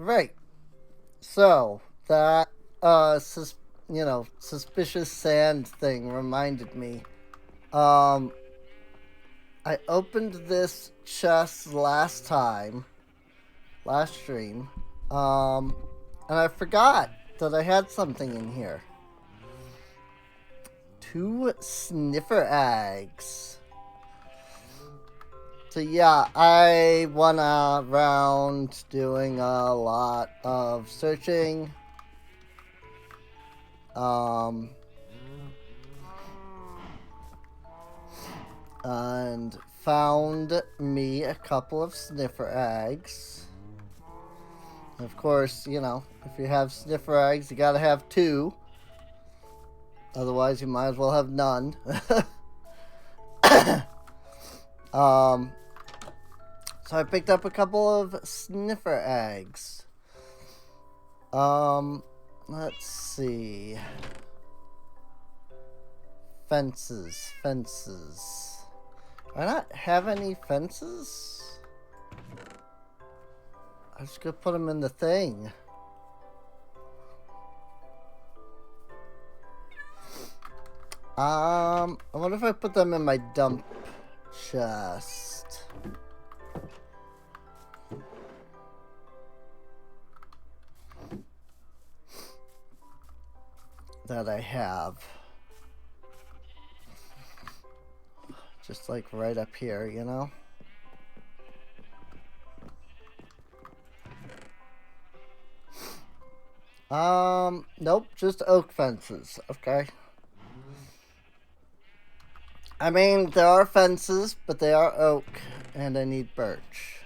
Right. So that suspicious sand thing reminded me. Um, I opened this chest last stream, um, and I forgot that I had something in here. 2 sniffer eggs. So yeah, I went around doing a lot of searching. Um, and found me a couple of sniffer eggs. Of course, if you have sniffer eggs, you gotta have 2. Otherwise, you might as well have none. um, so I picked up a couple of sniffer eggs. Let's see. Fences. Do I not have any fences? I just gonna put them in the thing. I wonder if I put them in my dump chest. That I have. Just like right up here, Nope, just oak fences, okay. I mean, there are fences, but they are oak, and I need birch.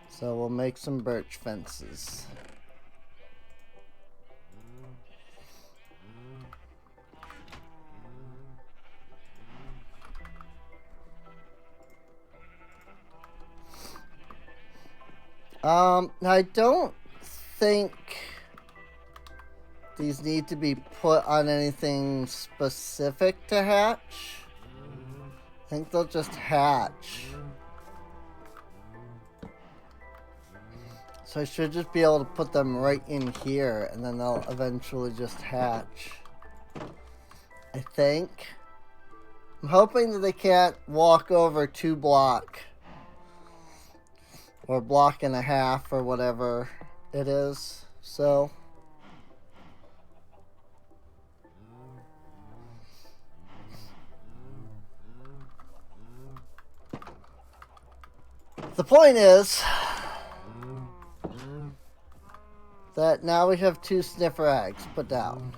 So we'll make some birch fences. I don't think these need to be put on anything specific to hatch. I think they'll just hatch. So I should just be able to put them right in here, and then they'll eventually just hatch. I think. I'm hoping that they can't walk over 2 block. Or 1.5 blocks or whatever it is. So the point is that now we have 2 sniffer eggs put down.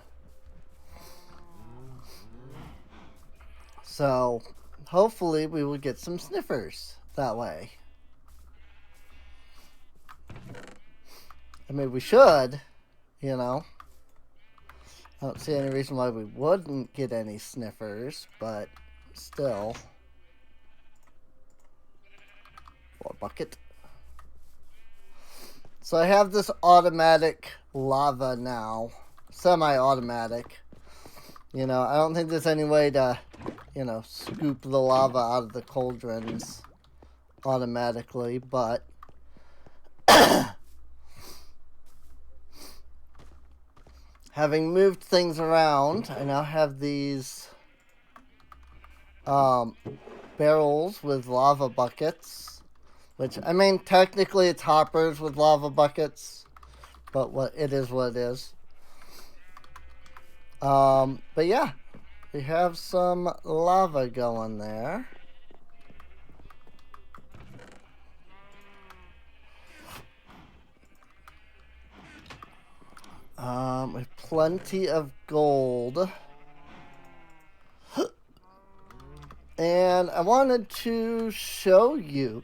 So hopefully we will get some sniffers that way. I mean, we should, I don't see any reason why we wouldn't get any sniffers, but still. Or bucket. So I have this automatic lava now. Semi-automatic. I don't think there's any way to, scoop the lava out of the cauldrons automatically, but having moved things around, I now have these barrels with lava buckets, which, I mean, technically it's hoppers with lava buckets, but it is what it is. But yeah, we have some lava going there. With plenty of gold. And I wanted to show you,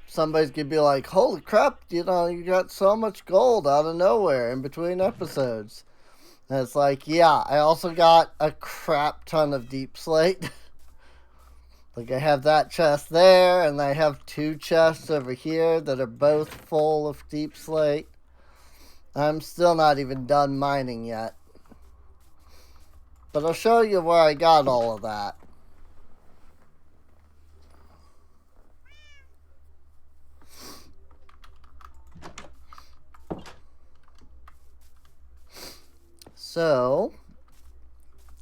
somebody's gonna be like, holy crap, you got so much gold out of nowhere in between episodes. And it's like, yeah, I also got a crap ton of deep slate. Like, I have that chest there, and I have 2 chests over here that are both full of deep slate. I'm still not even done mining yet. But I'll show you where I got all of that. So,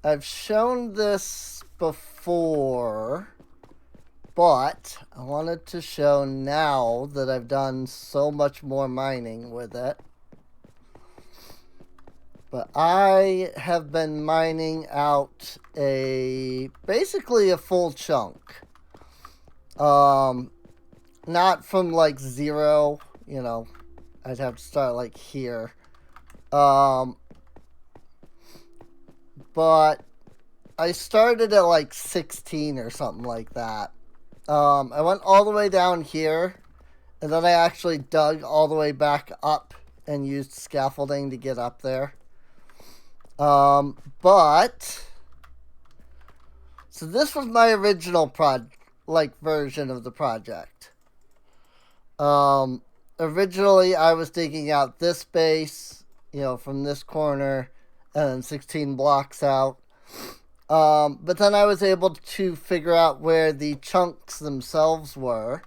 I've shown this before, but I wanted to show now that I've done so much more mining with it. But I have been mining out basically a full chunk. Not from like zero, you know, I'd have to start like here. But I started at like 16 or something like that. I went all the way down here, and then I actually dug all the way back up and used scaffolding to get up there. But so this was my original version of the project. Originally I was digging out this space, you know, from this corner, and then 16 blocks out. But then I was able to figure out where the chunks themselves were.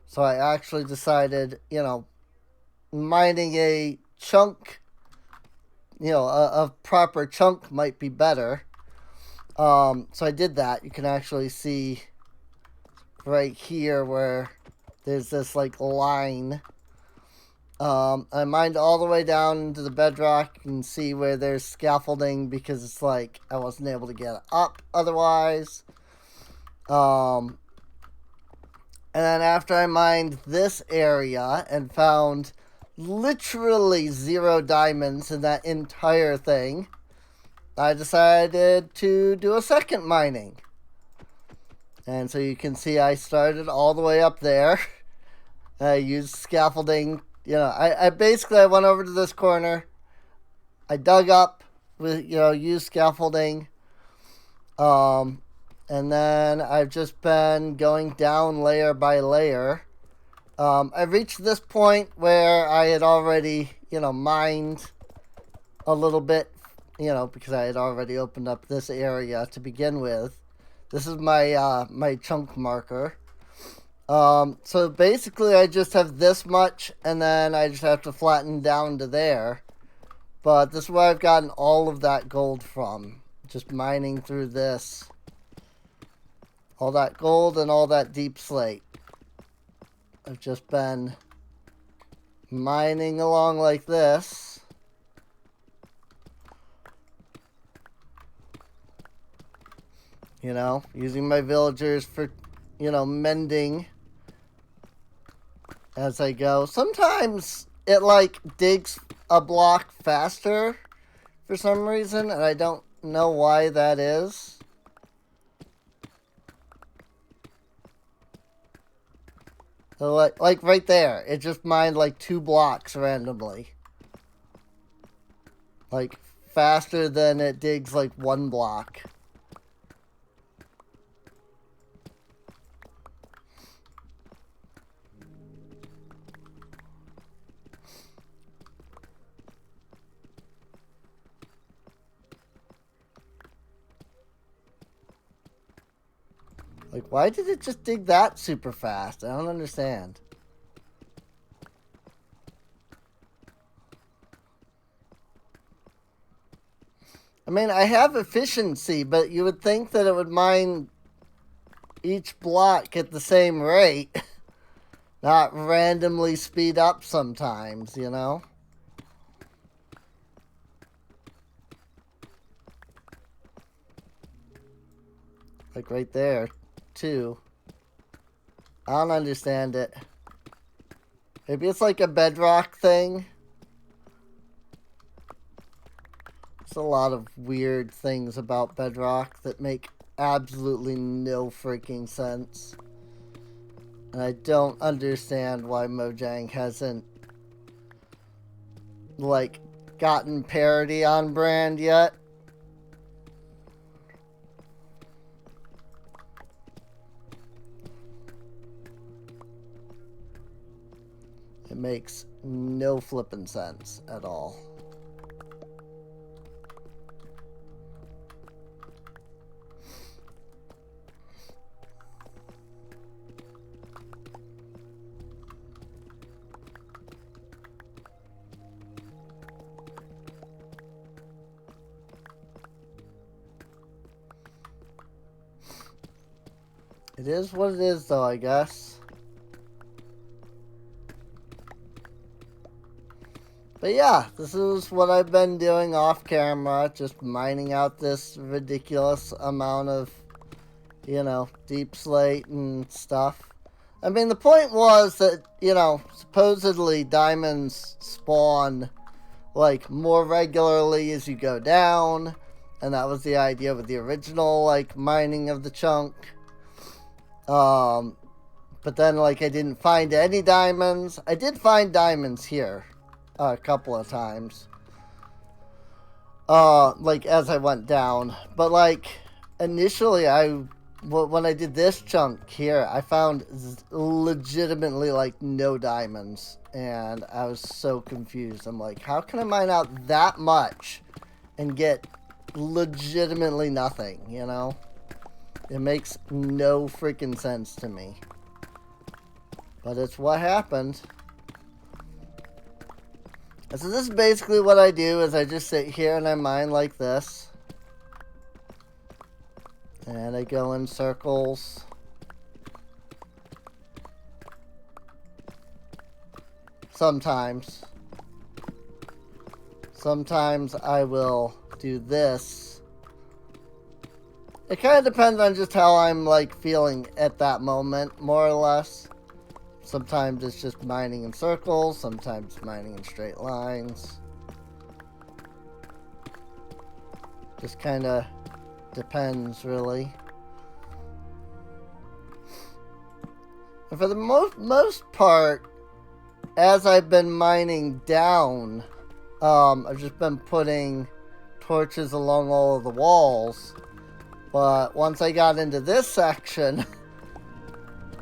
So I actually decided, you know, mining a chunk, you know, a proper chunk might be better. So I did that. You can actually see right here where there's this like line. I mined all the way down into the bedrock. You can see where there's scaffolding because it's like I wasn't able to get up otherwise. And then after I mined this area and found literally 0 diamonds in that entire thing, I decided to do a second mining. And so you can see I started all the way up there. I used scaffolding. You know, I basically went over to this corner. I dug up with, you know, used scaffolding. And then I've just been going down layer by layer. I reached this point where I had already, you know, mined a little bit, you know, because I had already opened up this area to begin with. This is my my chunk marker. So basically I just have this much, and then I just have to flatten down to there. But this is where I've gotten all of that gold from. Just mining through this. All that gold and all that deep slate. I've just been mining along like this. You know, using my villagers for, you know, mending as I go. Sometimes it like digs a block faster for some reason, and I don't know why that is. So like right there, it just mined like 2 blocks randomly. Like faster than it digs like 1 block. Like, why did it just dig that super fast? I don't understand. I mean, I have efficiency, but you would think that it would mine each block at the same rate. Not randomly speed up sometimes, you know? Like right there, too. I don't understand it. Maybe it's like a bedrock thing. There's a lot of weird things about bedrock that make absolutely no freaking sense. And I don't understand why Mojang hasn't, like, gotten parity on brand yet. It makes no flippin' sense at all. It is what it is, though, I guess. But yeah, this is what I've been doing off camera, just mining out this ridiculous amount of, you know, deep slate and stuff. I mean, the point was that, you know, supposedly diamonds spawn, like, more regularly as you go down, and that was the idea with the original, like, mining of the chunk. But then, like, I didn't find any diamonds. I did find diamonds here a couple of times. Like, as I went down. But, like, initially, when I did this chunk here, I found legitimately, like, no diamonds. And I was so confused. I'm like, how can I mine out that much and get legitimately nothing, you know? It makes no freaking sense to me. But it's what happened. And so this is basically what I do, is I just sit here and I mine like this. And I go in circles. Sometimes. Sometimes I will do this. It kind of depends on just how I'm, like, feeling at that moment, more or less. Sometimes it's just mining in circles, sometimes mining in straight lines. Just kind of depends, really. And for the most part, as I've been mining down, I've just been putting torches along all of the walls. But once I got into this section,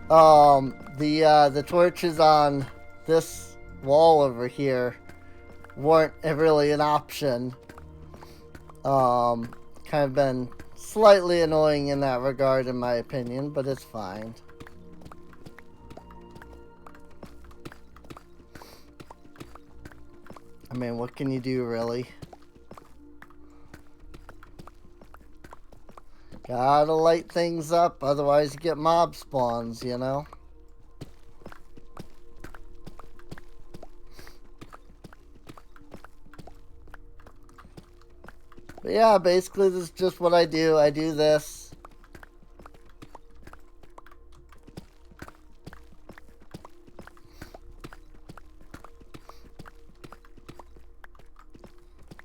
the torches on this wall over here weren't really an option. Kind of been slightly annoying in that regard, in my opinion, but it's fine. I mean, what can you do, really? Gotta light things up, otherwise you get mob spawns, you know? But yeah, basically this is just what I do. I do this.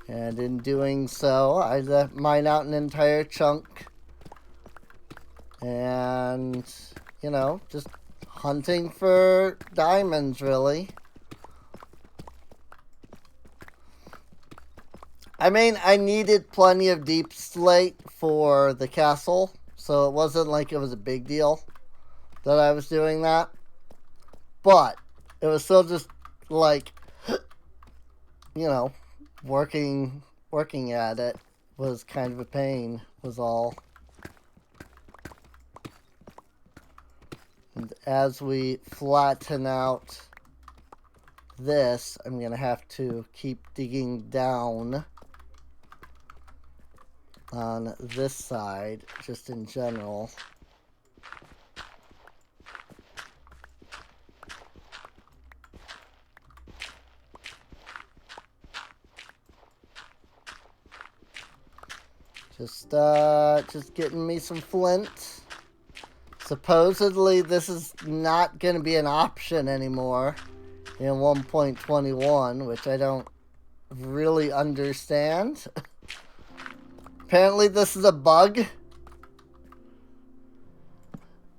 And in doing so, I mine out an entire chunk. And, you know, just hunting for diamonds, really. I mean, I needed plenty of deep slate for the castle, so it wasn't like it was a big deal that I was doing that. But it was still just like, you know, working at it was kind of a pain, was all. And as we flatten out this, I'm going to have to keep digging down on this side, just in general. Just getting me some flint. Supposedly, this is not going to be an option anymore in 1.21, which I don't really understand. Apparently, this is a bug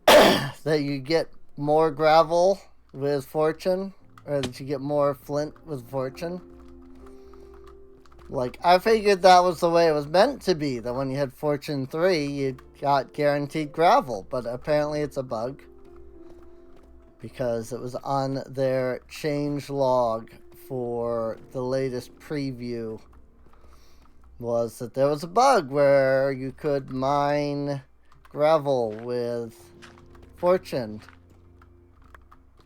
that you get more gravel with fortune, or that you get more flint with fortune. Like, I figured that was the way it was meant to be, that when you had Fortune 3, you got guaranteed gravel, but apparently it's a bug. Because it was on their change log for the latest preview, was that there was a bug where you could mine gravel with Fortune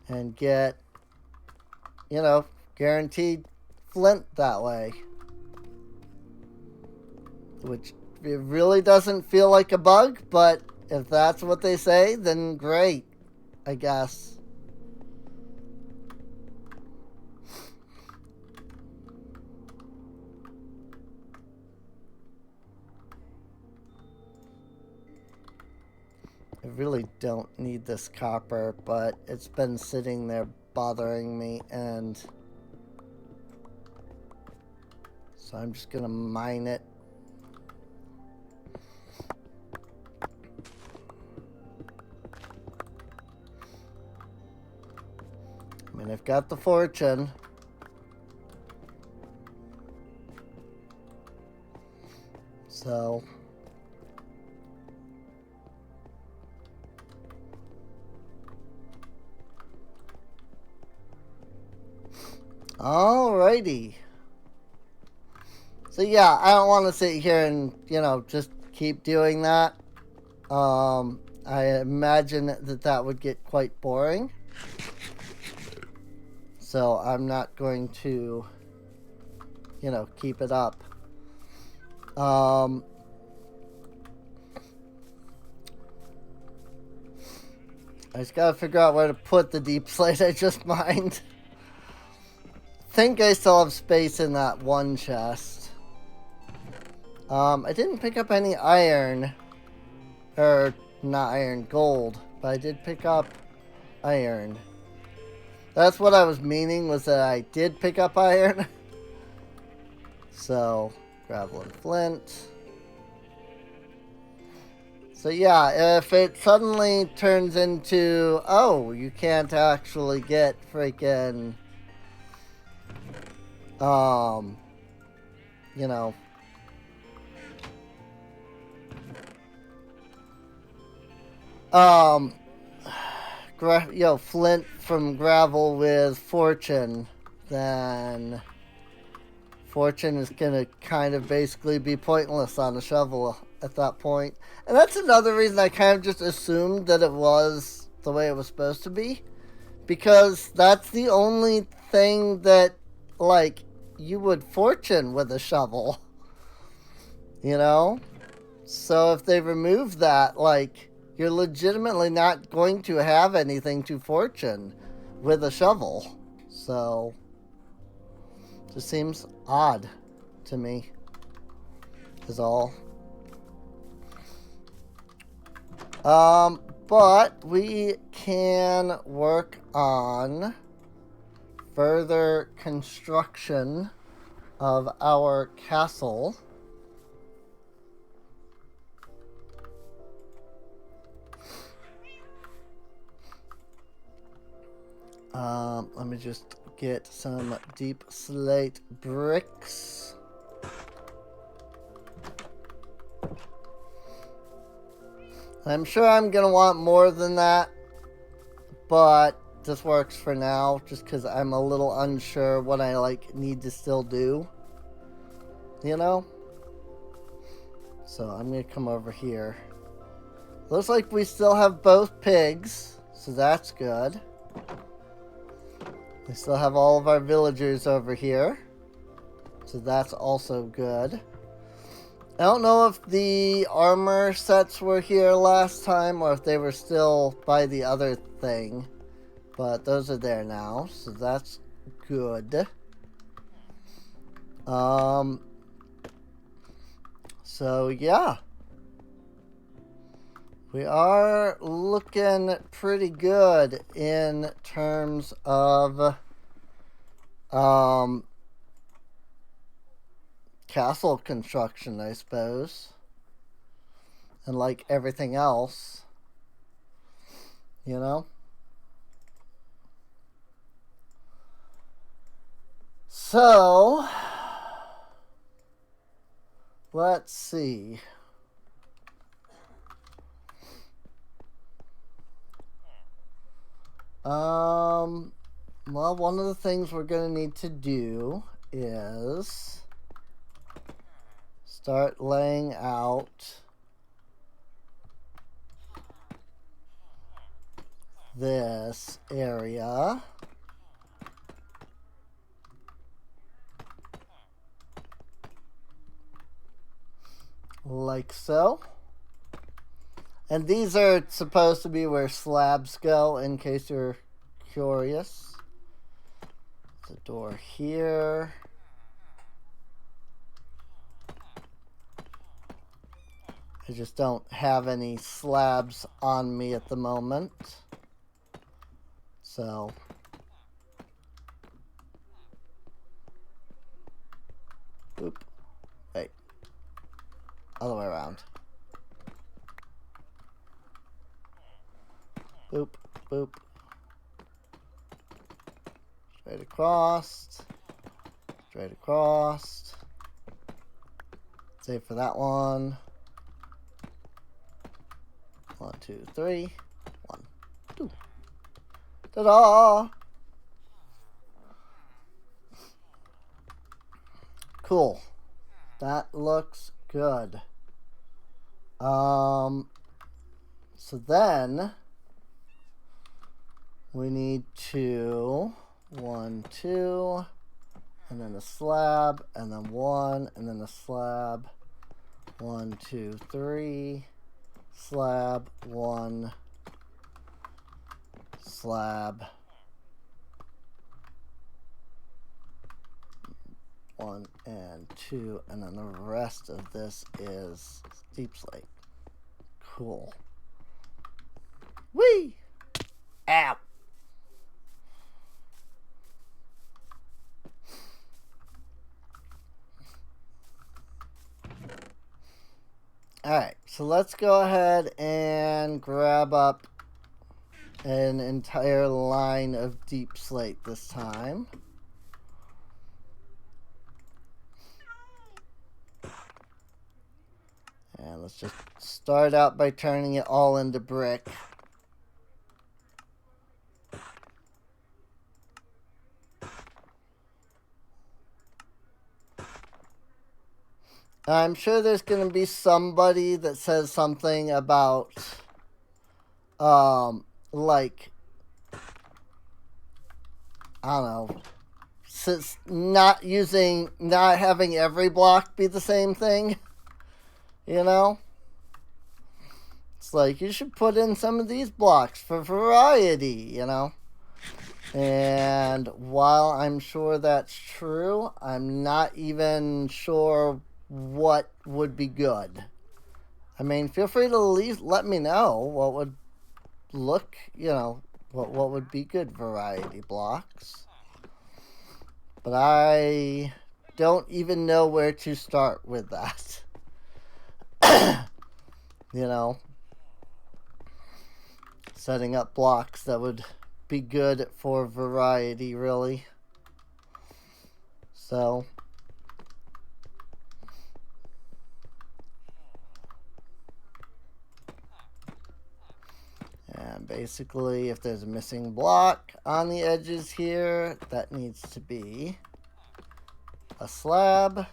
and get, you know, guaranteed flint that way. Which it really doesn't feel like a bug, but if that's what they say, then great, I guess. I really don't need this copper, but it's been sitting there bothering me, and so I'm just gonna mine it. I mean, I've got the fortune. So alrighty. So yeah, I don't want to sit here and, you know, just keep doing that. I imagine that that would get quite boring. So I'm not going to, you know, keep it up. I just gotta figure out where to put the deep slate I just mined. Think I still have space in that one chest. I didn't pick up any iron. Or, not iron, gold. But I did pick up iron. That's what I was meaning, was that I did pick up iron. So, gravel and flint. So yeah, if it suddenly turns into, oh, you can't actually get freaking, you know, flint from gravel with fortune, then fortune is gonna kind of basically be pointless on a shovel at that point. And that's another reason I kind of just assumed that it was the way it was supposed to be, because that's the only thing that, like, you would fortune with a shovel, you know? So if they remove that, like, you're legitimately not going to have anything to fortune with a shovel. So, just seems odd to me, is all. But we can work on further construction of our castle. Let me just get some deep slate bricks. I'm sure I'm gonna want more than that, but this works for now, just because I'm a little unsure what I, like, need to still do, you know? So I'm gonna come over here. Looks like we still have both pigs, so that's good. We still have all of our villagers over here, so that's also good. I don't know if the armor sets were here last time or if they were still by the other thing, but those are there now, so that's good. So yeah, we are looking pretty good in terms of castle construction, I suppose, and like everything else, you know. So let's see. Well, one of the things we're going to need to do is start laying out this area. Like so. And these are supposed to be where slabs go, in case you're curious. There's a door here. I just don't have any slabs on me at the moment. So, oop, wait, other way around. Boop, boop. Straight across. Straight across. Save for that one. 1, 2, 3. 1, 2. Ta-da! Cool. That looks good. So then we need 2, 1, 2, and then a slab, and then 1, and then a slab. 1, 2, 3. Slab, 1, slab, 1 and 2, and then the rest of this is deep slate. Cool. Whee! Ow! Alright, so let's go ahead and grab up an entire line of deep slate this time. And let's just start out by turning it all into brick. I'm sure there's going to be somebody that says something about, like, I don't know, since not having every block be the same thing, you know? It's like, you should put in some of these blocks for variety, you know? And while I'm sure that's true, I'm not even sure what would be good. I mean, feel free to at least let me know what would look, you know, what would be good variety blocks. But I don't even know where to start with that. You know, setting up blocks that would be good for variety, really. So, and basically, if there's a missing block on the edges here, that needs to be a slab. Of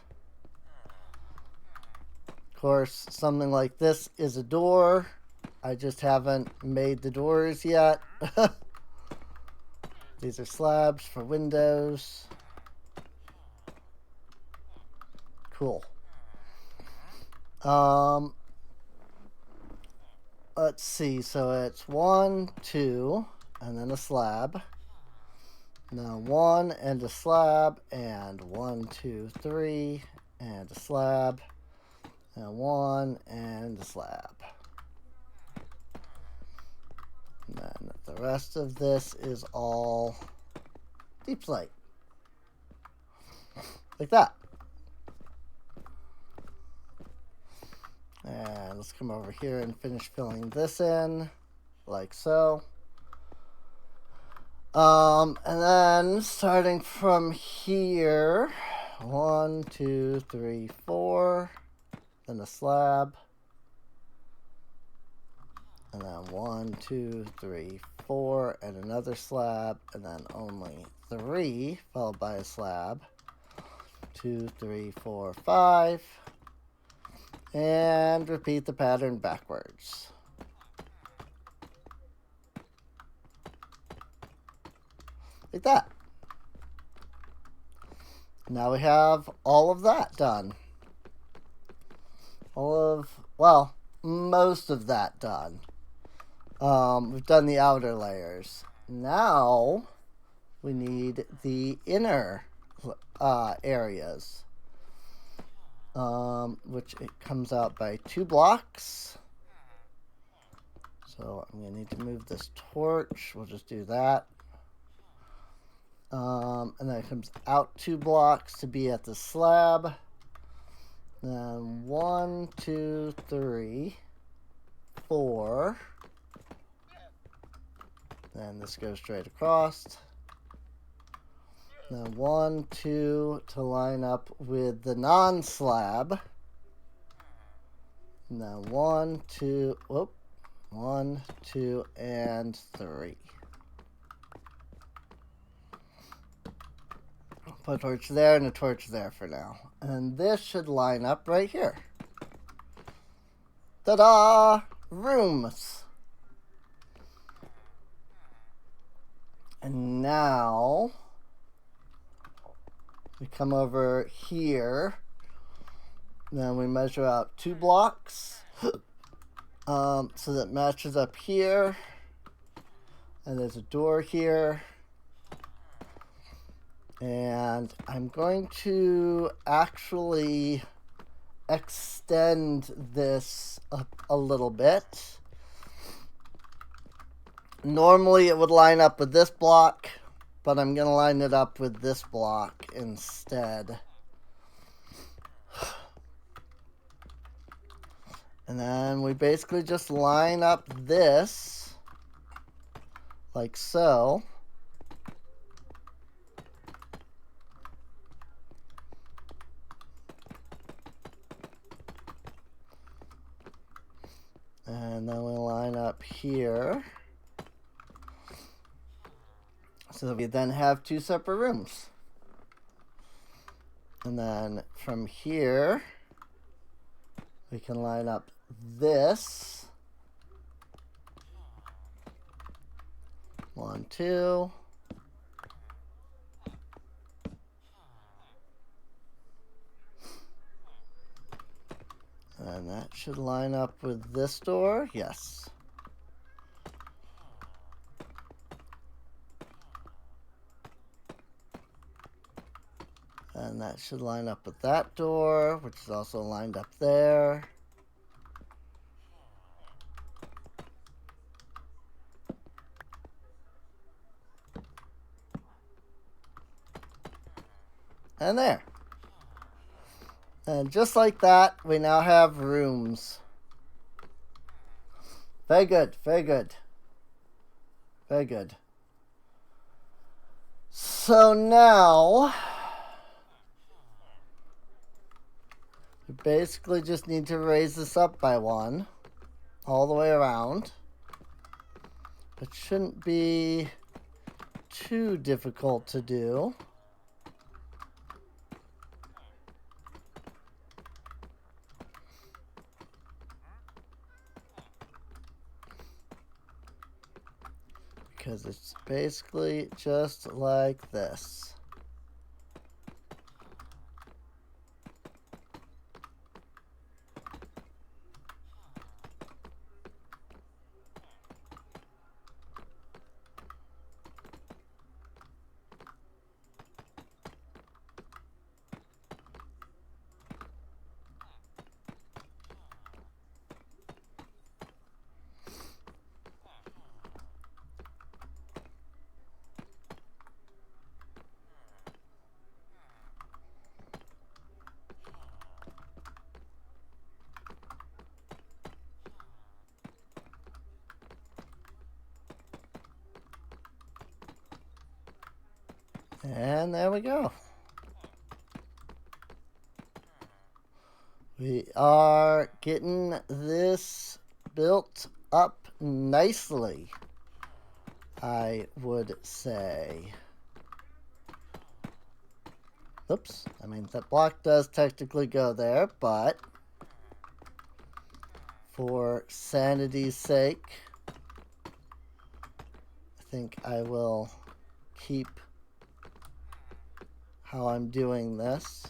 course, something like this is a door. I just haven't made the doors yet. These are slabs for windows. Cool. Let's see. So it's 1, 2, and then a slab. Now 1 and a slab, and 1, 2, 3, and a slab, and 1 and a slab. And then the rest of this is all deep slate. Like that. And let's come over here and finish filling this in, like so. And then starting from here, 1, 2, 3, 4, then a slab. And then 1, 2, 3, 4, and another slab, and then only 3, followed by a slab. 2, 3, 4, 5. And repeat the pattern backwards. Like that. Now we have all of that done. Well, most of that done. We've done the outer layers. Now we need the inner areas, which it comes out by 2 blocks. So I'm going to need to move this torch. We'll just do that. And then it comes out 2 blocks to be at the slab. Then 1, 2, 3, 4. Then this goes straight across. Then 1, 2 to line up with the non-slab. And then 1, 2, whoop. 1, 2, and 3. Put a torch there and a torch there for now. And this should line up right here. Ta-da! Rooms. And now we come over here. Then we measure out 2 blocks. So that matches up here. And there's a door here. And I'm going to actually extend this a little bit. Normally it would line up with this block, but I'm going to line it up with this block instead. And then we basically just line up this like so. And then we line up here. So that we then have 2 separate rooms. And then from here, we can line up this. 1, 2. And that should line up with this door. Yes. And that should line up with that door, which is also lined up there. And there. And just like that, we now have rooms. Very good, very good. Very good. So now, we basically just need to raise this up by 1 all the way around. It shouldn't be too difficult to do. Because it's basically just like this. And there we go. We are getting this built up nicely, I would say. Oops, I mean that block does technically go there, but for sanity's sake, I think I will keep how I'm doing this.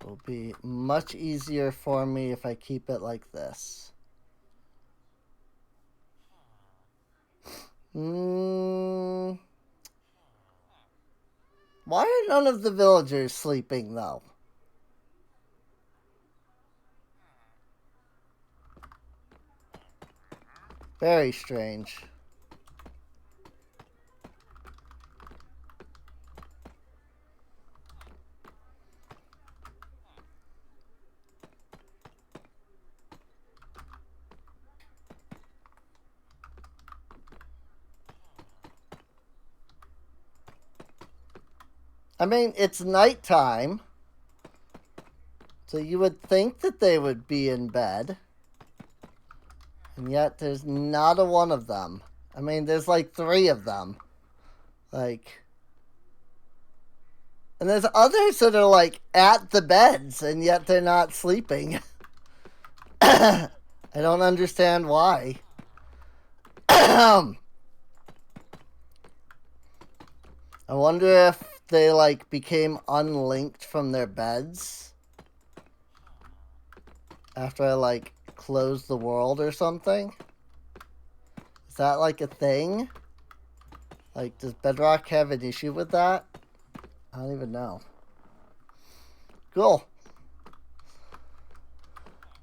will be much easier for me if I keep it like this. Why are none of the villagers sleeping, though? Very strange. I mean, it's nighttime, so you would think that they would be in bed. And yet there's not a one of them. I mean, there's like 3 of them. Like... And there's others that are like at the beds, and yet they're not sleeping. I don't understand why. I wonder if they like became unlinked from their beds after I like closed the world or something. Is that like a thing? Like, does Bedrock have an issue with that? I don't even know. Cool.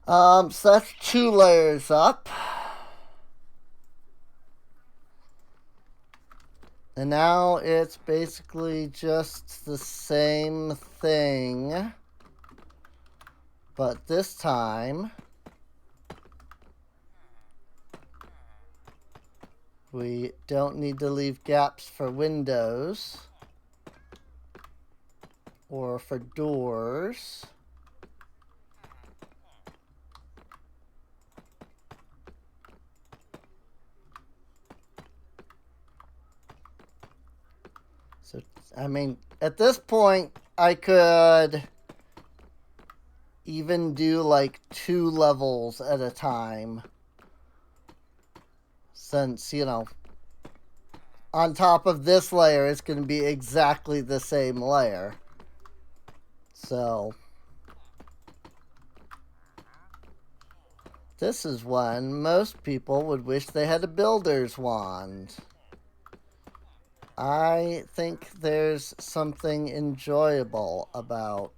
So that's 2 layers up. And now it's basically just the same thing. But this time, we don't need to leave gaps for windows or for doors. So, I mean, at this point, I could even do like 2 levels at a time. Since, you know, on top of this layer, it's going to be exactly the same layer. So, this is when most people would wish they had a builder's wand. I think there's something enjoyable about,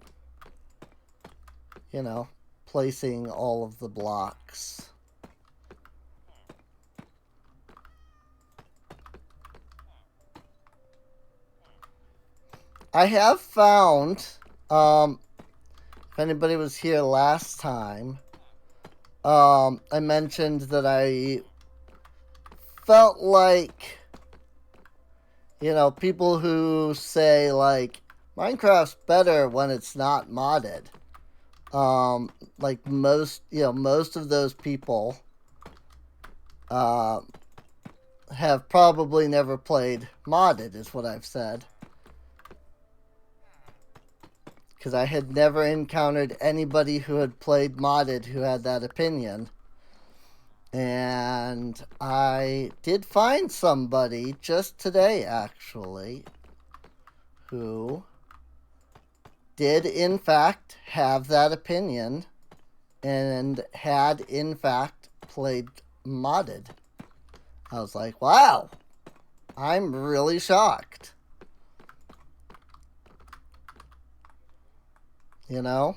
you know, placing all of the blocks. I have found, if anybody was here last time, I mentioned that I felt like, you know, people who say, like, Minecraft's better when it's not modded. Like most of those people, have probably never played modded, is what I've said. Because I had never encountered anybody who had played modded who had that opinion. And I did find somebody just today, actually, who did, in fact, have that opinion and had, in fact, played modded. I was like, wow, I'm really shocked. You know?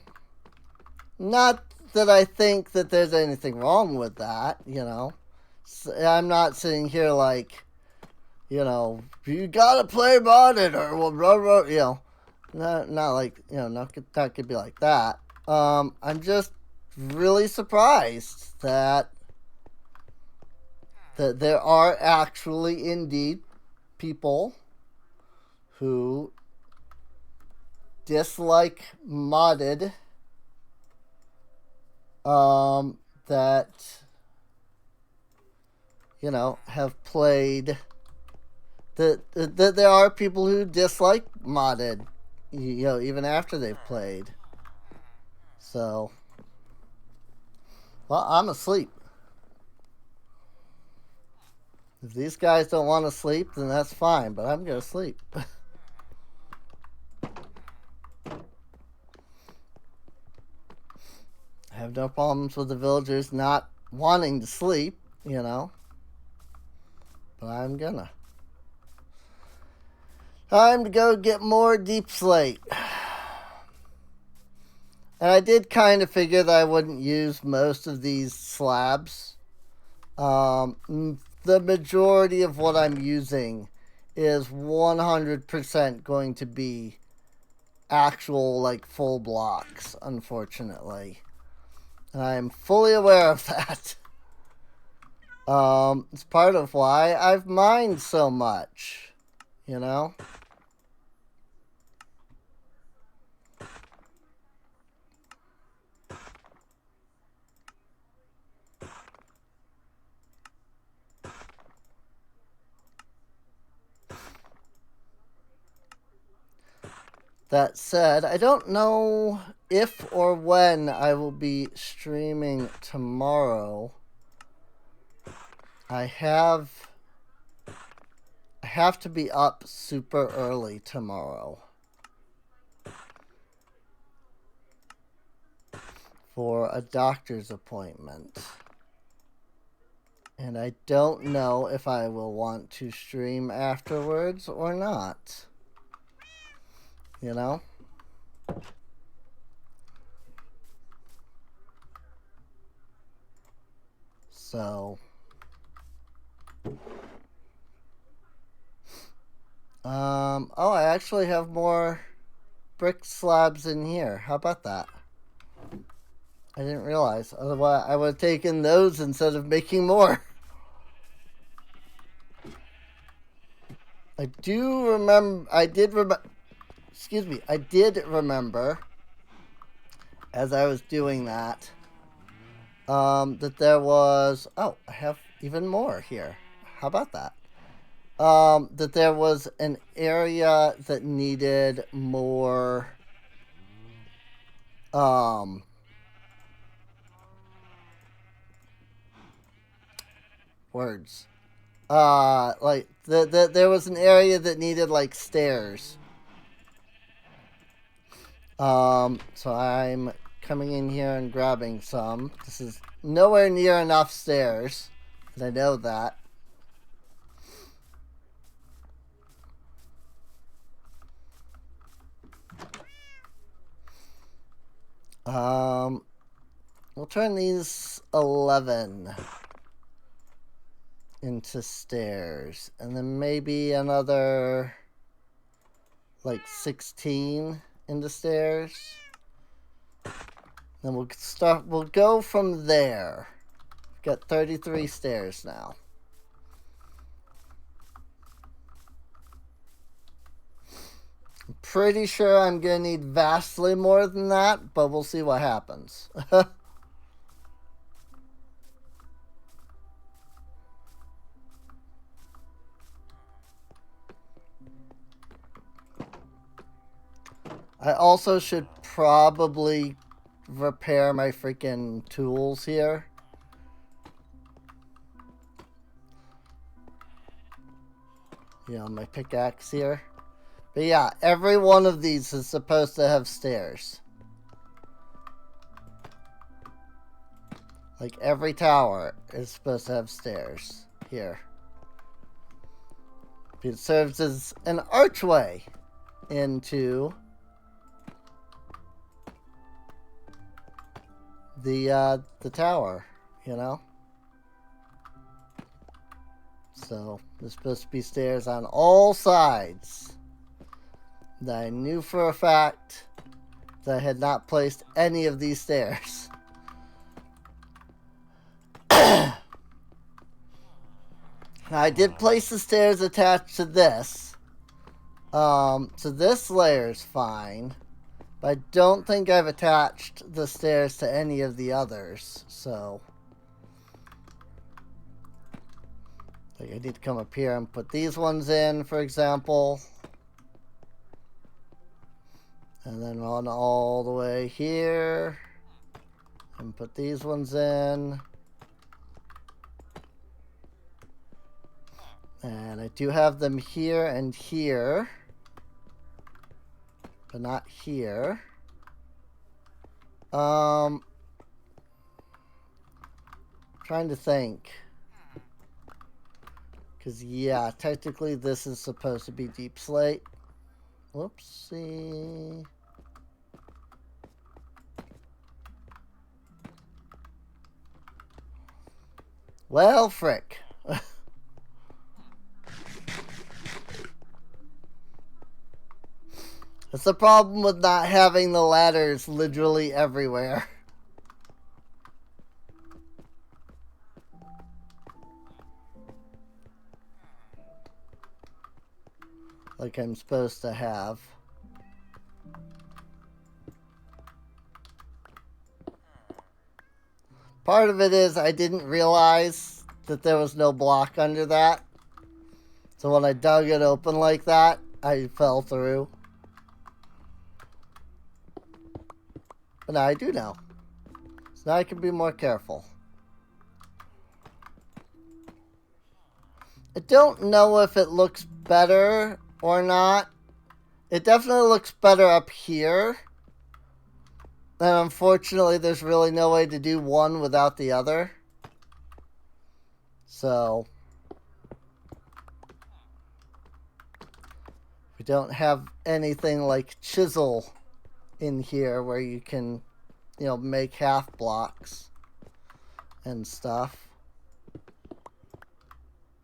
Not that I think that there's anything wrong with that, you know? I'm not sitting here like, you know, you gotta play modded or blah, blah, you know. Not like, you know, not could be like that. I'm just really surprised that there are actually indeed people who dislike modded, that, you know, have played, that there are people who dislike modded, you know, even after they've played. So, well, I'm asleep. If these guys don't want to sleep, then that's fine, but I'm going to sleep. have no problems with the villagers not wanting to sleep, you know. But I'm gonna. Time to go get more deep slate. And I did kind of figure that I wouldn't use most of these slabs. The majority of what I'm using is 100% going to be actual, like, full blocks, unfortunately. And I am fully aware of that. It's part of why I've mined so much, you know? That said, I don't know if or when I will be streaming tomorrow. I have to be up super early tomorrow for a doctor's appointment. And I don't know if I will want to stream afterwards or not. You know? So... oh, I actually have more brick slabs in here. How about that? I didn't realize. Otherwise, I would have taken those instead of making more. I did remember as I was doing that, that there was, oh, I have even more here. How about that? That there was an area that needed more, words. Like, there was an area that needed, like, stairs. So I'm coming in here and grabbing some. This is nowhere near enough stairs, and I know that. We'll turn these 11 into stairs, and then maybe another, like, 16 into stairs. Then we'll go from there. We've got 33 stairs now. I'm pretty sure I'm gonna need vastly more than that, but we'll see what happens. I also should probably repair my freaking tools here. You know, my pickaxe here. But yeah, every one of these is supposed to have stairs. Like, every tower is supposed to have stairs here. It serves as an archway into the tower, you know? So, there's supposed to be stairs on all sides. That I knew for a fact that I had not placed any of these stairs. I did place the stairs attached to this. So this layer is fine. But I don't think I've attached the stairs to any of the others, so... Like, I need to come up here and put these ones in, for example. And then run all the way here. And put these ones in. And I do have them here and here. But not here. Trying to think. Because, yeah, technically this is supposed to be Deep Slate. Whoopsie. Well, frick. That's the problem with not having the ladders literally everywhere. Like I'm supposed to have. Part of it is I didn't realize that there was no block under that. So when I dug it open like that, I fell through. But now I do know. So now I can be more careful. I don't know if it looks better or not. It definitely looks better up here. And unfortunately, there's really no way to do one without the other. So we don't have anything like chisel in here where you can, you know, make half blocks and stuff.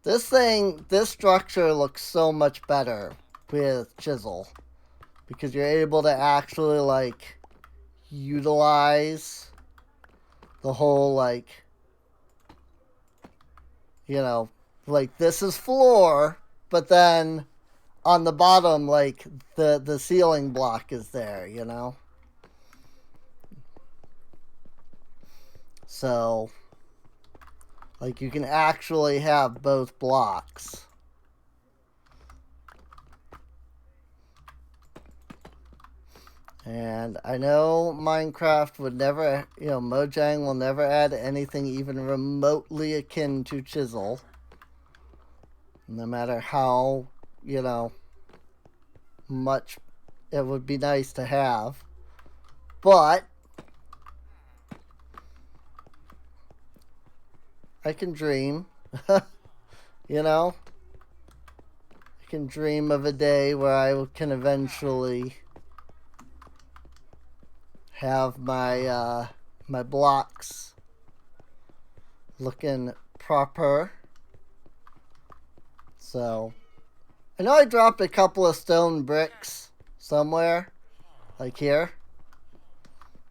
This structure looks so much better with chisel because you're able to actually like utilize the whole, like, you know, like this is floor, but then on the bottom, like the ceiling block is there, you know. So like you can actually have both blocks. And I know Minecraft would never, you know, Mojang will never add anything even remotely akin to chisel. No matter how, you know, much it would be nice to have. But I can dream. You know? I can dream of a day where I can eventually have my my blocks looking proper. So I know I dropped a couple of stone bricks somewhere, like here.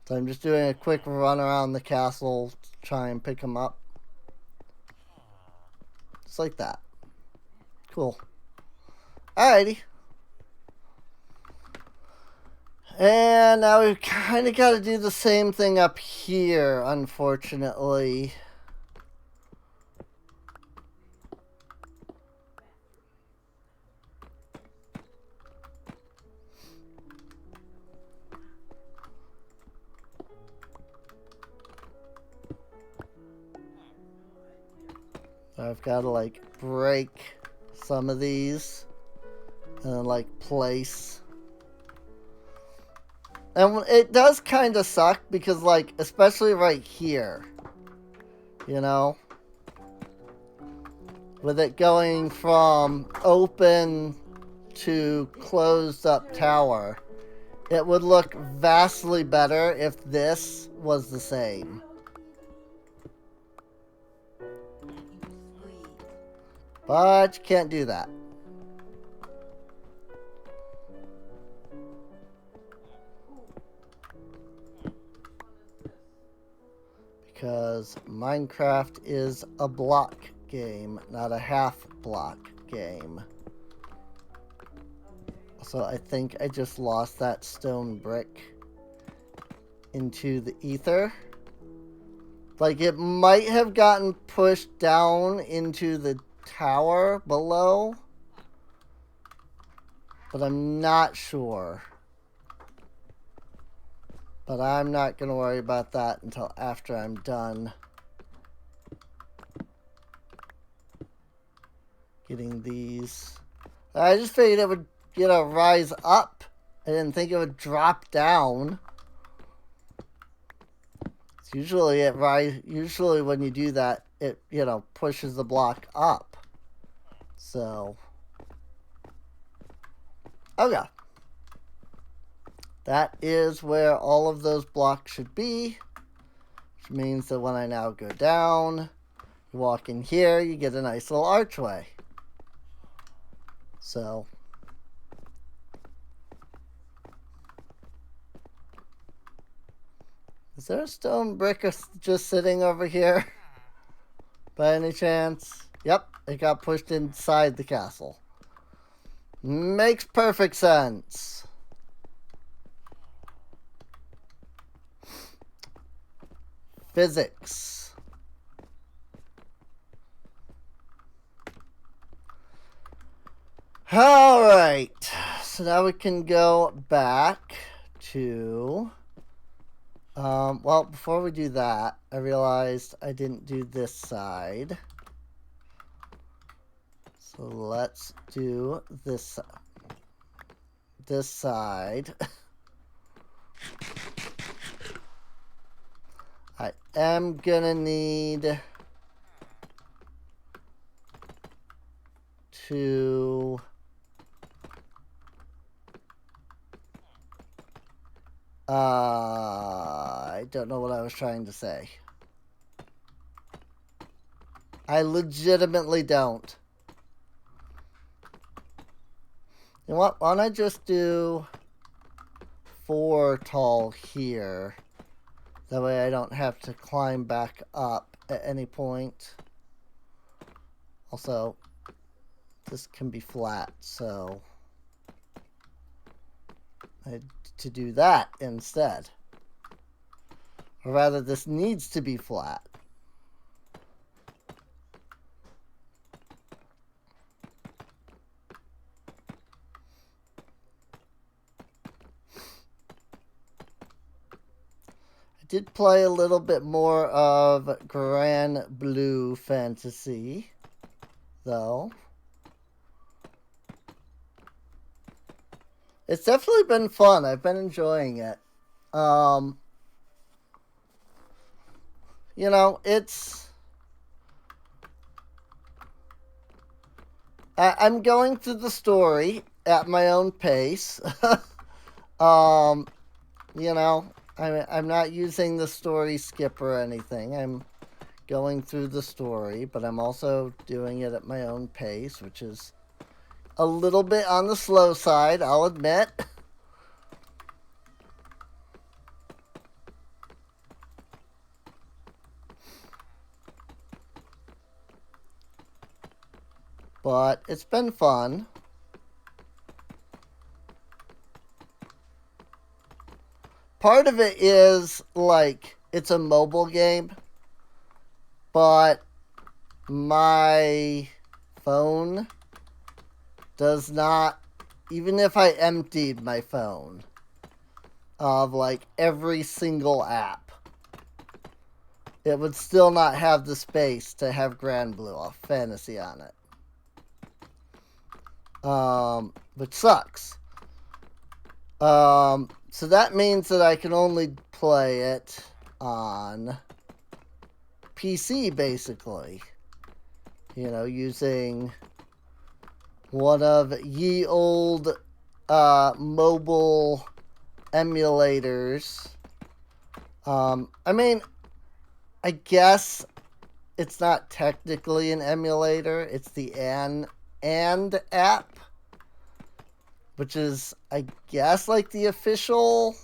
So I'm just doing a quick run around the castle to try and pick them up. Just like that. Cool. Alrighty. And now we've kind of got to do the same thing up here, unfortunately. I've got to like break some of these and like place. And it does kind of suck because, like, especially right here, you know, with it going from open to closed up tower, it would look vastly better if this was the same. But you can't do that. Because Minecraft is a block game, not a half block game. So I think I just lost that stone brick into the ether. Like it might have gotten pushed down into the tower below, but I'm not sure. But I'm not going to worry about that until after I'm done getting these. I just figured it would, you know, rise up. I didn't think it would drop down. It's Usually when you do that, it pushes the block up. So okay, that is where all of those blocks should be, which means that when I now go down, you walk in here, you get a nice little archway. So is there a stone brick just sitting over here by any chance? Yep, it got pushed inside the castle. Makes perfect sense. Physics. Alright, so now we can go back to... well, before we do that, I realized I didn't do this side. So let's do this side. I am gonna need to I don't know what I was trying to say. I legitimately don't. You know what? Why don't I just do 4 tall here? That way I don't have to climb back up at any point. Also, this can be flat, so I had to do that instead. Or rather, this needs to be flat. I did play a little bit more of Granblue Fantasy, though. It's definitely been fun. I've been enjoying it. You know, it's... I'm going through the story at my own pace. You know, I'm not using the story skip or anything. I'm going through the story, but I'm also doing it at my own pace, which is a little bit on the slow side, I'll admit. But it's been fun. Part of it is, like, it's a mobile game, but my phone does not, even if I emptied my phone of, like, every single app, it would still not have the space to have Granblue Fantasy on it. Which sucks. So that means that I can only play it on PC, basically. You know, using one of ye old mobile emulators. I mean, I guess it's not technically an emulator. It's the and app, which is, I guess, like the official,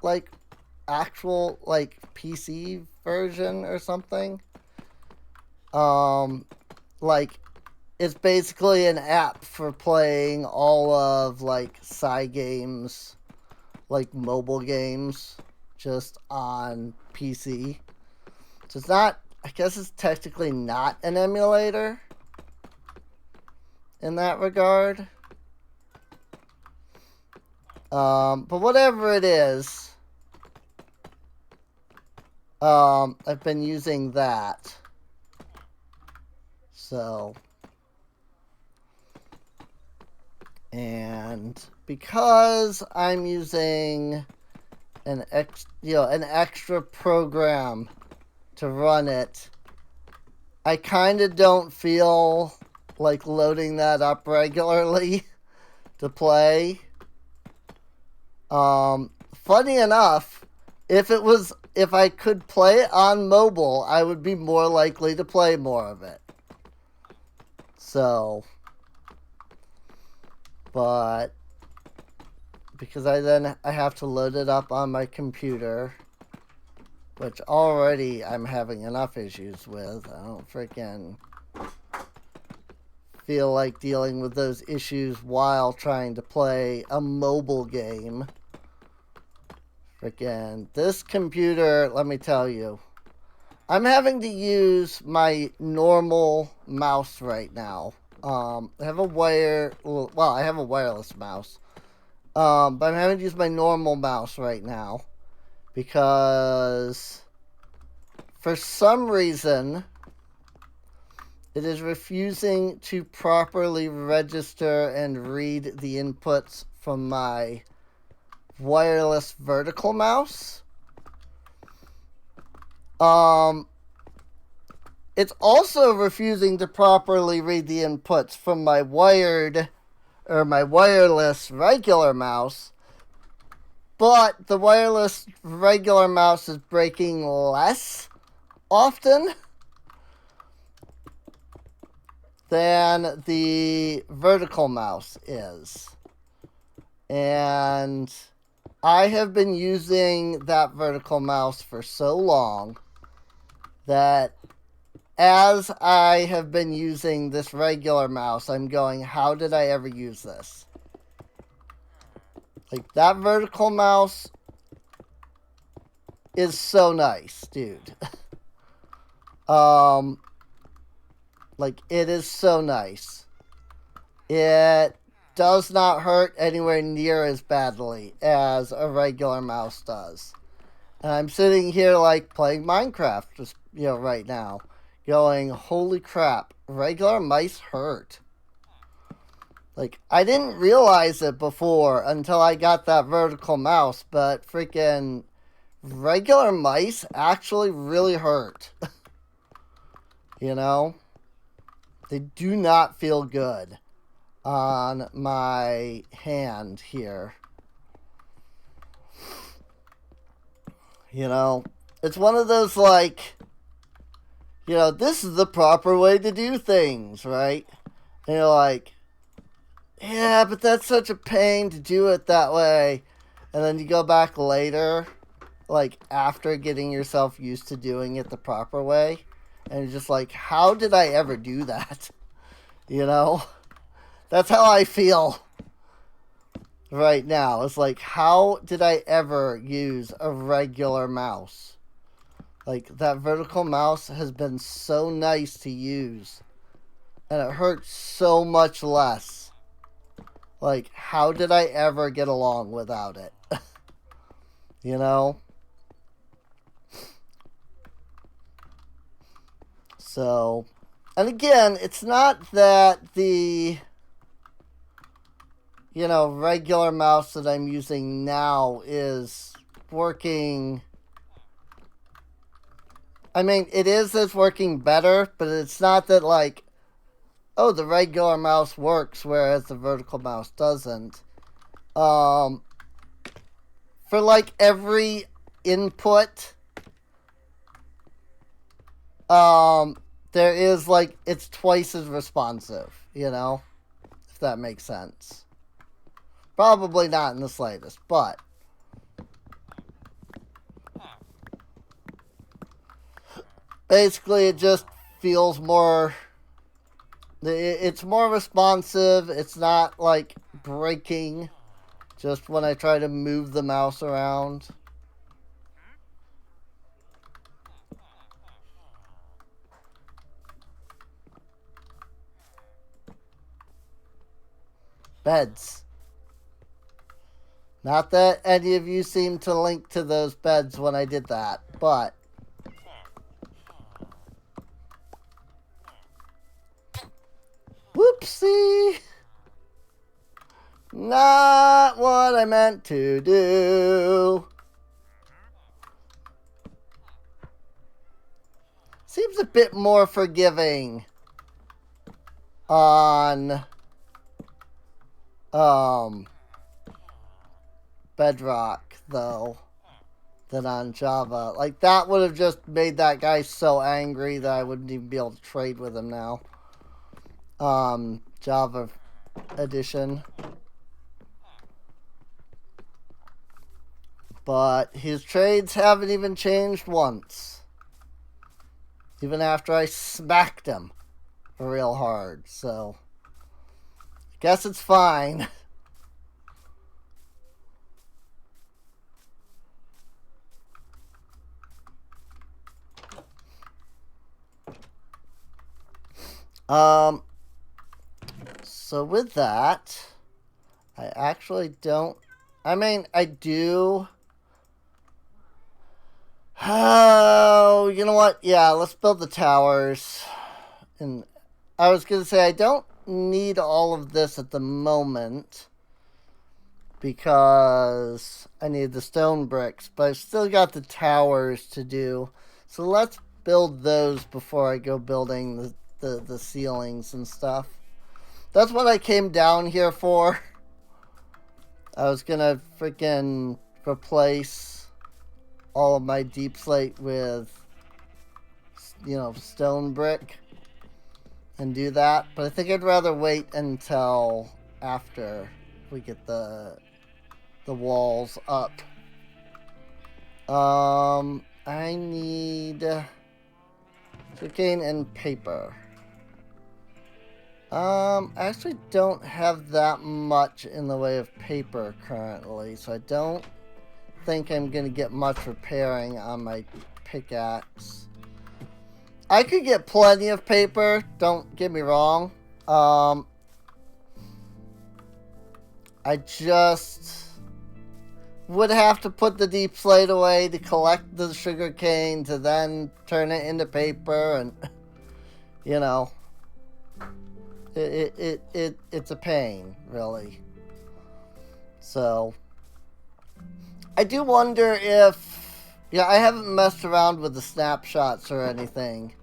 like, actual, like, PC version or something. Like, it's basically an app for playing all of, like, Cygames, like, mobile games, just on PC. So it's not, I guess it's technically not an emulator in that regard. But whatever it is, I've been using that. So, and because I'm using an extra program to run it, I kind of don't feel like loading that up regularly to play. Funny enough, if I could play it on mobile, I would be more likely to play more of it. So, but because I have to load it up on my computer, which already I'm having enough issues with. I don't freaking feel like dealing with those issues while trying to play a mobile game. Freaking this computer, let me tell you, I'm having to use my normal mouse right now. I have a I have a wireless mouse. But I'm having to use my normal mouse right now because for some reason it is refusing to properly register and read the inputs from my wireless vertical mouse. It's also refusing to properly read the inputs from my wireless regular mouse, but the wireless regular mouse is breaking less often than the vertical mouse is. And I have been using that vertical mouse for so long that as I have been using this regular mouse, I'm going, how did I ever use this? Like, that vertical mouse is so nice, dude. Like, it is so nice. It does not hurt anywhere near as badly as a regular mouse does. And I'm sitting here, like, playing Minecraft just, right now, going, holy crap, regular mice hurt. Like, I didn't realize it before until I got that vertical mouse, but freaking regular mice actually really hurt. They do not feel good on my hand here. It's one of those, like, this is the proper way to do things, right? And you're like, yeah, but that's such a pain to do it that way. And then you go back later, like, after getting yourself used to doing it the proper way, and you're just like, how did I ever do that? That's how I feel right now. It's like, how did I ever use a regular mouse? Like, that vertical mouse has been so nice to use, and it hurts so much less. Like, how did I ever get along without it? So, and again, it's not that the regular mouse that I'm using now is working. I mean, it's working better, but it's not that, like, oh, the regular mouse works, whereas the vertical mouse doesn't. For, like, every input, there is, like, it's twice as responsive, if that makes sense. Probably not in the slightest, but basically it just feels more, it's more responsive. It's not, like, breaking just when I try to move the mouse around. Beds. Not that any of you seem to link to those beds when I did that, but whoopsie! Not what I meant to do. seems a bit more forgiving on Bedrock, though, than on Java. Like, that would have just made that guy so angry that I wouldn't even be able to trade with him now. Java edition. But his trades haven't even changed once. Even after I smacked him real hard. So, I guess it's fine. So with that, I actually don't... I mean, I do... Oh, you know what? Yeah, let's build the towers. And I was going to say, I don't need all of this at the moment because I need the stone bricks, but I've still got the towers to do. So let's build those before I go building the ceilings and stuff. That's what I came down here for. I was going to freaking replace all of my deep slate with, you know, stone brick and do that. But I think I'd rather wait until after we get the walls up. I need sugarcane and paper. I actually don't have that much in the way of paper currently, so I don't think I'm going to get much repairing on my pickaxe. I could get plenty of paper, don't get me wrong. I just would have to put the deep slate away to collect the sugarcane to then turn it into paper, and you know, it's a pain, really. So I do wonder if, yeah, I haven't messed around with the snapshots or anything.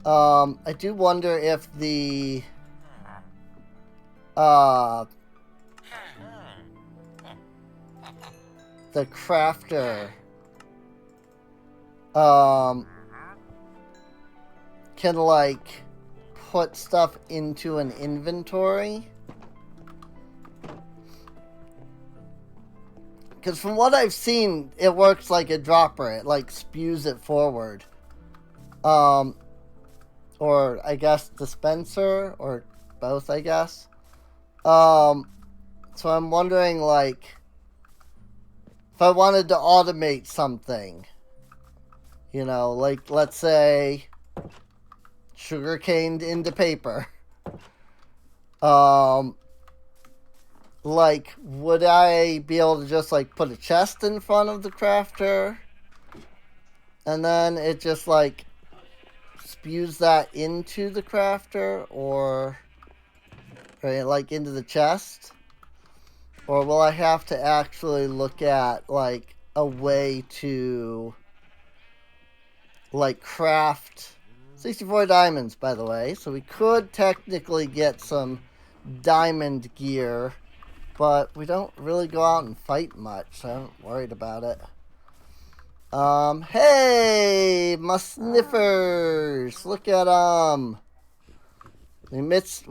I do wonder if the crafter can like put stuff into an inventory. Because from what I've seen, it works like a dropper. It like spews it forward. Or I guess dispenser, or both, I guess. So I'm wondering, like, if I wanted to automate something, you know, like, let's say, sugarcane into paper. Like, would I be able to just, like, put a chest in front of the crafter? And then it just, like, spews that into the crafter? Or, right, like, into the chest? Or will I have to actually look at, like, a way to, like, craft 64 diamonds, by the way. So we could technically get some diamond gear, but we don't really go out and fight much, so I'm not worried about it. Hey, my sniffers! Look at we missed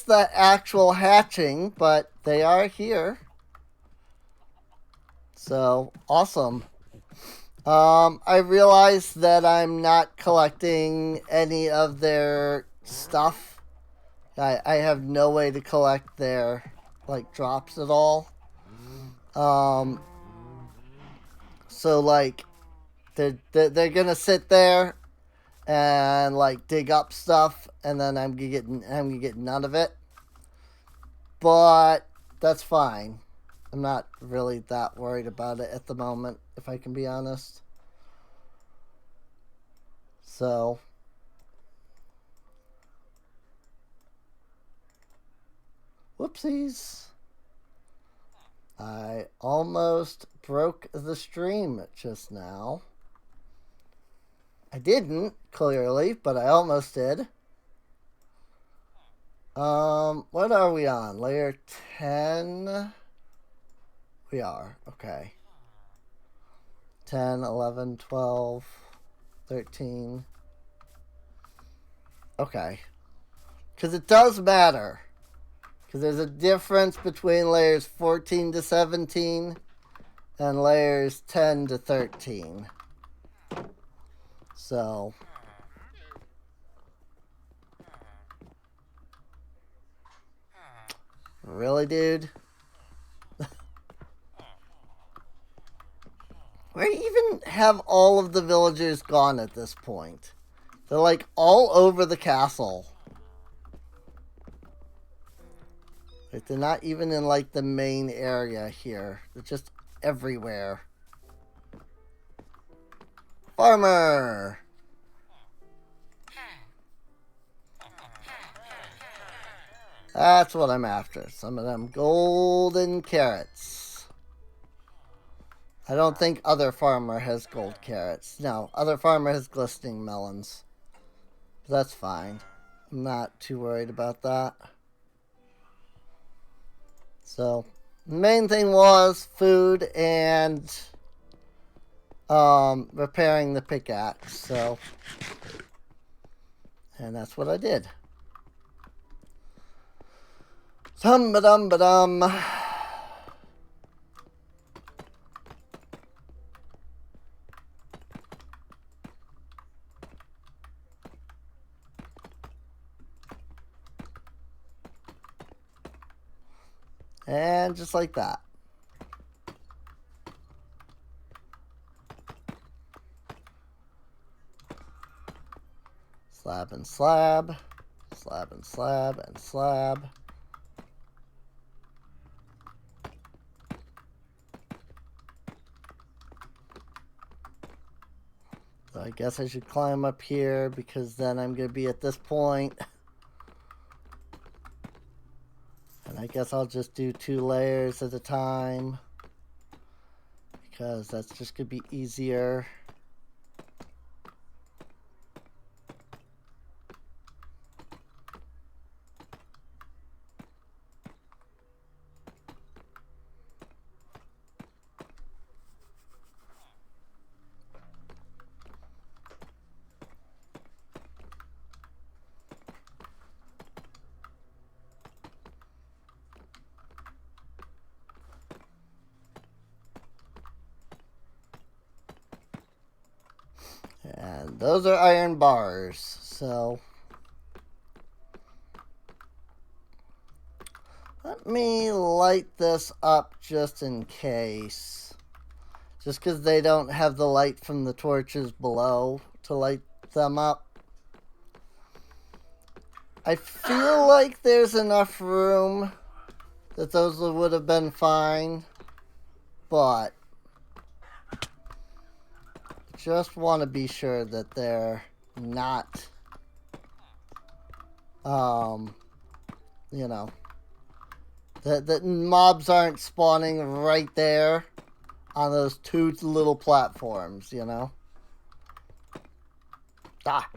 the actual hatching, but they are here. So awesome. I realize that I'm not collecting any of their stuff. I have no way to collect their, like, drops at all. So, like, they're gonna sit there and, like, dig up stuff, and then I'm gonna get none of it. But that's fine. I'm not really that worried about it at the moment, if I can be honest. So, whoopsies. I almost broke the stream just now. I didn't, clearly, but I almost did. What are we on? Layer 10? We are, okay. 10, 11, 12, 13. Okay. Because it does matter. Because there's a difference between layers 14 to 17 and layers 10 to 13. So... Really, dude? Where do you even have all of the villagers gone at this point? They're like all over the castle. Like, they're not even in like the main area here. They're just everywhere. Farmer! That's what I'm after. Some of them golden carrots. I don't think other farmer has gold carrots. No, other farmer has glistening melons. That's fine. I'm not too worried about that. So, the main thing was food and repairing the pickaxe. So, and that's what I did. Dum-ba-dum-ba-dum. And just like that. Slab and slab. Slab and slab and slab. So I guess I should climb up here because then I'm going to be at this point. And I guess I'll just do 2 layers at a time. Because that's just going to be easier. And those are iron bars, so let me light this up just in case. Just because they don't have the light from the torches below to light them up. I feel like there's enough room that those would have been fine, but just want to be sure that they're not, you know, that mobs aren't spawning right there on those 2 little platforms, you know? Ah!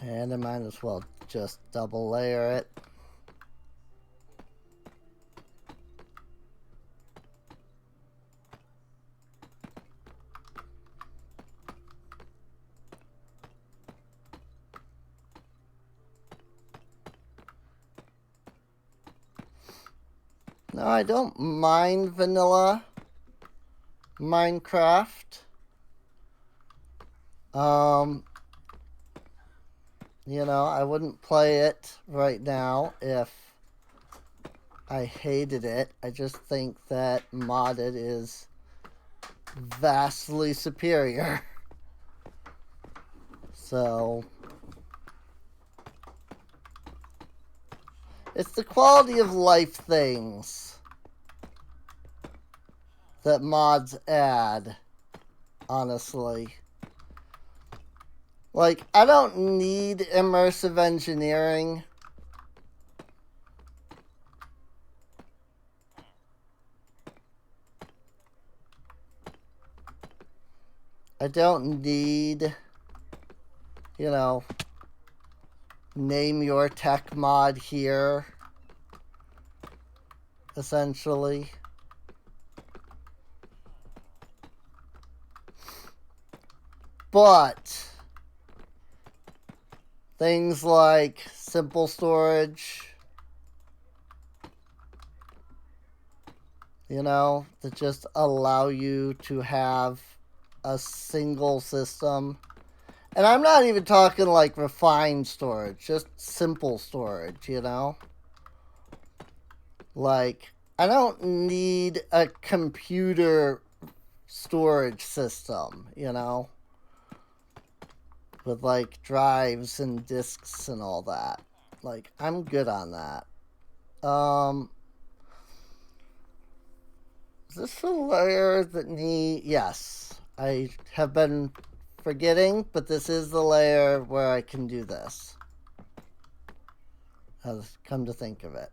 And I might as well just double layer it. No, I don't mind vanilla Minecraft. You know, I wouldn't play it right now if I hated it. I just think that modded is vastly superior. So it's the quality of life things that mods add, honestly. Like, I don't need immersive engineering. I don't need, you know, name your tech mod here, essentially. But things like simple storage, you know, that just allow you to have a single system. And I'm not even talking like refined storage, just simple storage, you know? Like, I don't need a computer storage system, you know? With like drives and disks and all that. Like, I'm good on that. Is this a layer that need... Yes. I have been forgetting, but this is the layer where I can do this. I've come to think of it.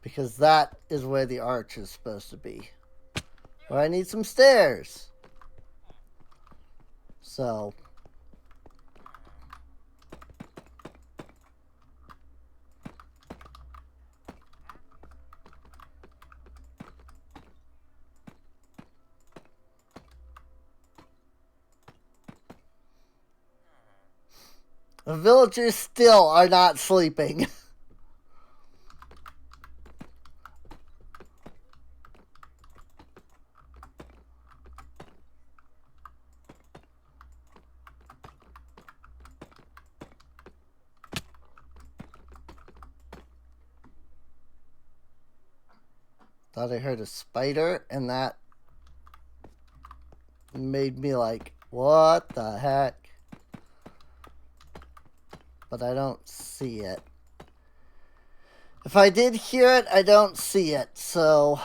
Because that is where the arch is supposed to be. Or I need some stairs. So... the villagers still are not sleeping. Thought I heard a spider, and that made me like, what the heck? But I don't see it. If I did hear it, I don't see it, so...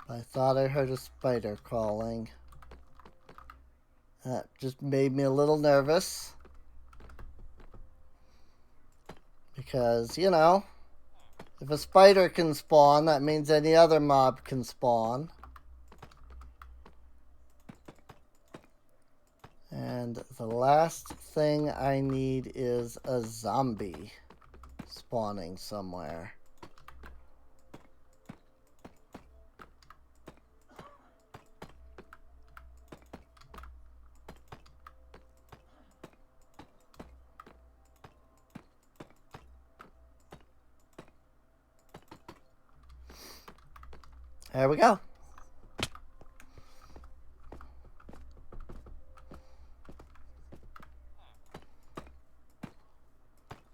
I thought I heard a spider crawling. That just made me a little nervous. Because, you know, if a spider can spawn, that means any other mob can spawn. And the last thing I need is a zombie spawning somewhere. There we go.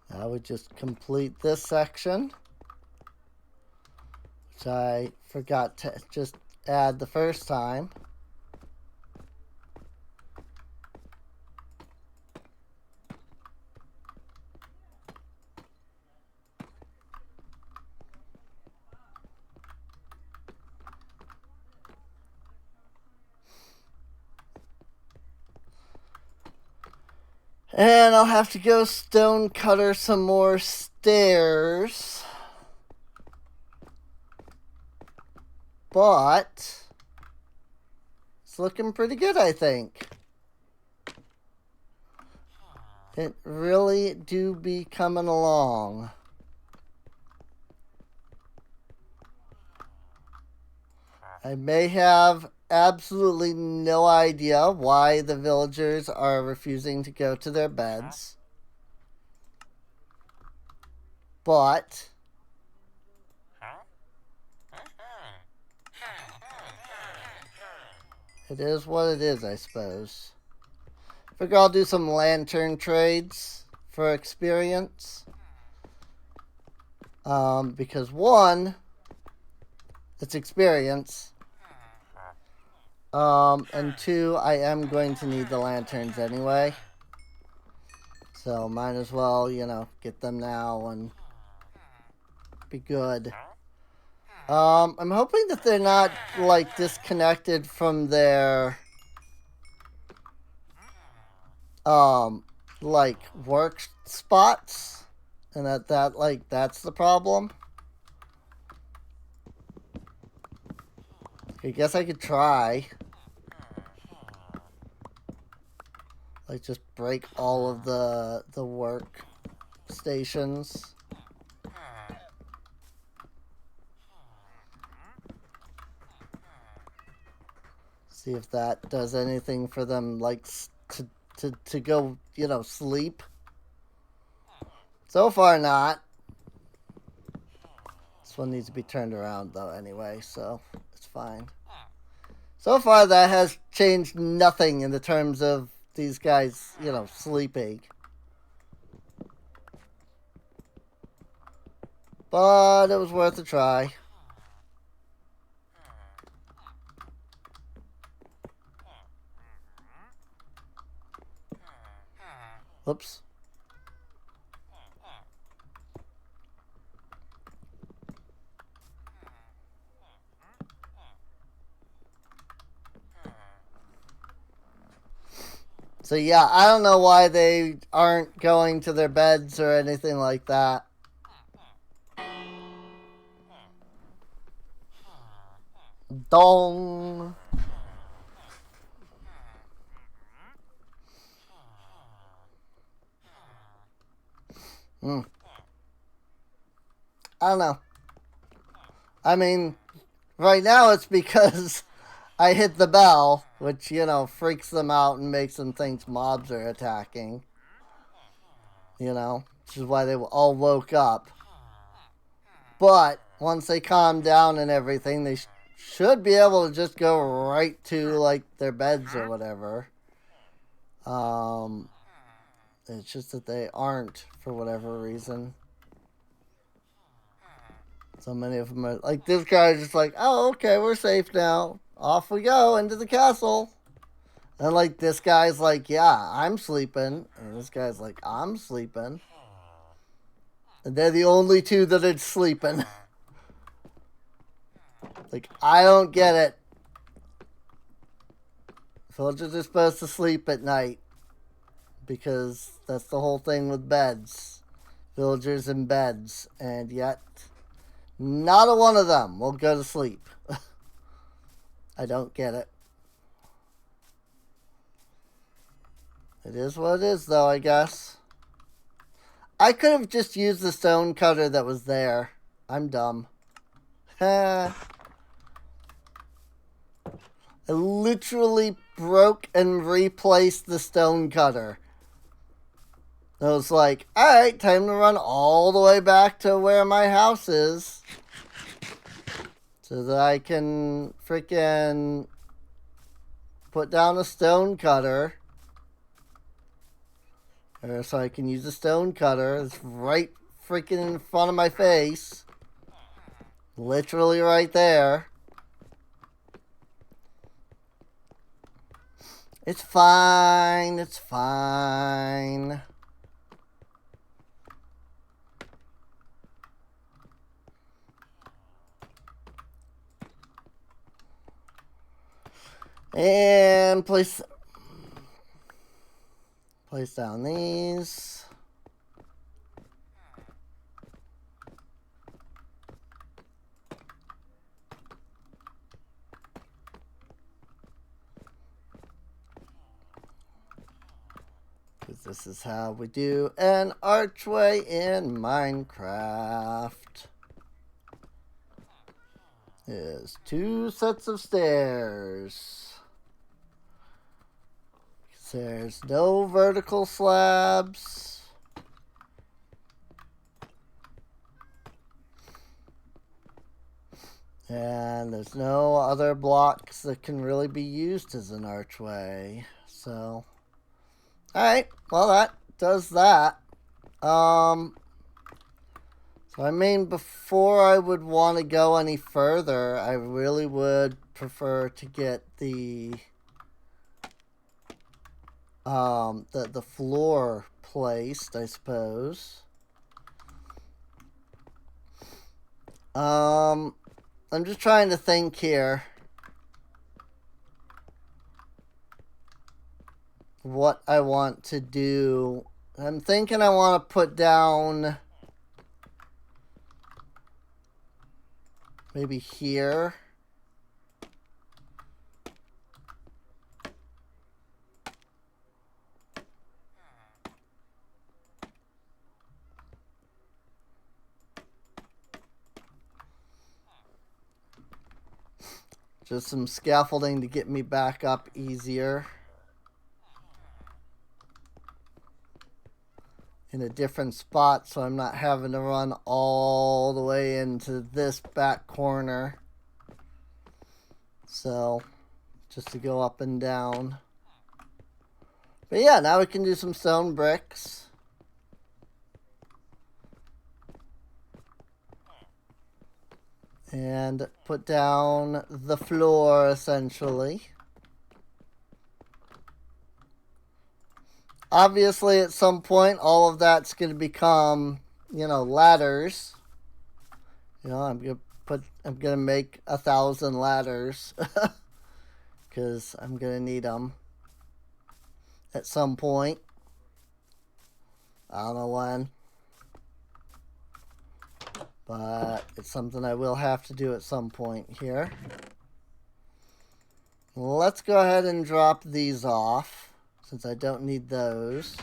Now we just complete this section, which I forgot to just add the first time. And I'll have to go stone cutter some more stairs. But it's looking pretty good, I think. It really do be coming along. I may have absolutely no idea why the villagers are refusing to go to their beds. But it is what it is, I suppose. Figure I'll do some lantern trades for experience. Because one, it's experience. And two, I am going to need the lanterns anyway. So might as well, get them now and be good. I'm hoping that they're not, like, disconnected from their, like, work spots. And that's the problem. I guess I could try. Like, just break all of the work stations. See if that does anything for them, like, to go, sleep. So far, not. This one needs to be turned around, though, anyway, so it's fine. So far, that has changed nothing in the terms of these guys, sleeping. But it was worth a try. Whoops. So yeah, I don't know why they aren't going to their beds or anything like that. Dong. I don't know. I mean, right now it's because I hit the bell, which, freaks them out and makes them think mobs are attacking. Which is why they all woke up. But once they calm down and everything, they should be able to just go right to, like, their beds or whatever. It's just that they aren't for whatever reason. So many of them are, like, this guy's just like, oh, okay, we're safe now. Off we go into the castle. And, like, this guy's like, yeah, I'm sleeping. And this guy's like, I'm sleeping. And they're the only two that are sleeping. Like, I don't get it. Villagers are supposed to sleep at night. Because that's the whole thing with beds. Villagers in beds. And yet, not a one of them will go to sleep. I don't get it. It is what it is, though, I guess. I could have just used the stone cutter that was there. I'm dumb. I literally broke and replaced the stone cutter. I was like, alright, time to run all the way back to where my house is. So that I can freaking put down a stone cutter. Or so I can use a stone cutter. It's right freaking in front of my face. Literally right there. It's fine. It's fine. And place down these. Because this is how we do an archway in Minecraft. Is 2 sets of stairs. There's no vertical slabs. And there's no other blocks that can really be used as an archway. So, alright, well that does that. So, I mean, before I would want to go any further, I really would prefer to get the floor placed, I suppose. I'm just trying to think here. What I want to do. I'm thinking I want to put down maybe here. Just some scaffolding to get me back up easier. In a different spot so I'm not having to run all the way into this back corner. So, just to go up and down. But yeah, now we can do some stone bricks. And put down the floor, essentially. Obviously, at some point, all of that's going to become, you know, ladders. You know, I'm gonna make 1,000 ladders because I'm gonna need them at some point. I don't know when, but it's something I will have to do at some point here. Let's go ahead and drop these off since I don't need those.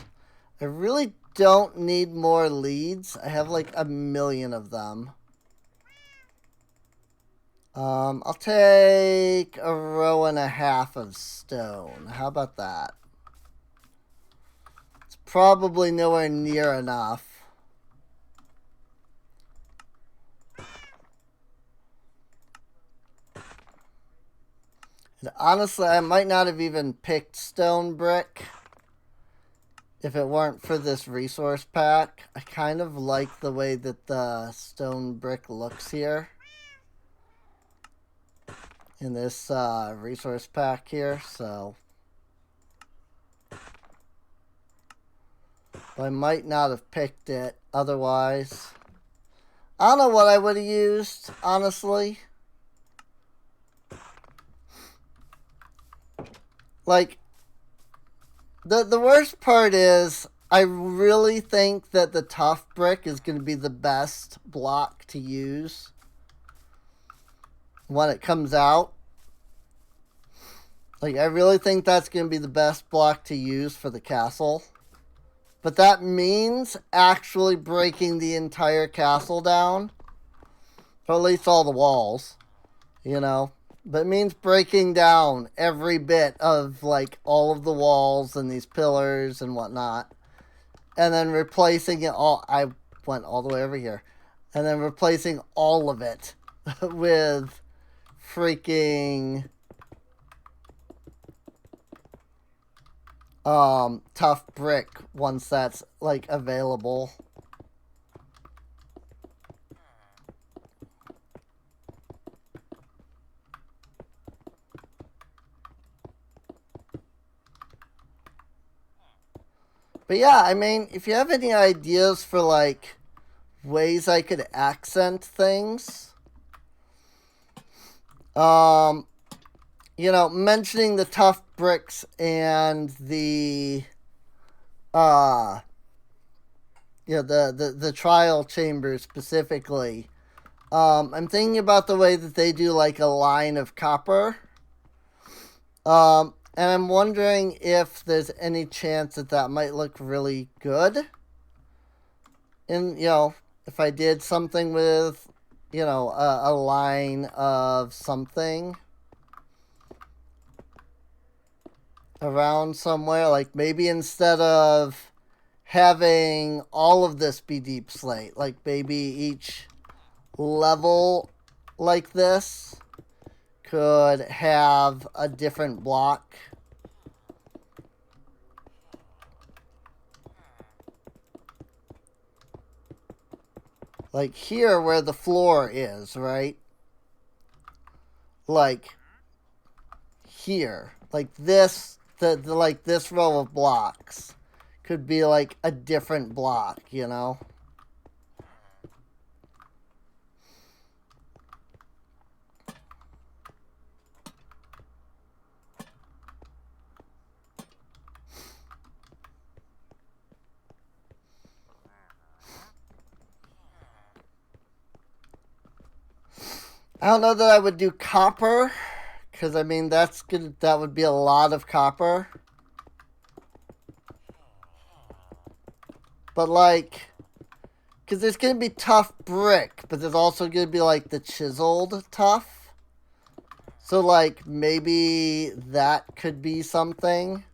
I really don't need more leads. I have like 1,000,000 of them. I'll take 1.5 rows of stone. How about that? It's probably nowhere near enough. And honestly, I might not have even picked stone brick if it weren't for this resource pack. I kind of like the way that the stone brick looks here in this resource pack here, so I might not have picked it otherwise. I don't know what I would have used, honestly. Like, the worst part is I really think that the tough brick is going to be the best block to use when it comes out. Like, I really think that's going to be the best block to use for the castle. But that means actually breaking the entire castle down. Or at least all the walls. You know? But it means breaking down every bit of, like, all of the walls and these pillars and whatnot. And then replacing it all. I went all the way over here. And then replacing all of it with freaking tough brick once that's, like, available. But yeah, I mean, if you have any ideas for, like, ways I could accent things, you know, mentioning the tough bricks and the, you know, the trial chamber specifically. I'm thinking about the way that they do, like, a line of copper. And I'm wondering if there's any chance that that might look really good. And, you know, if I did something with, you know, a line of something around somewhere. Like, maybe instead of having all of this be deep slate, like, maybe each level like this could have a different block. Like here where the floor is, right? Like here. Like this, like this row of blocks could be like a different block, you know? I don't know that I would do copper, because I mean that's good. That would be a lot of copper. But like, because there's gonna be tough brick, but there's also gonna be like the chiseled tough. So like maybe that could be something.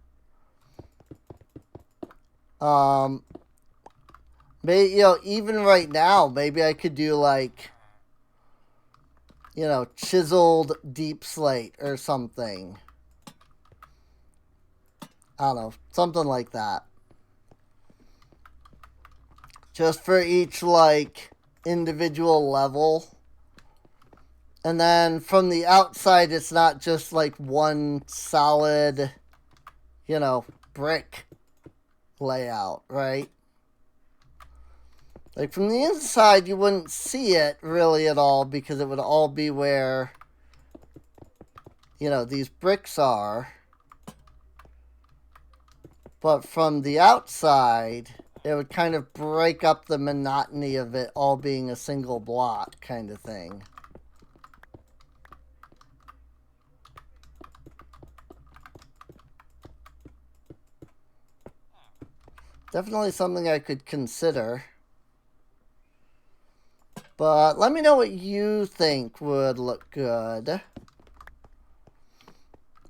Maybe, you know, even right now, maybe I could do like, you know, chiseled deep slate or something. I don't know, something like that. Just for each, like, individual level. And then from the outside, it's not just like one solid, you know, brick layout, right? Like from the inside, you wouldn't see it really at all because it would all be where, you know, these bricks are. But from the outside, it would kind of break up the monotony of it all being a single block kind of thing. Definitely something I could consider. But let me know what you think would look good.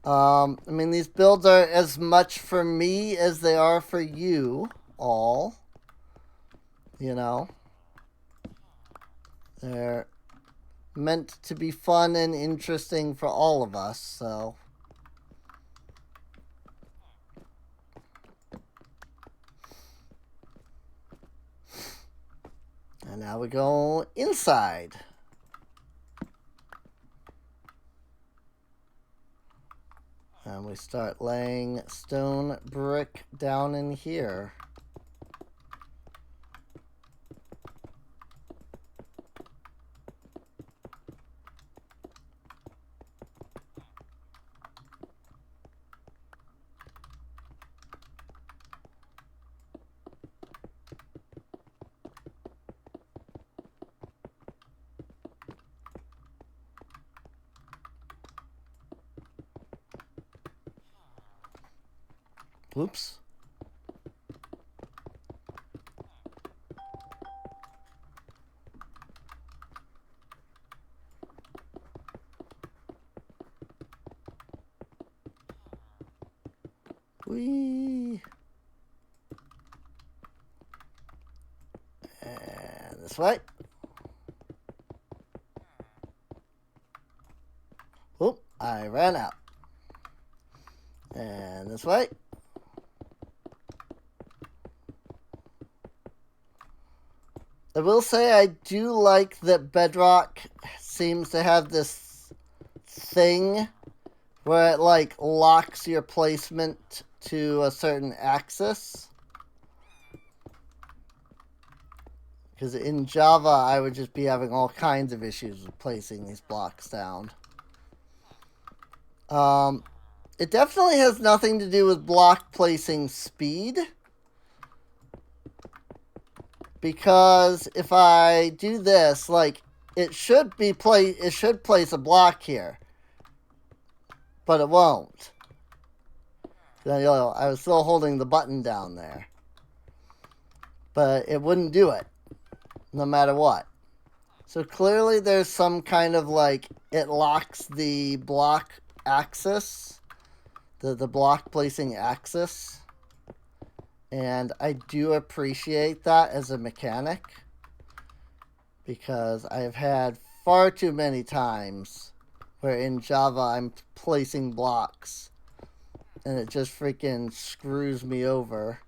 I mean, these builds are as much for me as they are for you all. You know? They're meant to be fun and interesting for all of us, so... And now we go inside. And we start laying stone brick down in here. Oops. Whee. And this way. Oop, I ran out. And this way. I will say I do like that Bedrock seems to have this thing where it like locks your placement to a certain axis. Because in Java, I would just be having all kinds of issues with placing these blocks down. It definitely has nothing to do with block placing speed. Because if I do this, like, it should place a block here. But it won't. You know, I was still holding the button down there. But it wouldn't do it. No matter what. So clearly there's some kind of like, it locks the block axis. The block placing axis. And I do appreciate that as a mechanic. Because I've had far too many times where in Java I'm placing blocks. And it just freaking screws me over.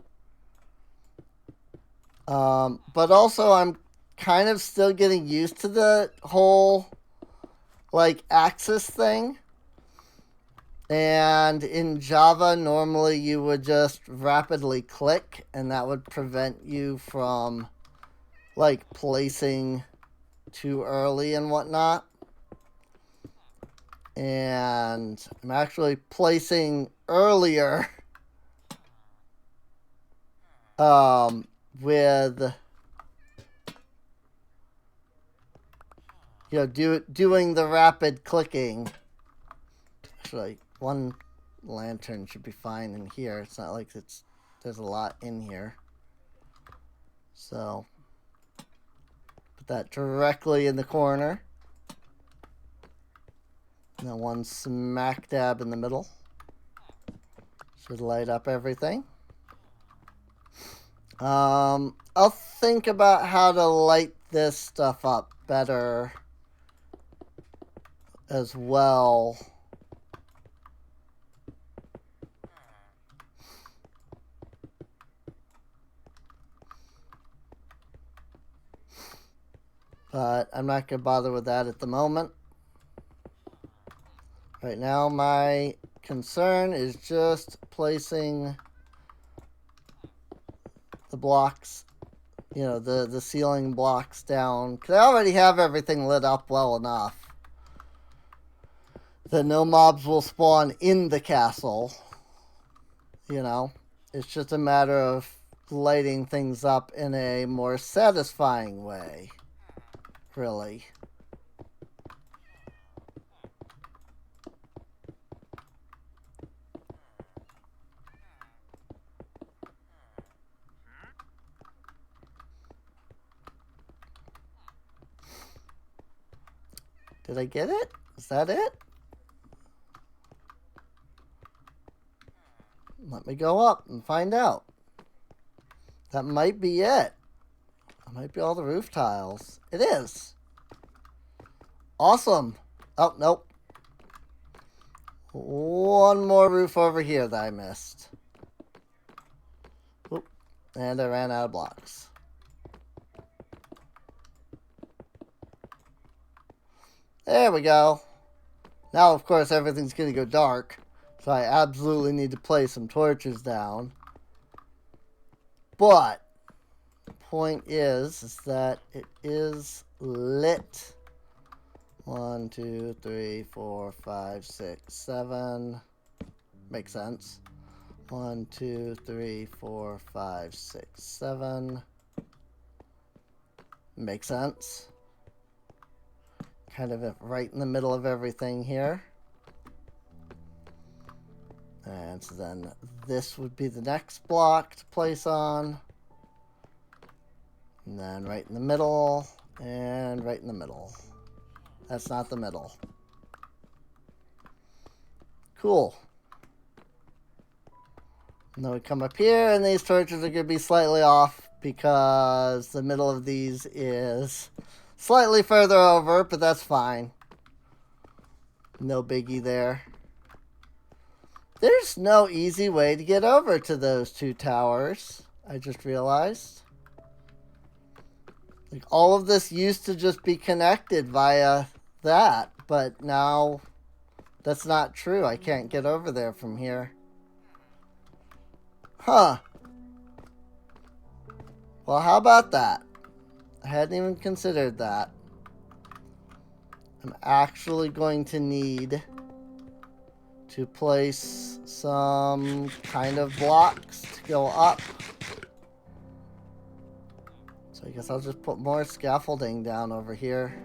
But also I'm kind of still getting used to the whole like axis thing. And in Java, normally you would just rapidly click, and that would prevent you from like placing too early and whatnot. And I'm actually placing earlier with doing the rapid clicking. Actually, one lantern should be fine in here. It's not like there's a lot in here. So put that directly in the corner. And then one smack dab in the middle. Should light up everything. I'll think about how to light this stuff up better as well. But I'm not going to bother with that at the moment. Right now, my concern is just placing the blocks, the ceiling blocks down. Because I already have everything lit up well enough that no mobs will spawn in the castle. It's just a matter of lighting things up in a more satisfying way, really. Did I get it? Is that it? Let me go up and find out. That might be it. That might be all the roof tiles. It is. Awesome. Oh, nope. One more roof over here that I missed. Oop. And I ran out of blocks. There we go. Now, of course, everything's going to go dark. So I absolutely need to place some torches down. But the point is that it is lit. 1, 2, 3, 4, 5, 6, 7. Makes sense. 1, 2, 3, 4, 5, 6, 7. Makes sense. Kind of right in the middle of everything here. And so then this would be the next block to place on. And then right in the middle, and right in the middle. That's not the middle. Cool. And then we come up here, and these torches are going to be slightly off because the middle of these is slightly further over, but that's fine. No biggie there. There's no easy way to get over to those two towers, I just realized. Like, all of this used to just be connected via that, but now that's not true. I can't get over there from here. Huh. Well, how about that? I hadn't even considered that. I'm actually going to need to place some kind of blocks to go up. So I guess I'll just put more scaffolding down over here.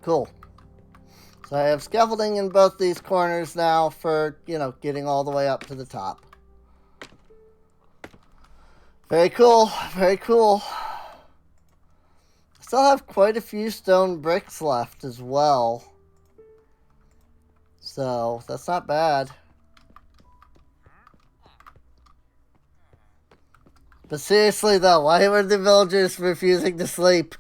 Cool. So I have scaffolding in both these corners now for, getting all the way up to the top. Very cool. Very cool. I still have quite a few stone bricks left as well. So that's not bad. But seriously though, why were the villagers refusing to sleep?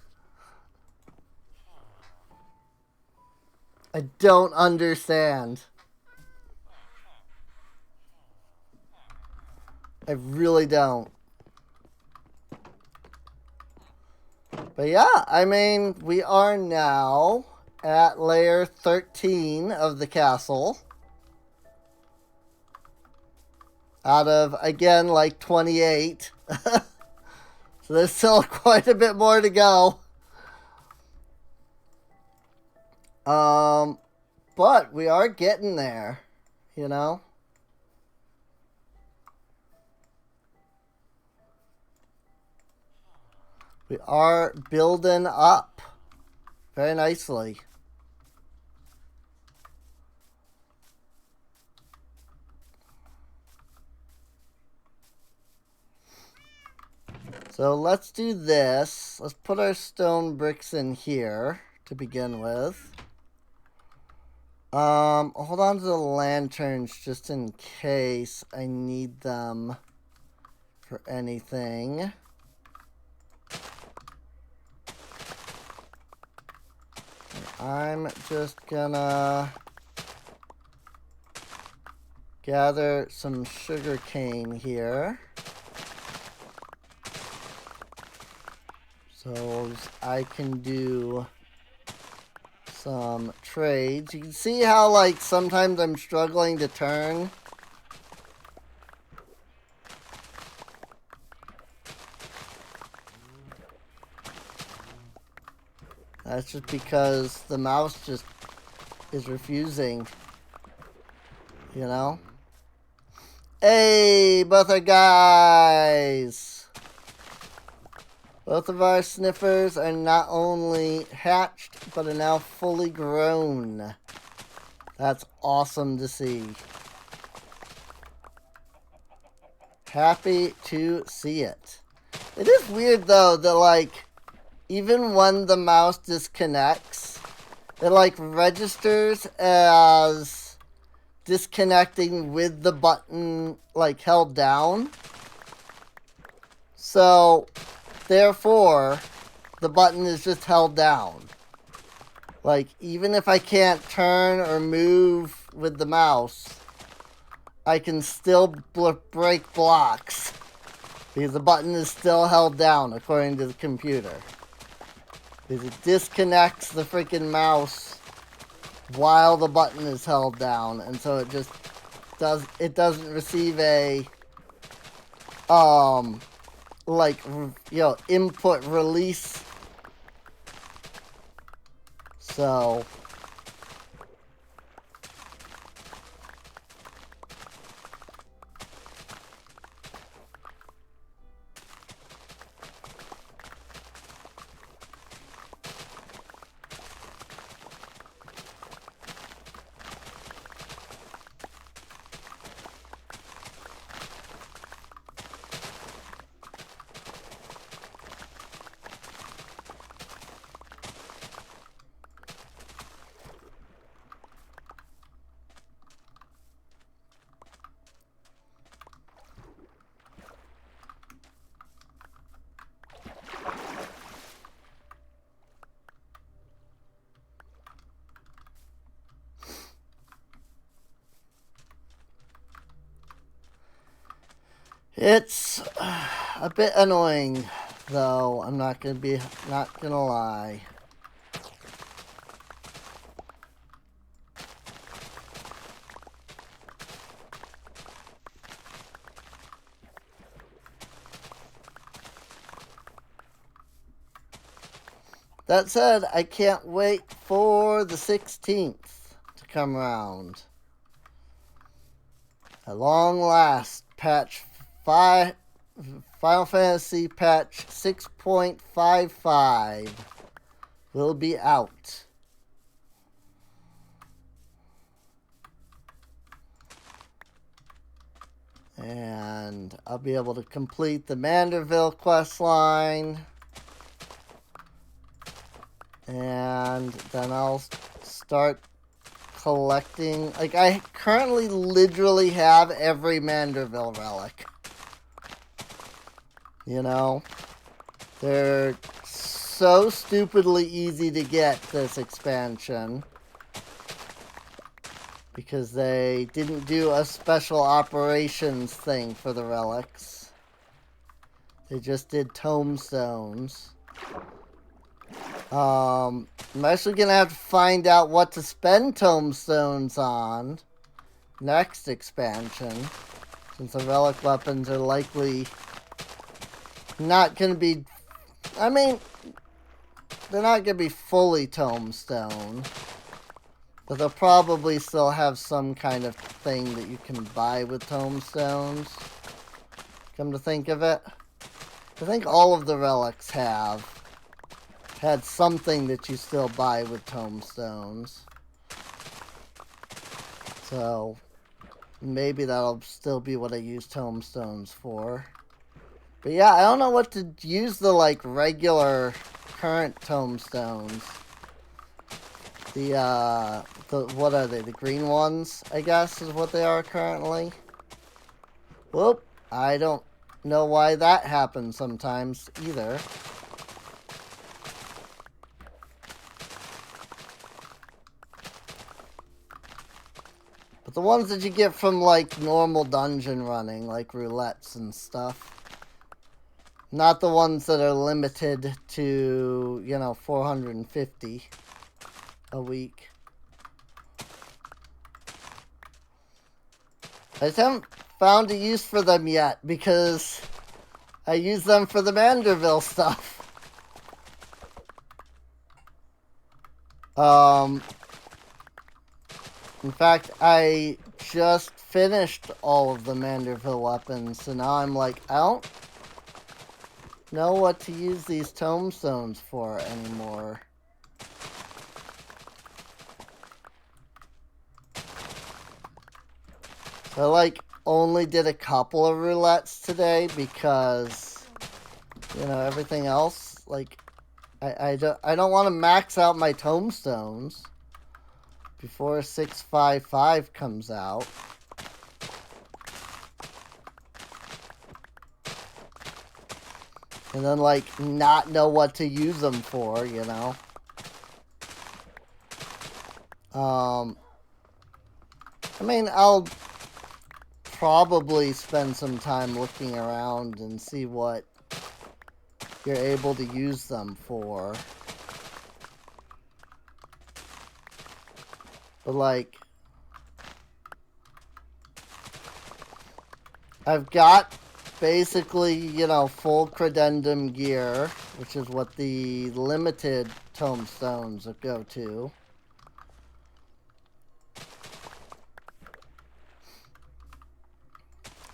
I don't understand. I really don't. But yeah, I mean, we are now at layer 13 of the castle. Out of, again, like 28. So there's still quite a bit more to go. But we are getting there, you know? We are building up very nicely. So let's do this. Let's put our stone bricks in here to begin with. Hold on to the lanterns just in case I need them for anything. I'm just gonna gather some sugar cane here. So I can do some trades. You can see how, like, sometimes I'm struggling to turn. That's just because the mouse just is refusing, you know? Hey, both our guys! Both of our sniffers are not only hatched, but are now fully grown. That's awesome to see. Happy to see it. It is weird, though, that, like, even when the mouse disconnects, it, like, registers as disconnecting with the button, like, held down. So, therefore, the button is just held down. Like, even if I can't turn or move with the mouse, I can still break blocks. Because the button is still held down, according to the computer. Because it disconnects the freaking mouse while the button is held down. And so it just doesn't receive a, like, you know, input release. So it's a bit annoying, though. I'm not gonna lie. That said, I can't wait for the 16th to come around. At long last, patch 5, Final Fantasy patch 6.55 will be out. And I'll be able to complete the Manderville quest line. And then I'll start collecting. Like, I currently literally have every Manderville relic. You know? They're so stupidly easy to get this expansion. Because they didn't do a special operations thing for the relics. They just did tombstones. I'm actually gonna have to find out what to spend tombstones on next expansion. Since the relic weapons are likely not gonna be... I mean, they're not gonna be fully tombstone. But they'll probably still have some kind of thing that you can buy with tombstones. Come to think of it. I think all of the relics have had something that you still buy with tombstones. So, maybe that'll still be what I use tombstones for. But yeah, I don't know what to use the, like, regular current tombstones. What are they? The green ones, I guess, is what they are currently. Whoop. I don't know why that happens sometimes either. But the ones that you get from, like, normal dungeon running, like roulettes and stuff. Not the ones that are limited to, you know, 450 a week. I just haven't found a use for them yet, because I use them for the Manderville stuff. In fact, I just finished all of the Manderville weapons, so now I'm like, I don't know what to use these tombstones for anymore. I, like, only did a couple of roulettes today because, you know, everything else, like, I don't want to max out my tombstones before 655 comes out. And then, like, not know what to use them for, you know? I mean, I'll probably spend some time looking around and see what you're able to use them for. But, like, I've got basically, you know, full credendum gear, which is what the limited tombstones go to.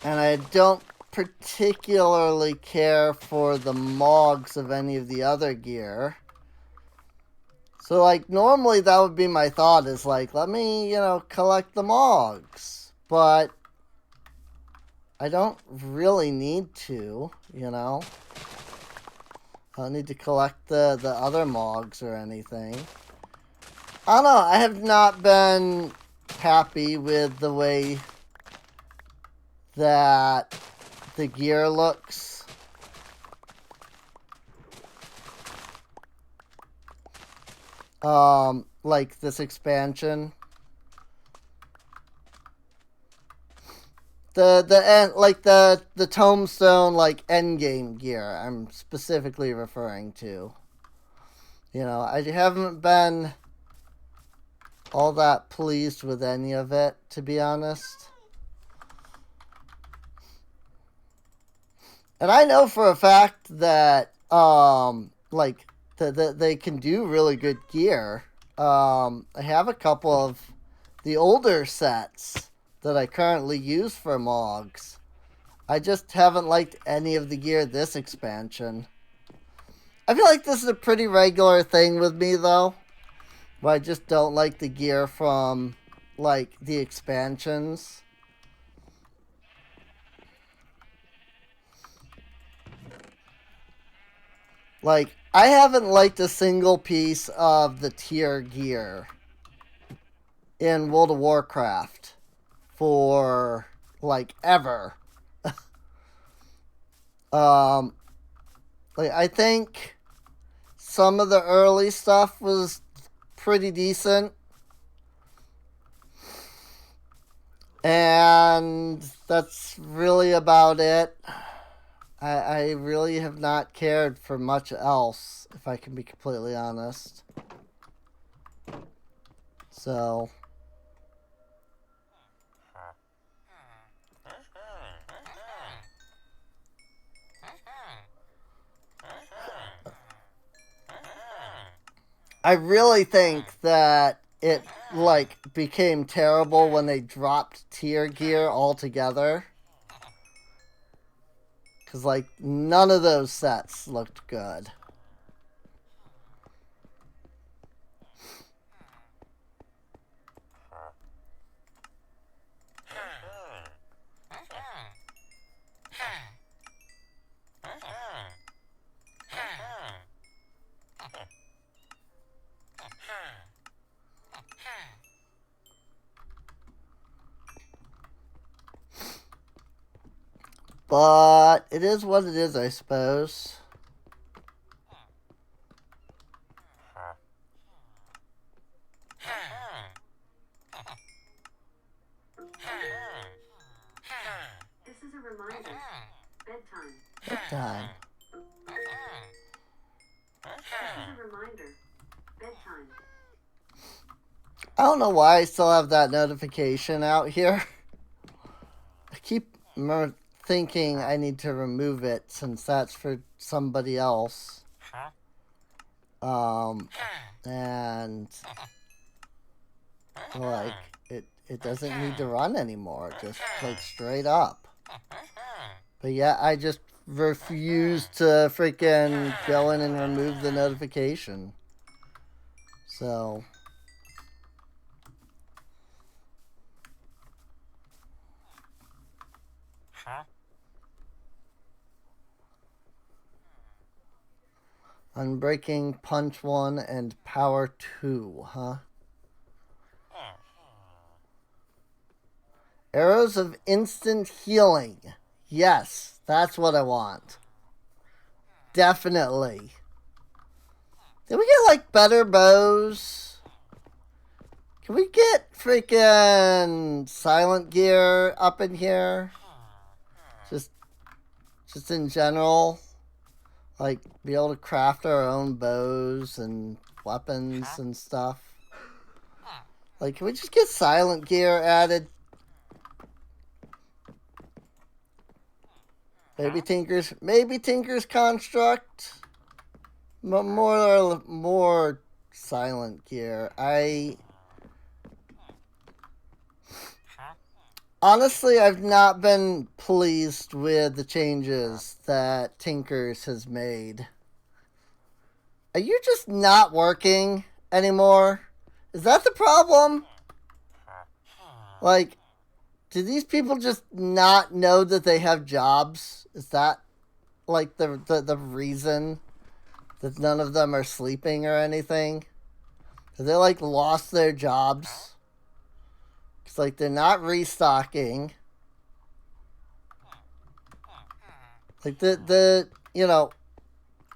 And I don't particularly care for the mogs of any of the other gear. So, like, normally that would be my thought, is like, let me, you know, collect the mogs. But I don't really need to, you know. I don't need to collect the other mogs or anything. I don't know, I have not been happy with the way that the gear looks. Like this expansion. The tombstone, like, endgame gear I'm specifically referring to. You know, I haven't been all that pleased with any of it, to be honest. And I know for a fact that, like, they can do really good gear. I have a couple of the older sets that I currently use for mogs. I just haven't liked any of the gear this expansion. I feel like this is a pretty regular thing with me, though. But I just don't like the gear from, like, the expansions. Like, I haven't liked a single piece of the tier gear in World of Warcraft for, like, ever. Like, I think some of the early stuff was pretty decent. And that's really about it. I really have not cared for much else, if I can be completely honest. So. I really think that it, like, became terrible when they dropped tier gear altogether. Because, like, none of those sets looked good. But it is what it is, I suppose. This is a reminder. Bedtime. Bedtime. This is a reminder. Bedtime. I don't know why I still have that notification out here. I keep thinking I need to remove it since that's for somebody else. And like it doesn't need to run anymore, just like straight up. But yeah, I just refuse to freaking go in and remove the notification. So Unbreaking, Punch 1, and Power 2, huh? Arrows of Instant Healing. Yes, that's what I want. Definitely. Did we get, like, better bows? Can we get freaking Silent Gear up in here? Just in general. Like, be able to craft our own bows and weapons and stuff. Like, can we just get Silent Gear added? Maybe Tinker's Construct. More Silent Gear. Honestly, I've not been pleased with the changes that Tinker's has made. Are you just not working anymore? Is that the problem? Like, do these people just not know that they have jobs? Is that, like, the reason that none of them are sleeping or anything? Have they, like, lost their jobs? It's like they're not restocking. Like, you know,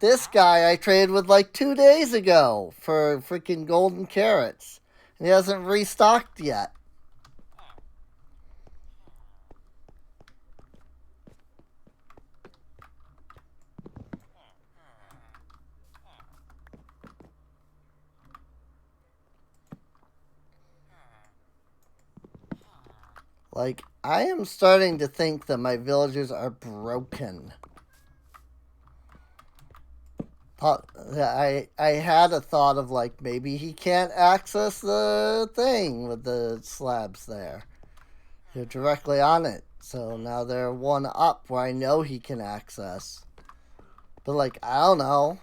this guy I traded with, like, 2 days ago for freaking golden carrots. And he hasn't restocked yet. Like, I am starting to think that my villagers are broken. I had a thought of, like, maybe he can't access the thing with the slabs there. You're directly on it. So now they're one up where I know he can access. But, like, I don't know.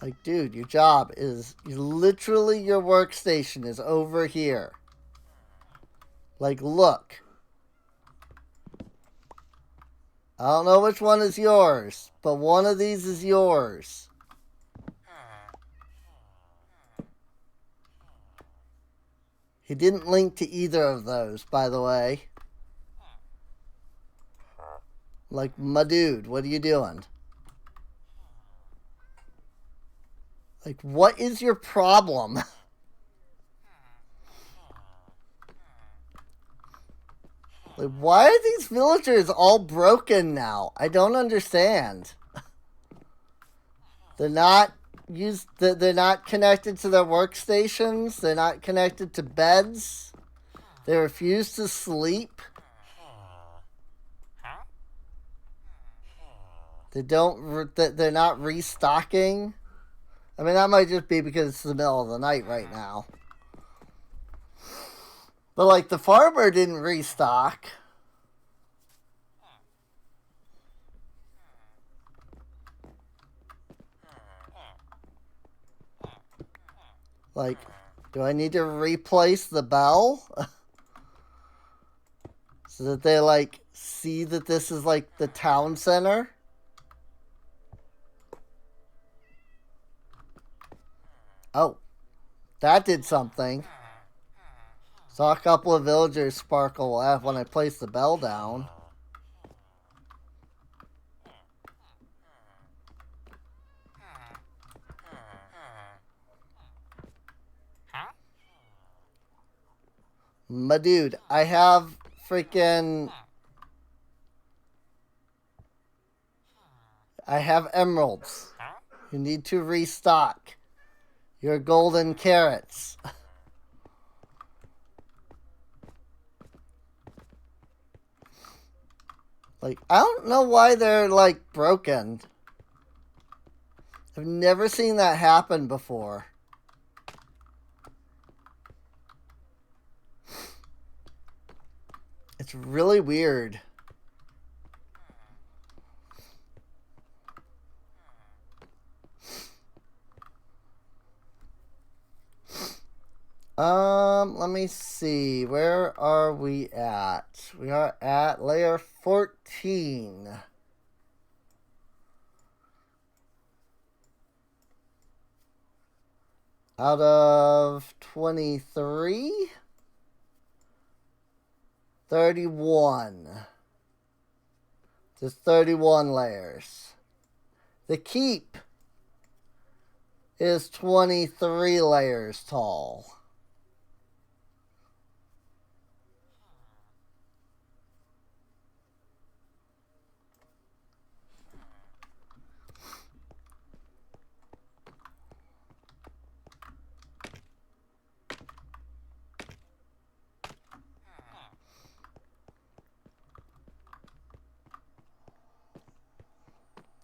Like, dude, your job is literally your workstation is over here. Like, look. I don't know which one is yours, but one of these is yours. He didn't link to either of those, by the way. Like, my dude, what are you doing? Like, what is your problem? Like, why are these villagers all broken now? I don't understand. They're not they're not connected to their workstations. They're not connected to beds. They refuse to sleep. They're not restocking. I mean, that might just be because it's the middle of the night right now. But, like, the farmer didn't restock. Like, do I need to replace the bell? So that they, like, see that this is, like, the town center? Oh. That did something. Saw a couple of villagers sparkle when I placed the bell down. My dude, I have freaking... I have emeralds. You need to restock your golden carrots. Like, I don't know why they're, like, broken. I've never seen that happen before. It's really weird. Let me see. Where are we at? We are at layer 14. Out of 23? 31. There's 31 layers. The keep is 23 layers tall.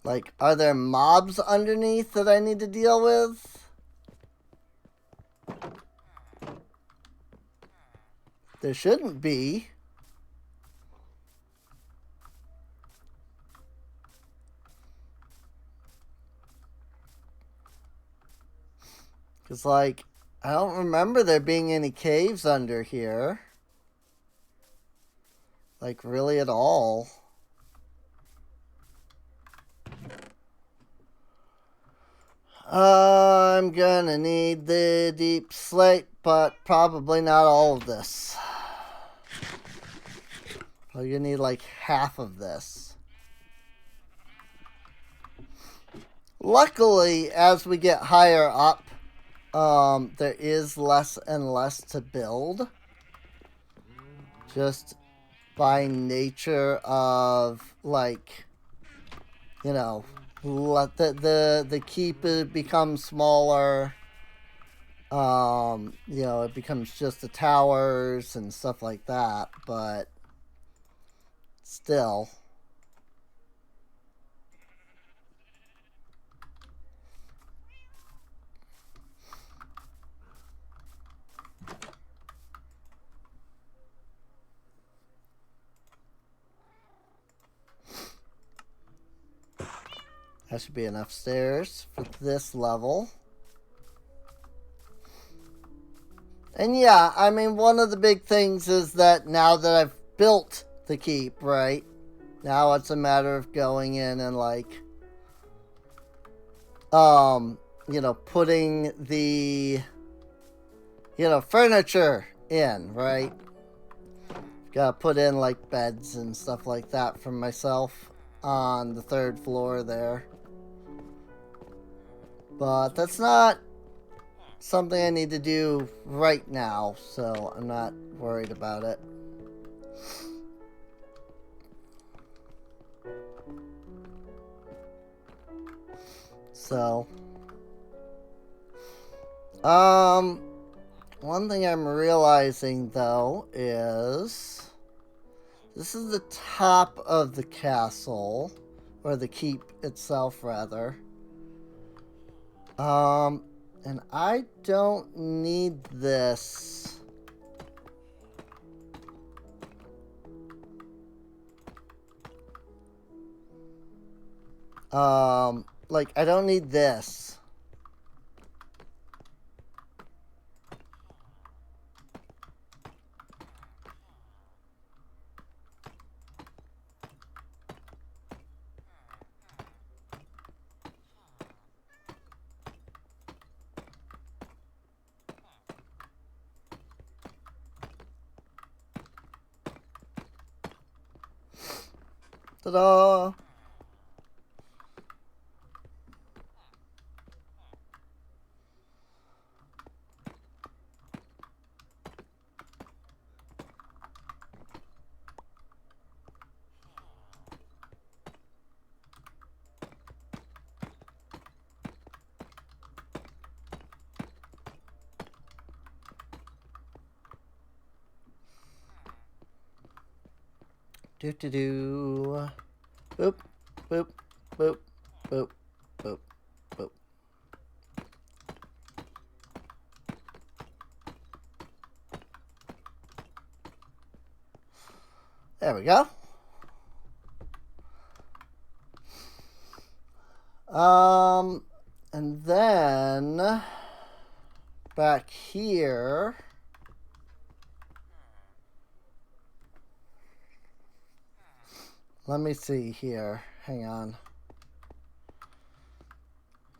Like, are there mobs underneath that I need to deal with? There shouldn't be. Because, like, I don't remember there being any caves under here. Like, really at all. I'm gonna need the deep slate, but probably not all of this. Oh, you need like half of this. Luckily, as we get higher up, there is less and less to build. Just by nature of, like, you know, let the keep becomes smaller. You know, it becomes just the towers and stuff like that, but still. That should be enough stairs for this level. And yeah, I mean, one of the big things is that now that I've built the keep, right? Now it's a matter of going in and, like, you know, putting the, you know, furniture in, right? Gotta put in, like, beds and stuff like that for myself. on the 3rd floor there. But that's not something I need to do right now, so I'm not worried about it. So, one thing I'm realizing though is this is the top of the castle, or the keep itself rather. And I don't need this. Like, I don't need this. Ta-da! Do-do-do. Boop, boop, boop, boop, boop, boop. There we go. And then back here, let me see here. Hang on.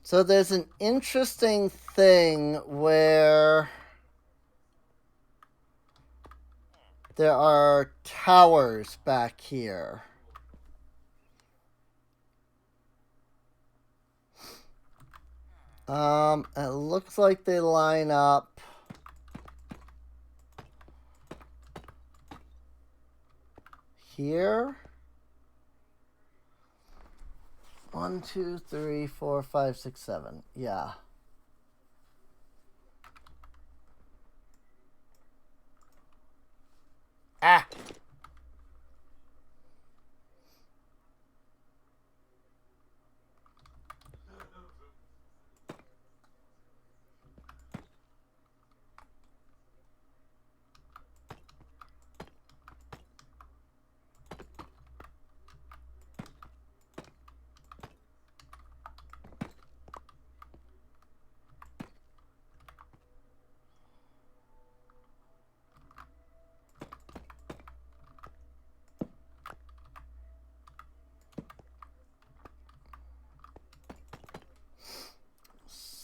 So there's an interesting thing where there are towers back here. It looks like they line up here. 1, 2, 3, 4, 5, 6, 7. Yeah. Ah!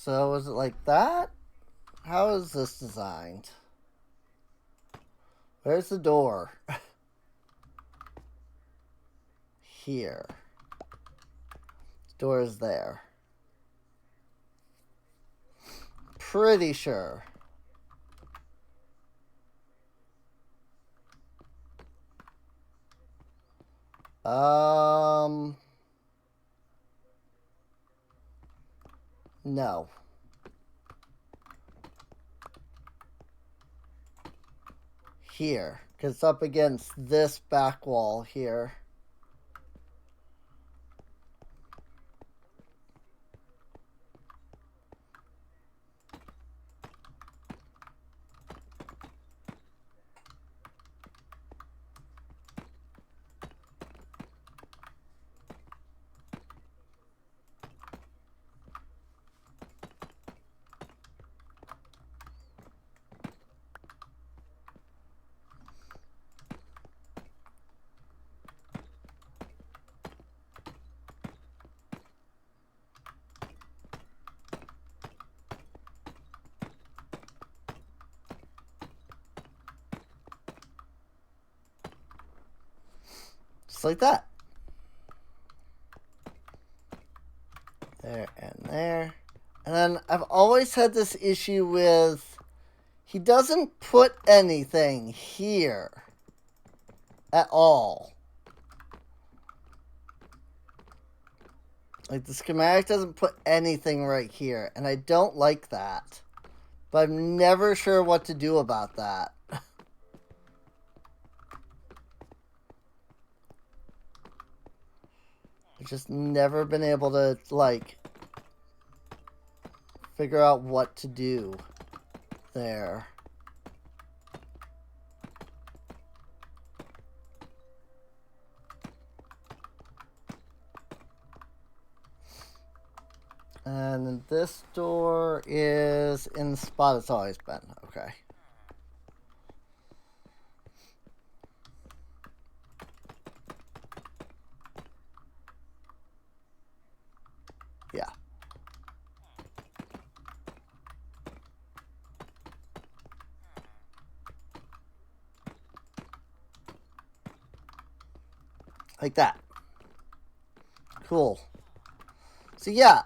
So is it like that? How is this designed? Where's the door? Here. The door is there. Pretty sure. No. Here, because it's up against this back wall here. Just like that. And I've always had this issue with he doesn't put anything here at all. Like, the schematic doesn't put anything right here, and I don't like that. But I'm never sure what to do about that. I've just never been able to, like, figure out what to do there. And this door is in the spot it's always been. Okay. Yeah. Like that. Cool. So yeah,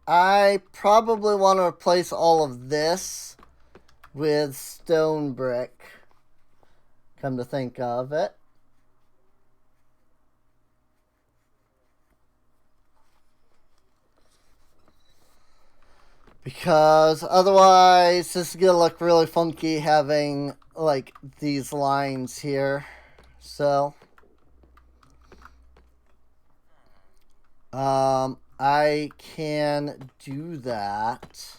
I probably want to replace all of this with stone brick. Come to think of it. Because otherwise, this is going to look really funky having, like, these lines here. So, I can do that.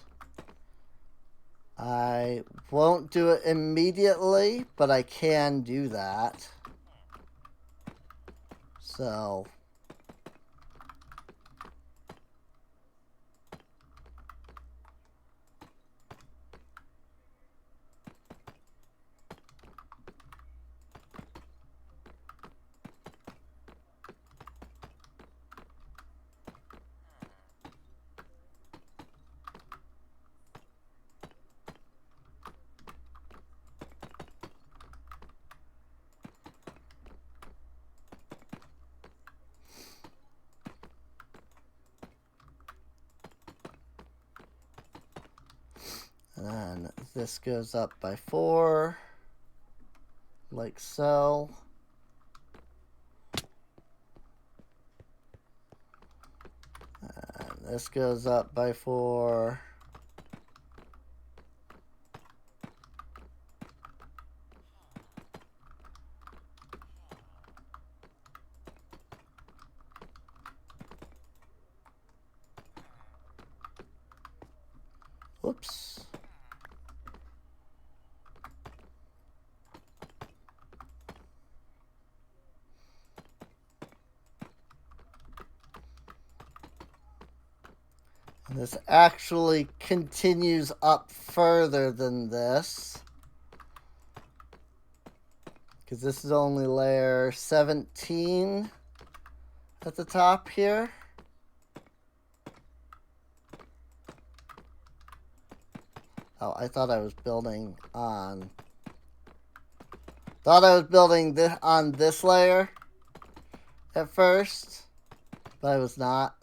I won't do it immediately, but I can do that. So, and then this goes up by 4, like so. And this goes up by 4. Whoops. And this actually continues up further than this. Because this is only layer 17 at the top here. Oh, I thought I was building on... Thought I was building this on this layer at first, but I was not.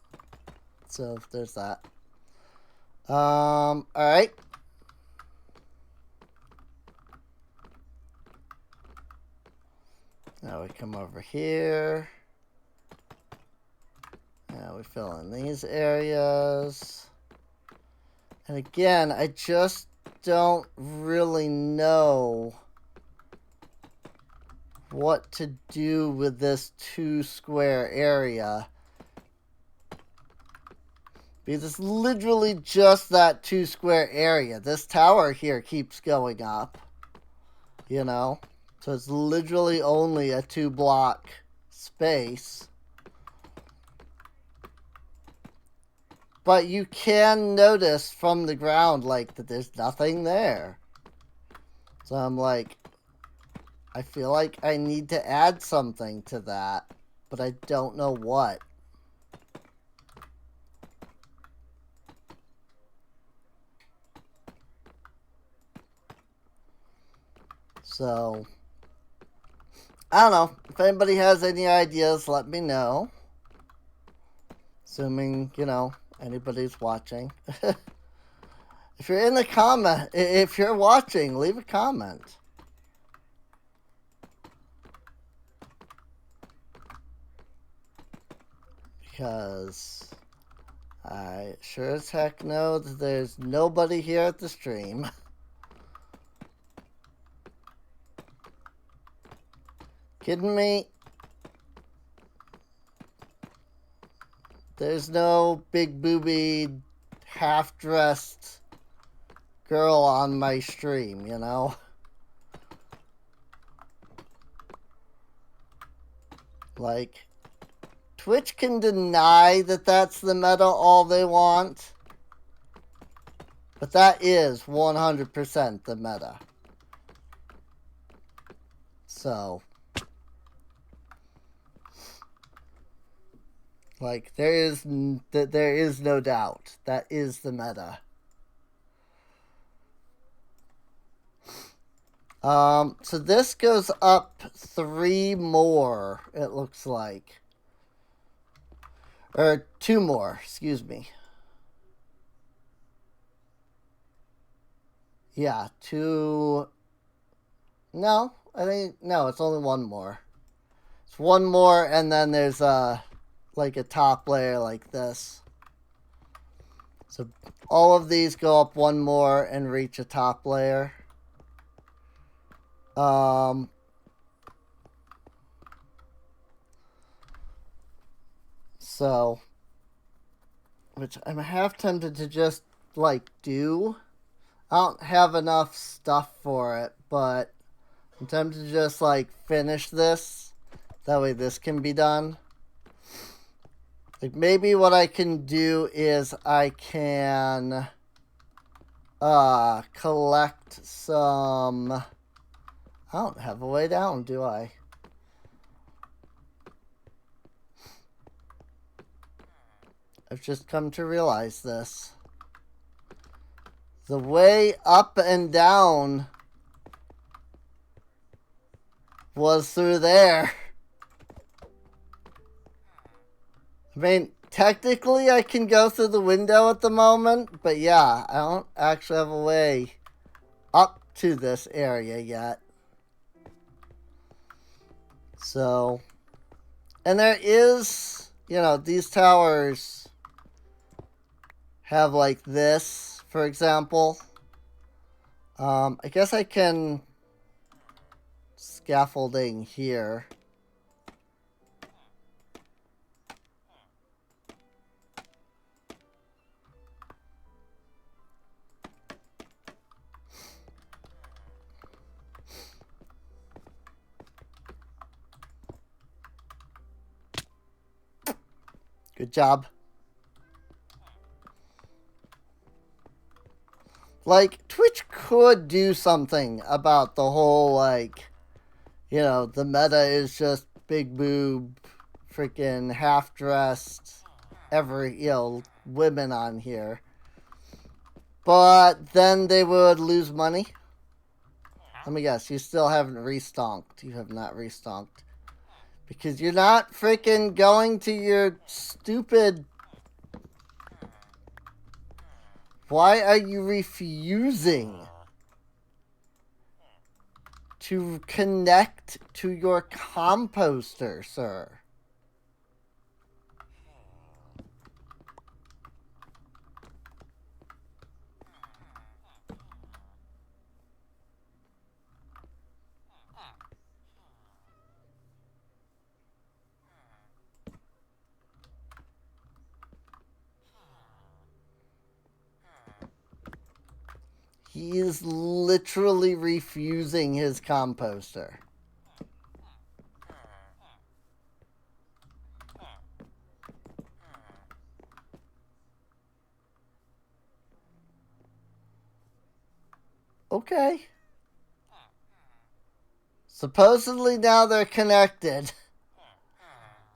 So there's that. Alright. Now we come over here. Now we fill in these areas. And again, I just don't really know what to do with this 2 square area. Because it's literally just that 2 square area. This tower here keeps going up. You know? So it's literally only a 2 block space. But you can notice from the ground, like, that there's nothing there. So I'm like, I feel like I need to add something to that, but I don't know what. So, I don't know. If anybody has any ideas, let me know. Assuming, you know, anybody's watching. If you're in the comment, if you're watching, leave a comment. Because I sure as heck know that there's nobody here at the stream. Kidding me? There's no big boobied, half-dressed girl on my stream, you know? Like, Twitch can deny that that's the meta all they want, but that is 100% the meta. So, like, there is no doubt that is the meta. So this goes up 3 more, it looks like. Or 2 more, excuse me. Yeah, 2... No, I think... No, it's only 1 more. It's 1 more, and then there's, like a top layer like this. So all of these go up 1 more and reach a top layer. So, which I'm half tempted to just, like, do. I don't have enough stuff for it, but I'm tempted to just, like, finish this. That way this can be done. Like, maybe what I can do is I can, collect some... I don't have a way down, do I? I've just come to realize this. The way up and down was through there. I mean, technically I can go through the window at the moment, but yeah, I don't actually have a way up to this area yet. So, and there is, you know, these towers have like this, for example. I guess I can scaffolding here. Good job. Like, Twitch could do something about the whole, like, you know, the meta is just big boob, freaking half-dressed, you know, women on here. But then they would lose money. Let me guess, you still haven't restonked. You have not restonked. Because you're not freaking going to your stupid... Why are you refusing to connect to your composter, sir? He is literally refusing his composter. Okay. Supposedly now they're connected.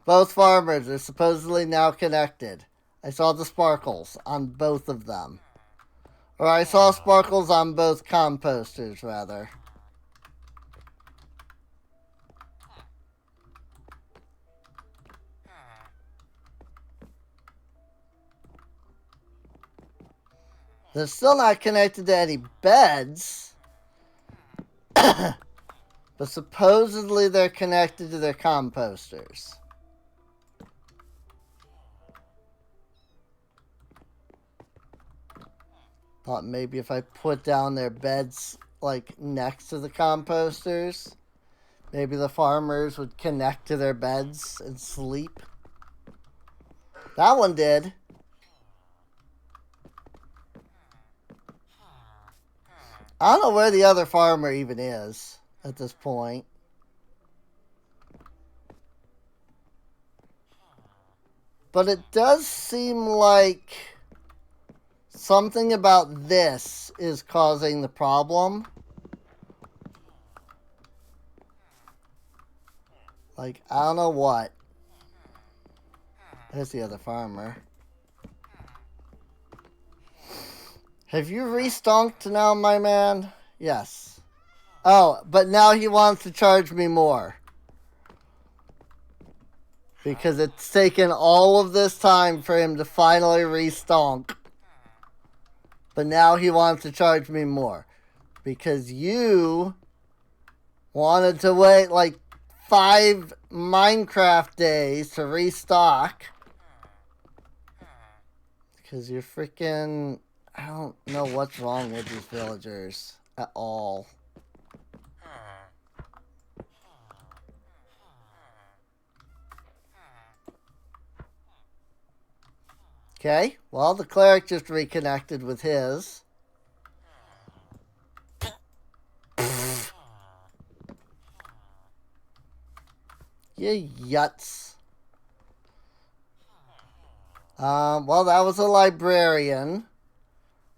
Both farmers are supposedly now connected. I saw the sparkles on both of them. Or I saw sparkles on both composters, rather. They're still not connected to any beds. But supposedly they're connected to their composters. Thought maybe if I put down their beds like next to the composters, maybe the farmers would connect to their beds and sleep. That one did. I don't know where the other farmer even is at this point. But it does seem like something about this is causing the problem. Like, I don't know what. There's the other farmer. Have you restonked now, my man? Yes. Oh, but now he wants to charge me more. Because it's taken all of this time for him to finally restonk. But now he wants to charge me more. Because you wanted to wait like 5 Minecraft days to restock. Because you're freaking... I don't know what's wrong with these villagers at all. Okay, well, the cleric just reconnected with his. You yuts. Well, that was a librarian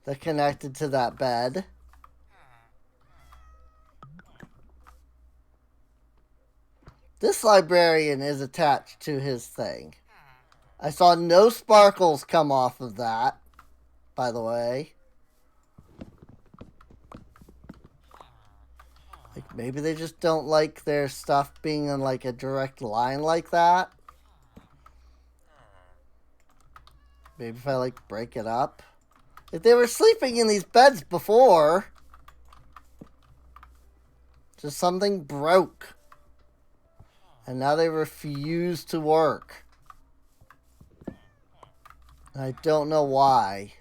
that connected to that bed. This librarian is attached to his thing. I saw no sparkles come off of that, by the way. Like, maybe they just don't like their stuff being in, like, a direct line like that. Maybe if I, like, break it up. If they were sleeping in these beds before, just something broke. And now they refuse to work. I don't know why.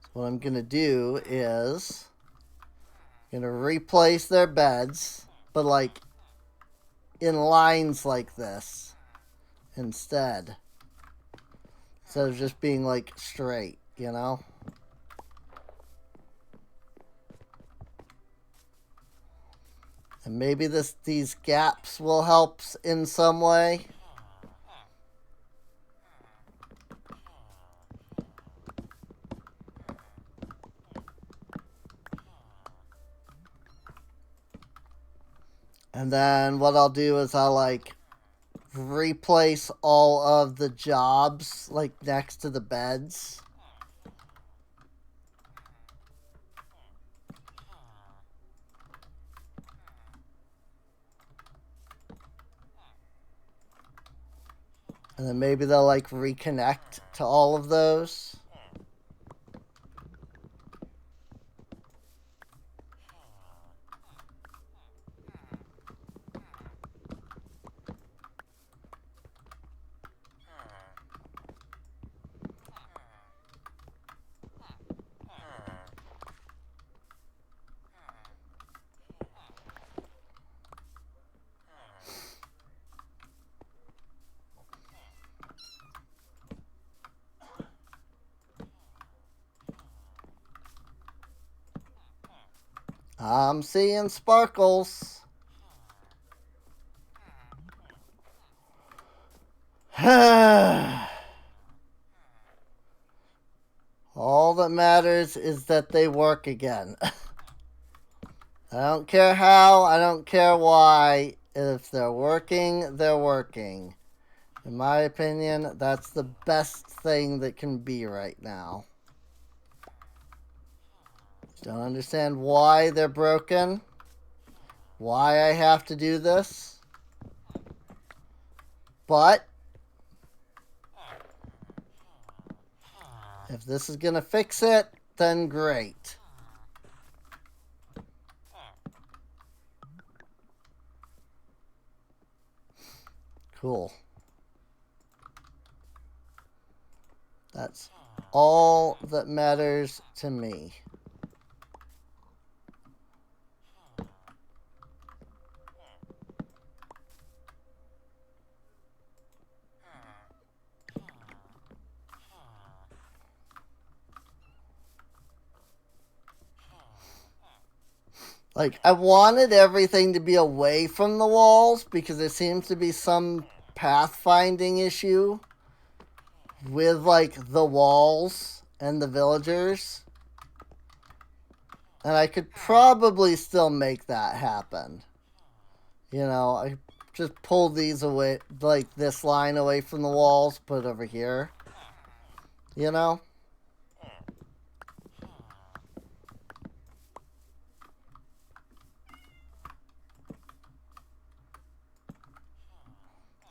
So what I'm going to do is I'm going to replace their beds, but like in lines like this instead. Instead of just being like straight, you know? And maybe these gaps will help in some way. And then what I'll do is I'll like replace all of the jobs like next to the beds. And then maybe they'll like reconnect to all of those. I'm seeing sparkles. All that matters is that they work again. I don't care how, I don't care why. If they're working, they're working. In my opinion, that's the best thing that can be right now. Don't understand why they're broken. Why I have to do this. But if this is gonna fix it, then great. Cool. That's all that matters to me. Like, I wanted everything to be away from the walls because there seems to be some pathfinding issue with, like, the walls and the villagers. And I could probably still make that happen. You know, I just pull these away, like this line away from the walls, put it over here. You know?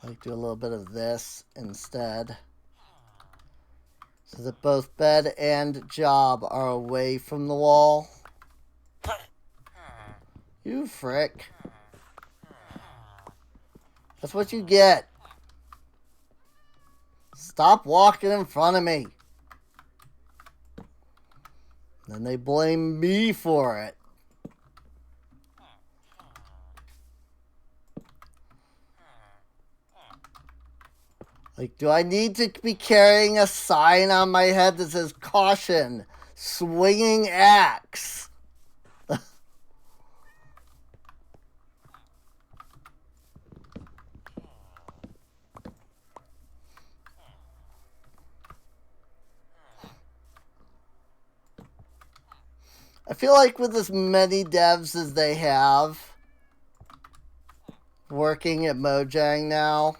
Like, do a little bit of this instead. So that both bed and job are away from the wall. You frick. That's what you get. Stop walking in front of me. Then they blame me for it. Like, do I need to be carrying a sign on my head that says, "Caution, swinging axe"? I feel like with as many devs as they have working at Mojang now,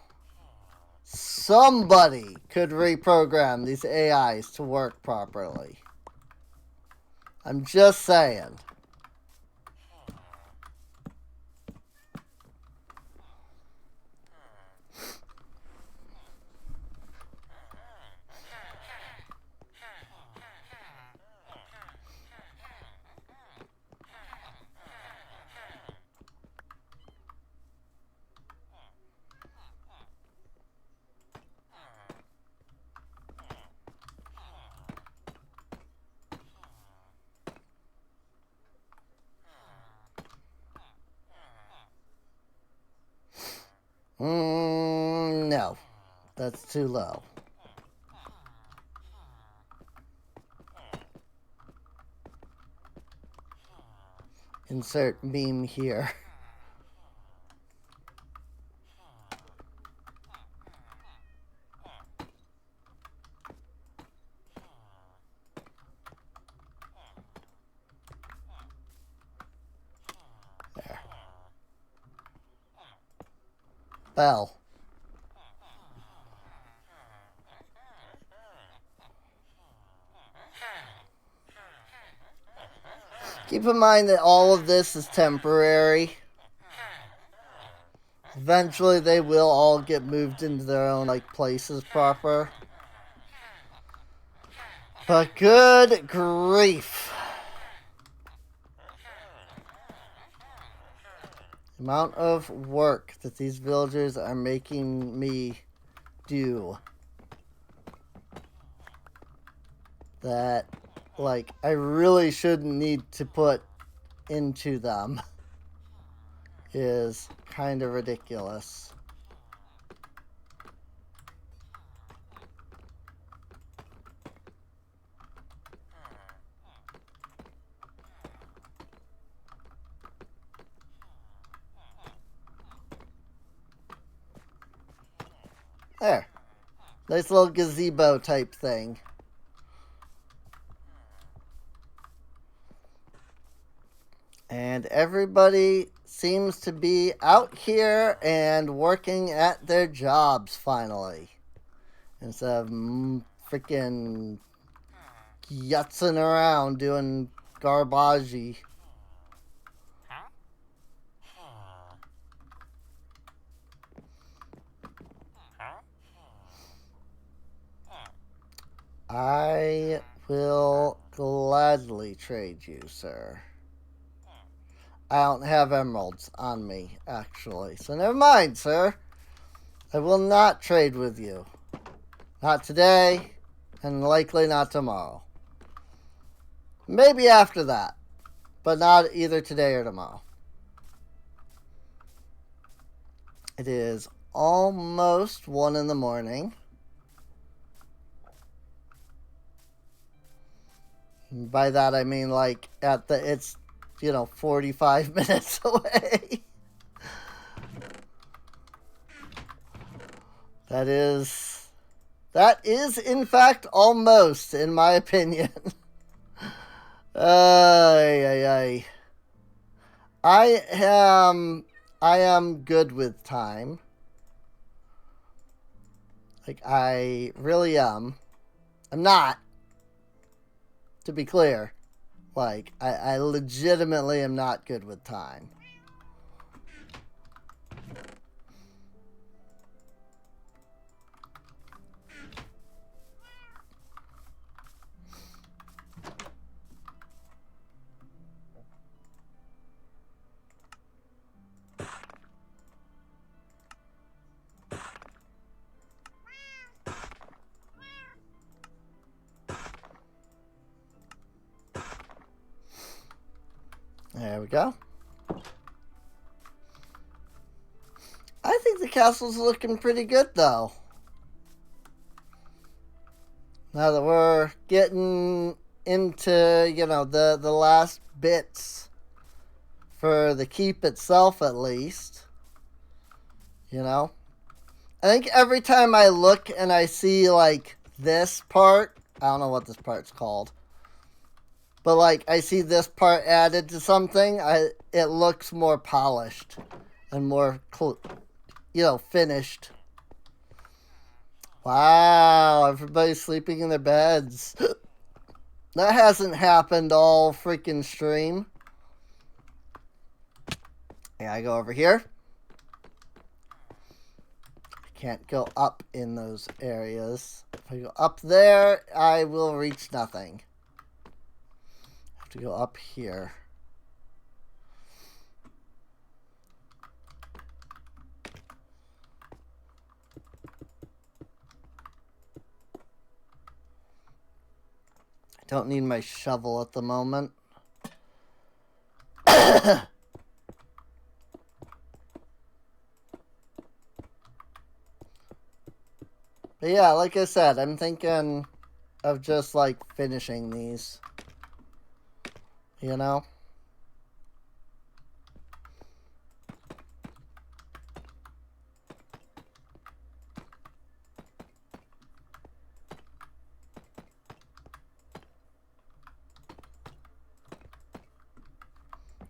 somebody could reprogram these AIs to work properly. I'm just saying. No. That's too low. Insert meme here. There. Bell. Keep in mind that all of this is temporary. Eventually they will all get moved into their own, like, places proper. But good grief. The amount of work that these villagers are making me do. That, like, I really shouldn't need to put into them is kind of ridiculous. There. Nice little gazebo type thing. And everybody seems to be out here and working at their jobs finally. Instead of freaking yutzing around doing garbage. I will gladly trade you, sir. I don't have emeralds on me, actually. So never mind, sir. I will not trade with you. Not today, and likely not tomorrow. Maybe after that, but not either today or tomorrow. It is almost 1 in the morning. By that I mean like it's 45 minutes away. That is in fact almost, in my opinion. Ay. I am good with time. Like, I really am. I'm not, to be clear. Like, I legitimately am not good with time. There we go. I think the castle's looking pretty good, though. Now that we're getting into, the last bits for the keep itself, at least. I think every time I look and I see, like, this part, I don't know what this part's called, but, like, I see this part added to something, it looks more polished and more, finished. Wow, everybody's sleeping in their beds. That hasn't happened all freaking stream. Yeah, I go over here. I can't go up in those areas. If I go up there, I will reach nothing. I have to go up here. I don't need my shovel at the moment. But yeah, like I said, I'm thinking of just, like, finishing these.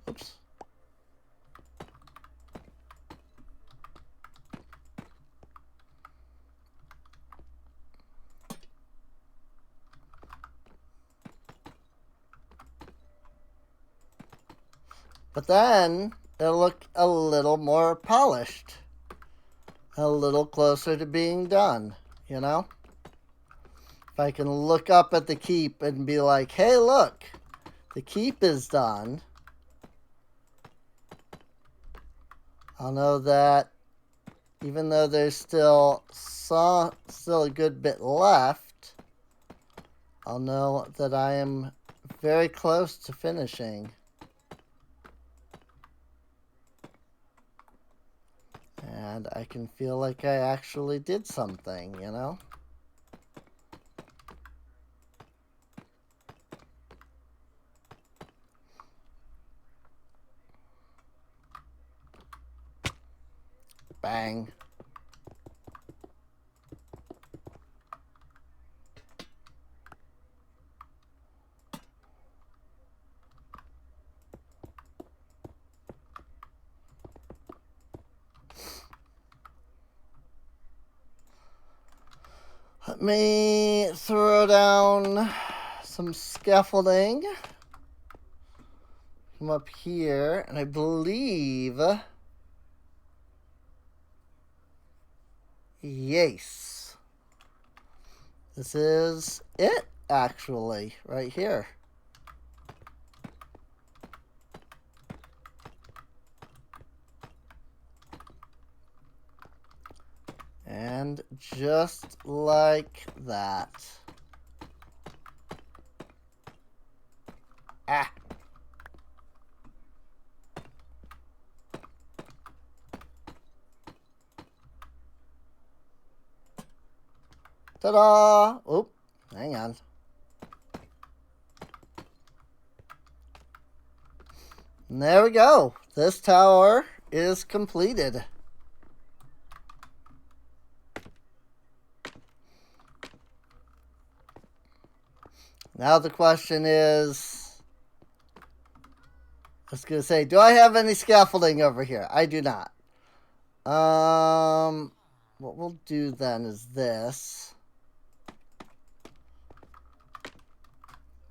Oops. But then it'll look a little more polished. A little closer to being done, If I can look up at the keep and be like, hey, look, the keep is done. I'll know that even though there's still a good bit left, I'll know that I am very close to finishing. And I can feel like I actually did something, Bang. Let me throw down some scaffolding. Come up here, and I believe... Yes. This is it, actually, right here. And just like that. Ah. Ta-da! Oop, hang on. And there we go. This tower is completed. Now the question is, I was going to say, do I have any scaffolding over here? I do not. What we'll do then is this.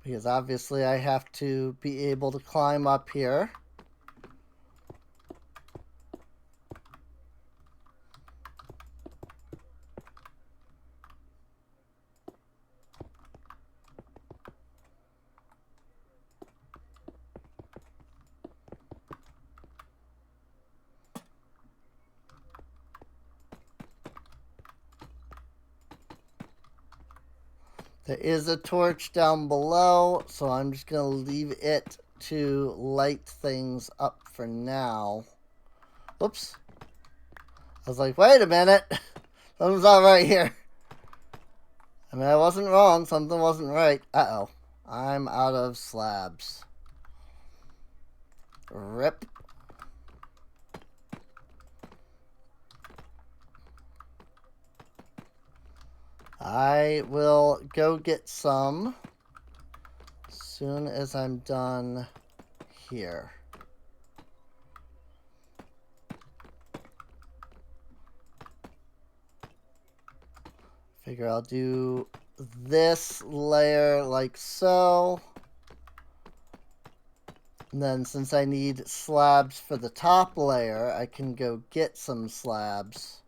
Because obviously I have to be able to climb up here. There is a torch down below, so I'm just going to leave it to light things up for now. Whoops. I was like, wait a minute. Something's not right here. I mean, I wasn't wrong. Something wasn't right. Uh-oh. I'm out of slabs. Rip. I will go get some as soon as I'm done here. Figure I'll do this layer like so. And then since I need slabs for the top layer, I can go get some slabs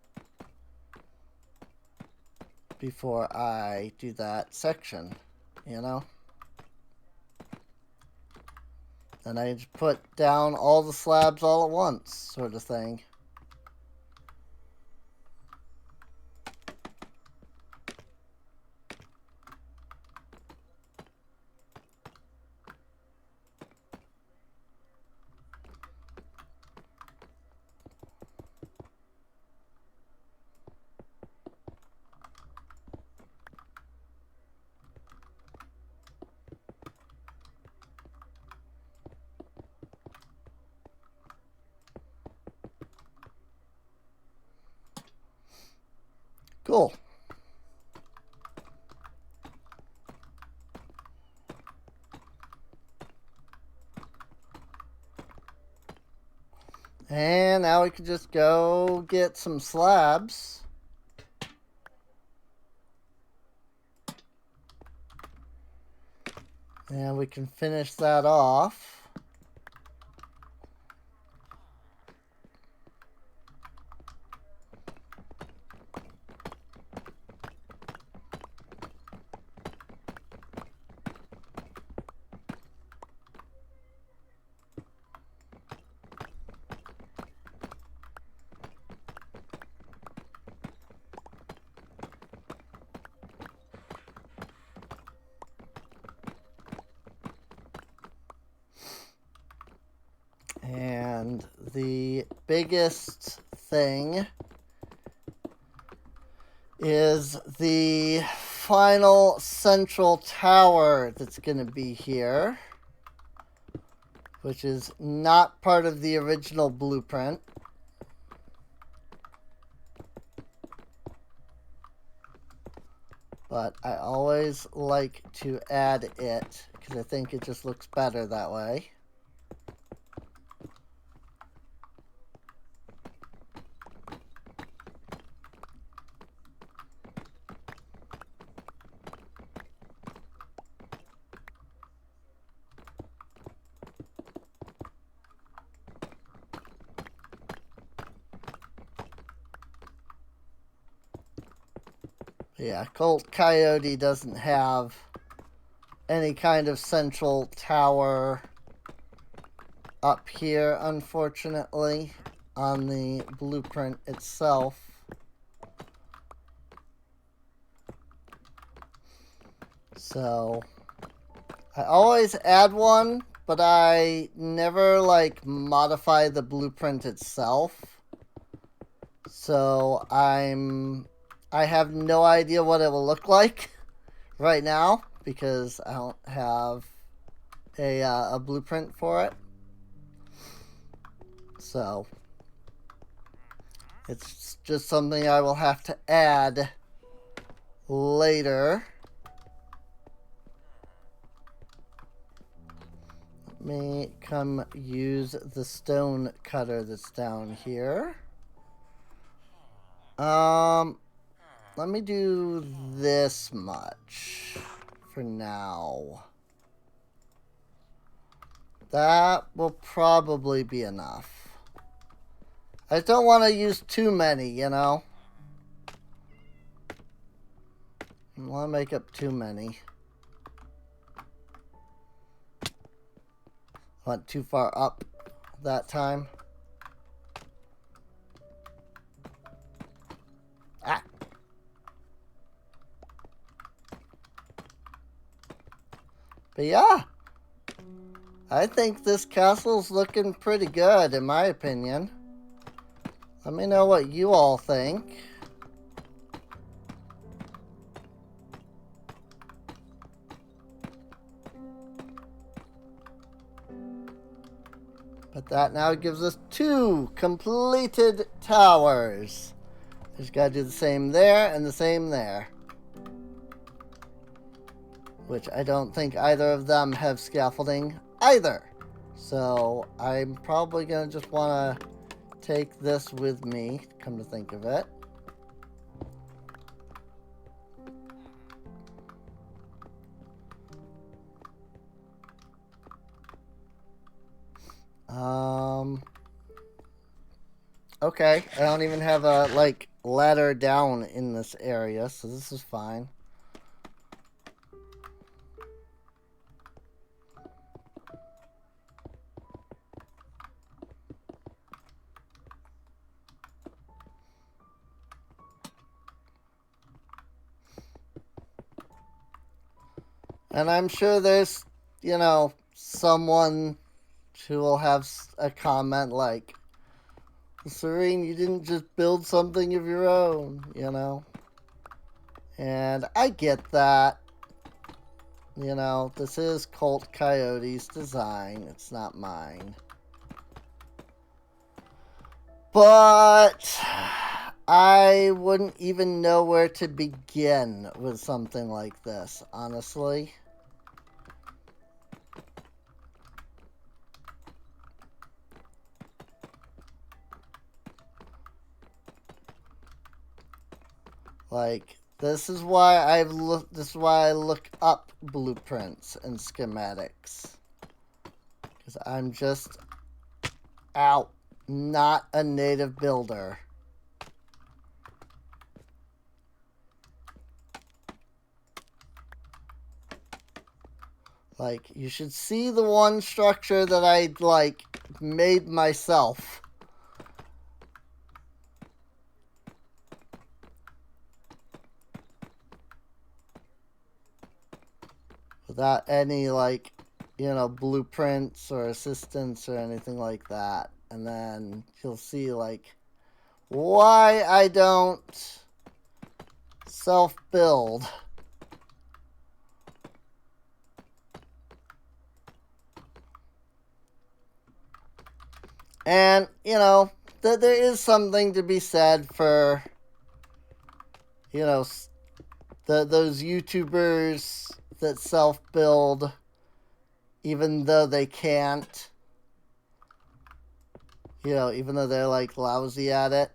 before I do that section, you know? And I just put down all the slabs all at once, sort of thing. Cool. And now we can just go get some slabs. And we can finish that off. And the biggest thing is the final central tower that's going to be here, which is not part of the original blueprint. But I always like to add it because I think it just looks better that way. Yeah, Colt Coyote doesn't have any kind of central tower up here, unfortunately, on the blueprint itself. So, I always add one, but I never, like, modify the blueprint itself. So, I have no idea what it will look like right now, because I don't have a blueprint for it. So, it's just something I will have to add later. Let me come use the stone cutter that's down here. Let me do this much for now. That will probably be enough. I don't want to use too many, you know? I don't want to make up too many. Went too far up that time. Ah. But yeah, I think this castle's looking pretty good, in my opinion. Let me know what you all think. But that now gives us 2 completed towers. Just gotta do the same there and the same there. Which I don't think either of them have scaffolding either. So I'm probably gonna just wanna take this with me, come to think of it. Okay, I don't even have a, like, ladder down in this area, so this is fine. And I'm sure there's, you know, someone who will have a comment like, Serene, you didn't just build something of your own, you know? And I get that. You know, this is Colt Coyote's design. It's not mine. But I wouldn't even know where to begin with something like this, honestly. Like, this is why I look up blueprints and schematics. Because I'm just not a native builder. Like, you should see the one structure that I, like, made myself. Without any, like, you know, blueprints or assistance or anything like that. And then you'll see, like, why I don't self-build. And, you know, there is something to be said for, you know, those YouTubers that self-build even though they can't. You know, even though they're, like, lousy at it.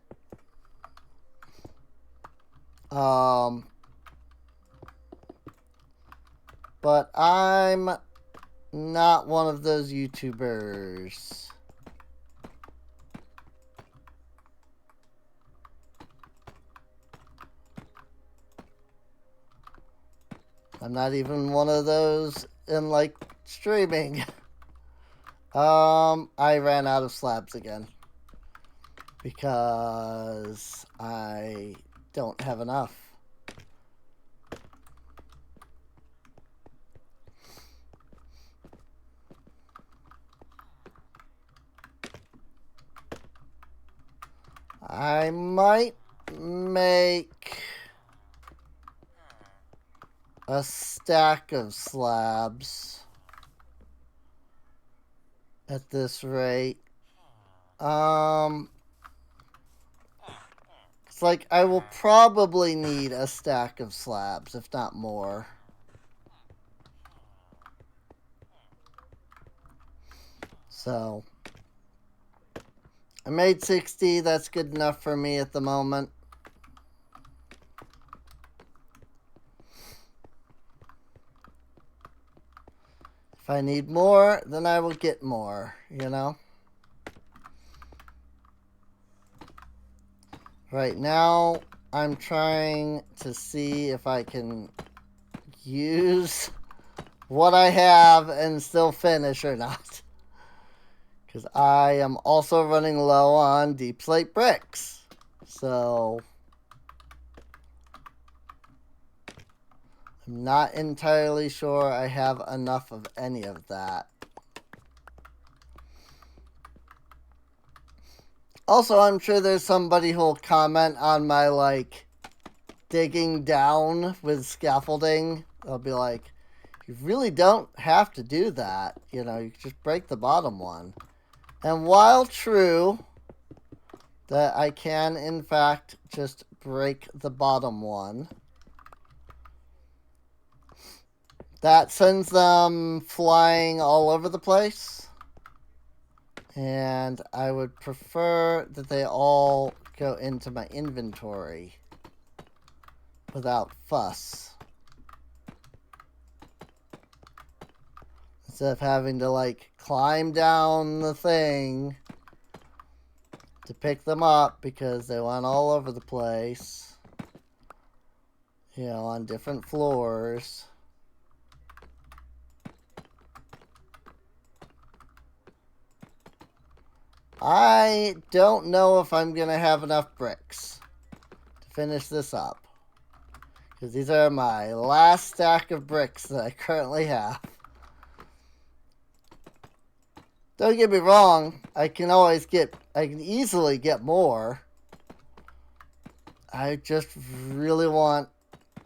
But I'm not one of those YouTubers. I'm not even one of those in, like, streaming. I ran out of slabs again. Because I don't have enough. I might make a stack of slabs at this rate. It's like I will probably need a stack of slabs, if not more. So I made 60. That's good enough for me at the moment. If I need more, then I will get more, you know? Right now, I'm trying to see if I can use what I have and still finish or not. Because I am also running low on deep slate bricks. So I'm not entirely sure I have enough of any of that. Also, I'm sure there's somebody who'll comment on my, like, digging down with scaffolding. They'll be like, you really don't have to do that. You know, you just break the bottom one. And while true that I can, in fact, just break the bottom one, that sends them flying all over the place. And I would prefer that they all go into my inventory without fuss. Instead of having to, like, climb down the thing to pick them up because they went all over the place. You know, on different floors. I don't know if I'm going to have enough bricks to finish this up. Because these are my last stack of bricks that I currently have. Don't get me wrong, I can easily get more. I just really want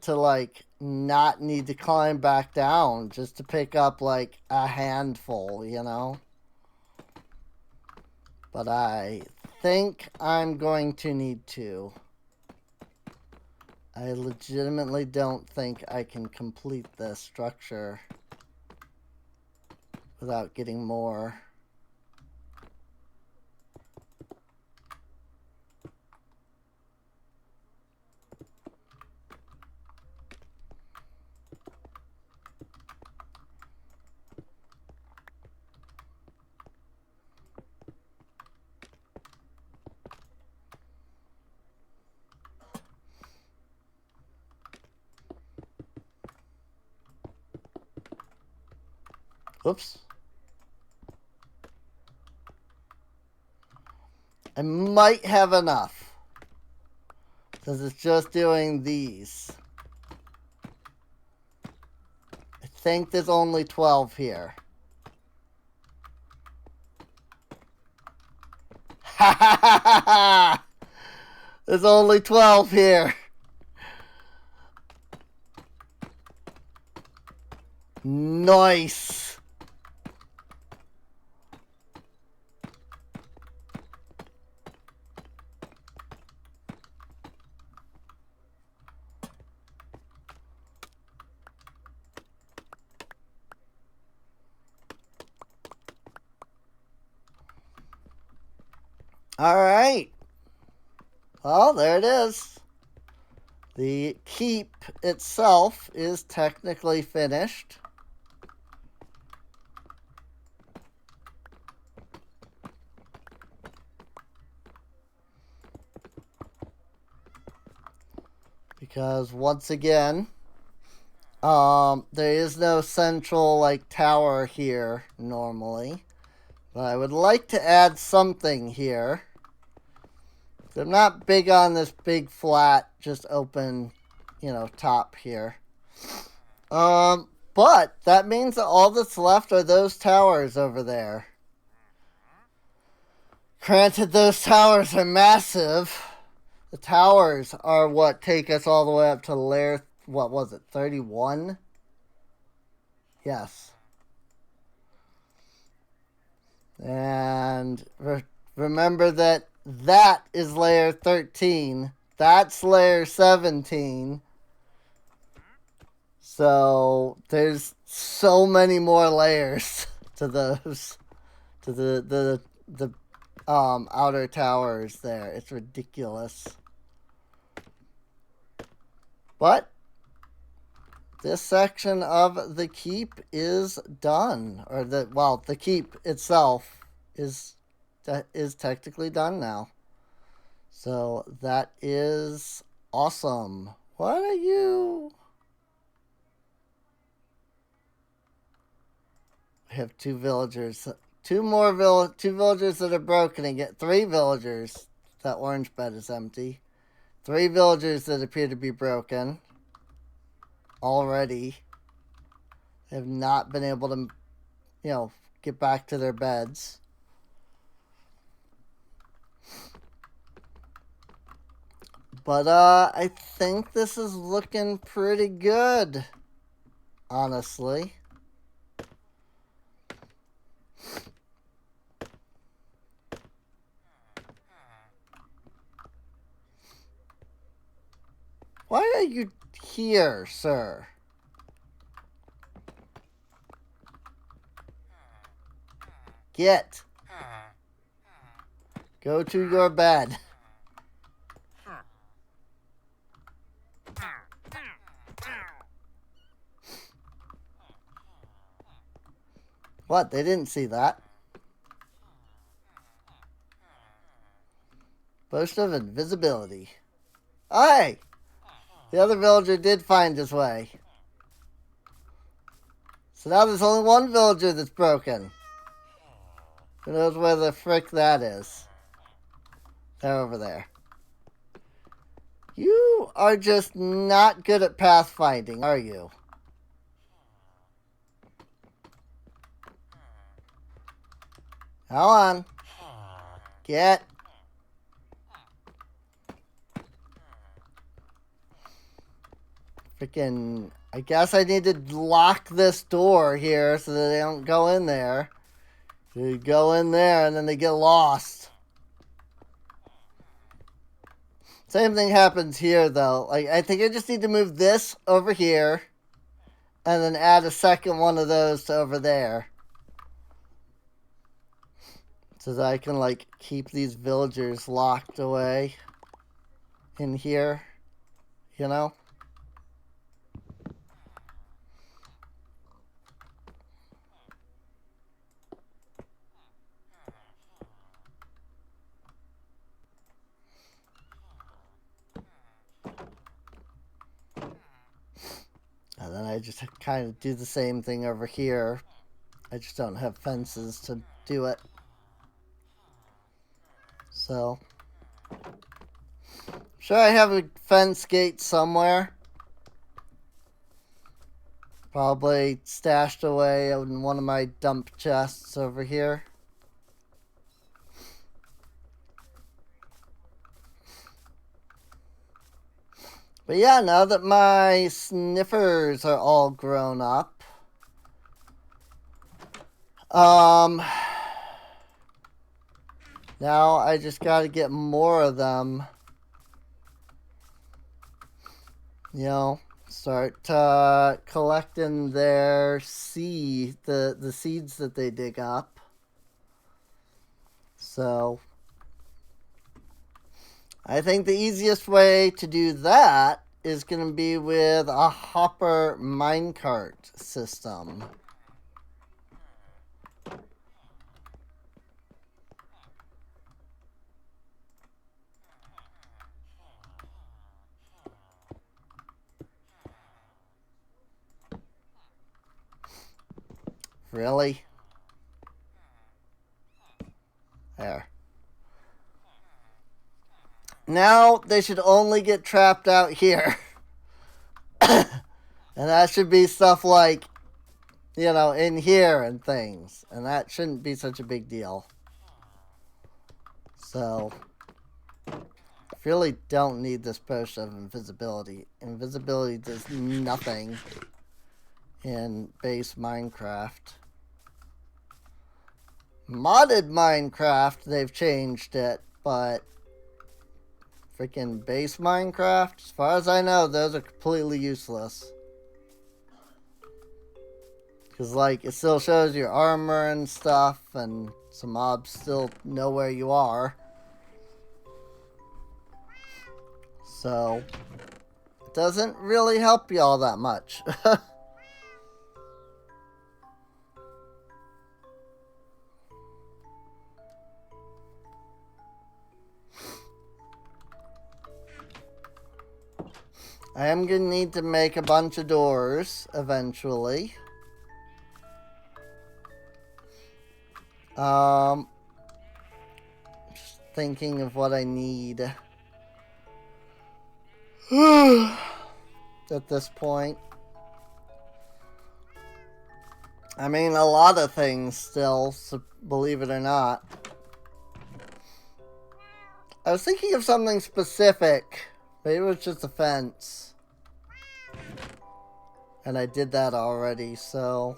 to, like, not need to climb back down just to pick up, like, a handful, you know? But I think I'm going to need to. I legitimately don't think I can complete this structure without getting more. Oops. I might have enough. Because it's just doing these. I think there's only 12 here. Ha ha ha ha ha! There's only 12 here. Nice. All right. Well, there it is. The keep itself is technically finished. Because once again, There is no central like tower here normally, but I would like to add something here. I'm not big on this big flat, just open, top here. But that means that all that's left are those towers over there. Granted, those towers are massive. The towers are what take us all the way up to layer, what was it, 31? Yes. And remember that is layer 13. That's layer 17. So there's so many more layers to those, to the outer towers there. It's ridiculous. But this section of the keep is done, or the keep itself is technically done now. So that is awesome. What are you? We have two villagers. Two villagers that are broken and get 3 villagers. That orange bed is empty. 3 villagers that appear to be broken already. They have not been able to, get back to their beds. But I think this is looking pretty good, honestly. Why are you here, sir? Get. Go to your bed. What? They didn't see that. Boast of invisibility. Hey! The other villager did find his way. So now there's only one villager that's broken. Who knows where the frick that is? They're over there. You are just not good at pathfinding, are you? Come on. Get. Freaking, I guess I need to lock this door here so that they don't go in there. They go in there and then they get lost. Same thing happens here though. Like, I think I just need to move this over here and then add a second one of those to over there. So that I can like keep these villagers locked away in here, you know? And then I just kind of do the same thing over here. I just don't have fences to do it. So, I'm sure I have a fence gate somewhere. Probably stashed away in one of my dump chests over here. But yeah, now that my sniffers are all grown up, now I just gotta get more of them. Start collecting their the seeds that they dig up. So, I think the easiest way to do that is going to be with a hopper minecart system. Really? There. Now they should only get trapped out here. And that should be stuff like, you know, in here and things. And that shouldn't be such a big deal. So, really don't need this potion of invisibility. Invisibility does nothing in base Minecraft. Modded Minecraft, they've changed it, but freaking base Minecraft, as far as I know, those are completely useless. Because, like, it still shows your armor and stuff, and some mobs still know where you are. So, it doesn't really help you all that much. I am going to need to make a bunch of doors eventually. Just thinking of what I need at this point. I mean, a lot of things still, so believe it or not. I was thinking of something specific. Maybe it was just a fence. And I did that already, so...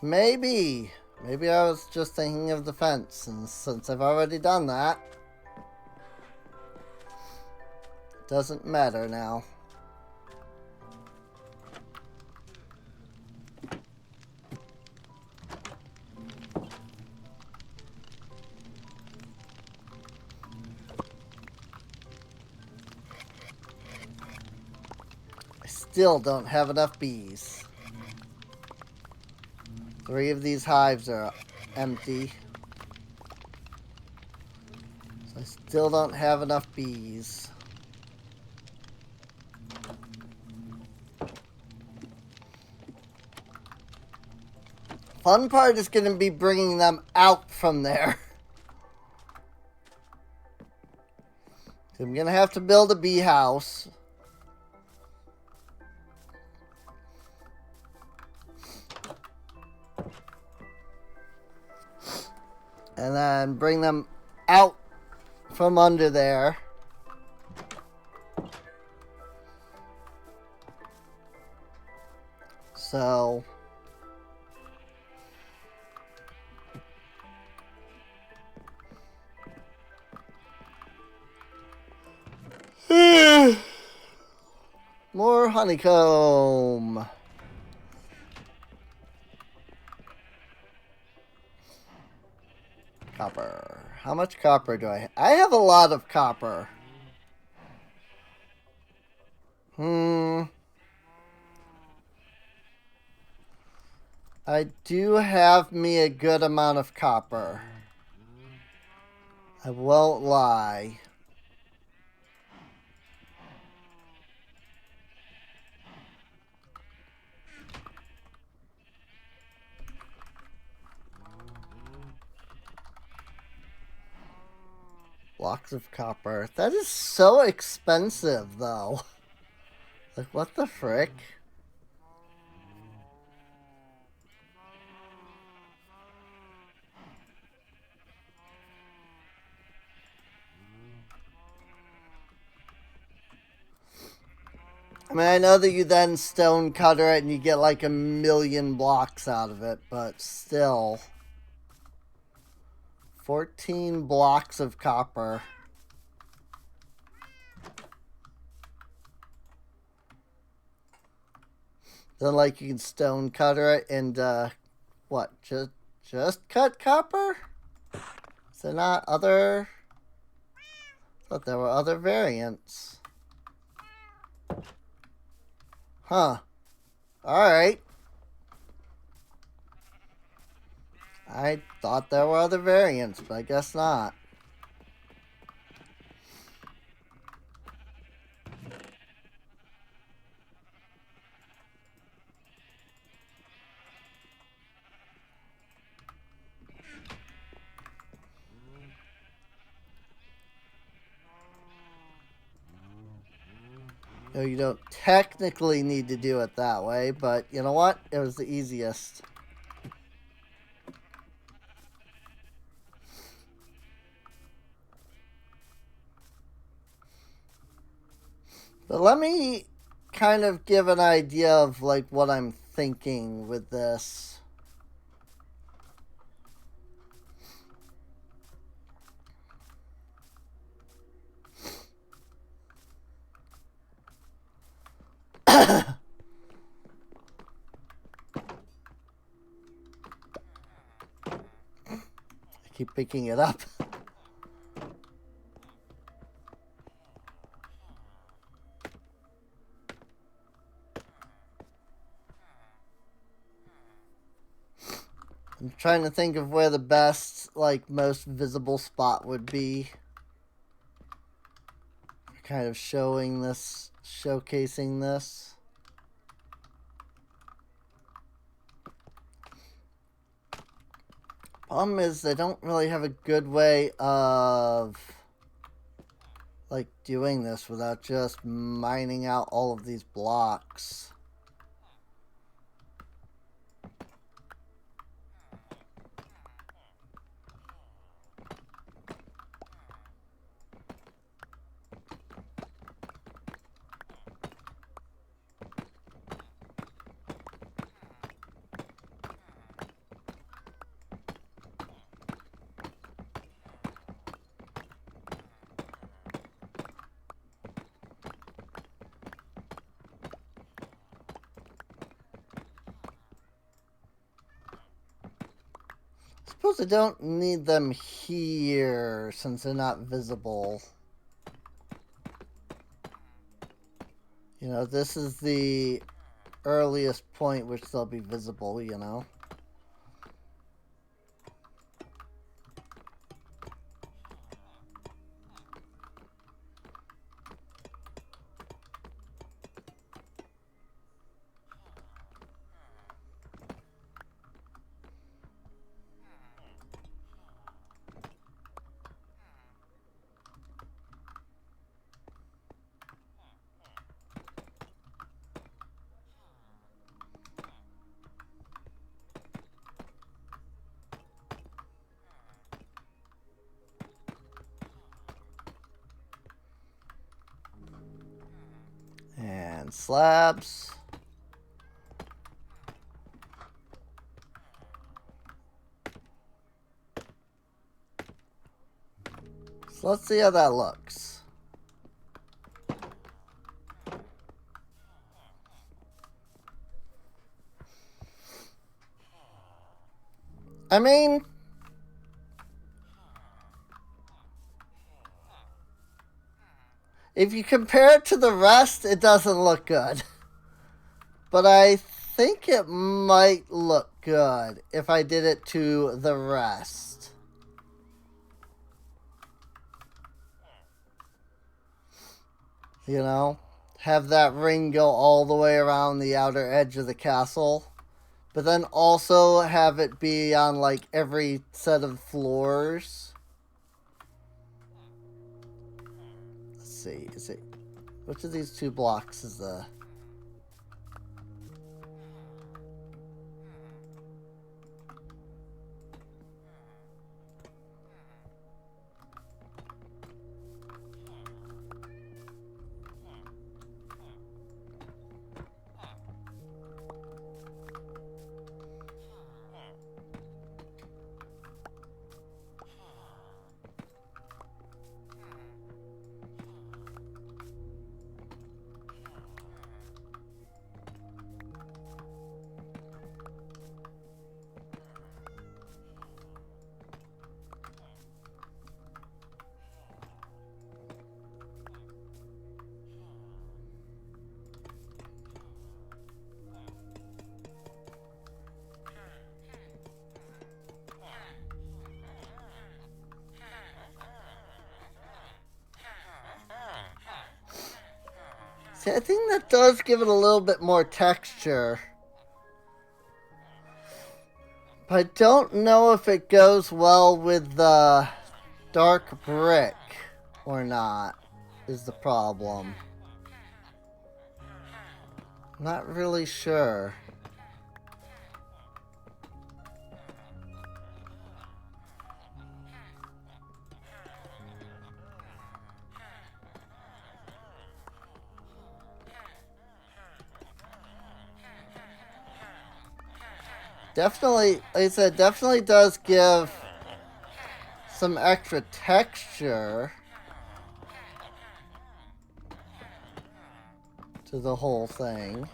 Maybe. Maybe I was just thinking of the fence, and since I've already done that, it doesn't matter now. I still don't have enough bees. 3 of these hives are empty. So I still don't have enough bees. Fun part is going to be bringing them out from there. I'm going to have to build a bee house. And then bring them out from under there. So... more honeycomb. Copper. How much copper do I have? I have a lot of copper. I do have me a good amount of copper. I won't lie. Blocks of copper. That is so expensive, though. Like, what the frick? I mean, I know that you then stone cutter it and you get like 1,000,000 blocks out of it, but still. 14 blocks of copper. Then, like, you can stone cutter it and, what, just cut copper? Is there not other... I thought there were other variants. Huh. Alright. I thought there were other variants, but I guess not. No, you don't technically need to do it that way, but you know what? It was the easiest. But let me kind of give an idea of like what I'm thinking with this. I keep picking it up. I'm trying to think of where the best, like, most visible spot would be. Kind of showing this, showcasing this. Problem is, they don't really have a good way of, like, doing this without just mining out all of these blocks. Suppose I don't need them here since they're not visible. You know, this is the earliest point which they'll be visible, you know. And slabs. So let's see how that looks. I mean, if you compare it to the rest, it doesn't look good. But I think it might look good if I did it to the rest. You know, have that ring go all the way around the outer edge of the castle, but then also have it be on like every set of floors. Let's see, is it, which of these two blocks is the... See, I think that does give it a little bit more texture. But I don't know if it goes well with the dark brick or not, is the problem. Not really sure. Definitely, like I said, definitely does give some extra texture to the whole thing.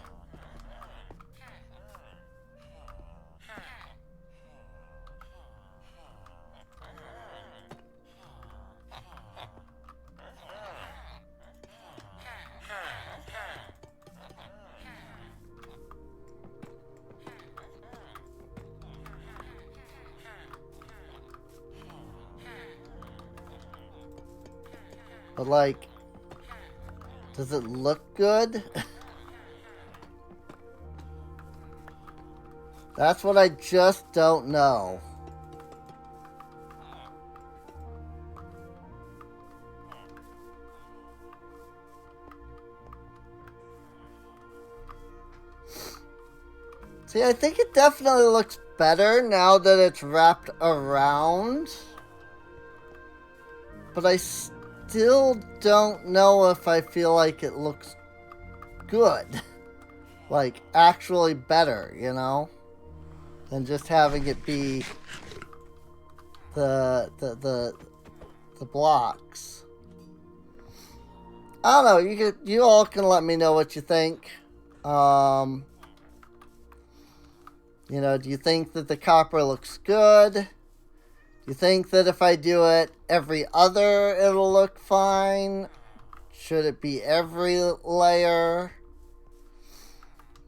But like, does it look good? That's what I just don't know. See, I think it definitely looks better now that it's wrapped around. But I still don't know if I feel like it looks good. Like, actually better, you know? Than just having it be the blocks. I don't know. You all can let me know what you think. You know, do you think that the copper looks good? Do you think that if I do it every other, it'll look fine? Should it be every layer?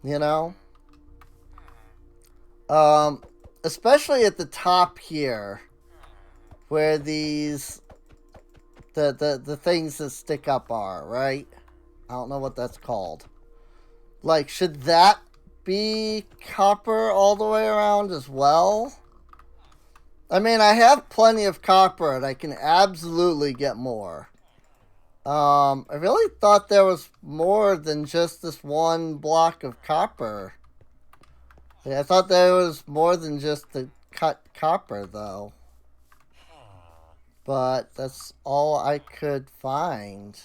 You know? Especially at the top here, where these the things that stick up are, right? I don't know what that's called. Like, should that be copper all the way around as well? I mean, I have plenty of copper and I can absolutely get more. I really thought there was more than just this one block of copper. I thought there was more than just the cut copper, though. But that's all I could find.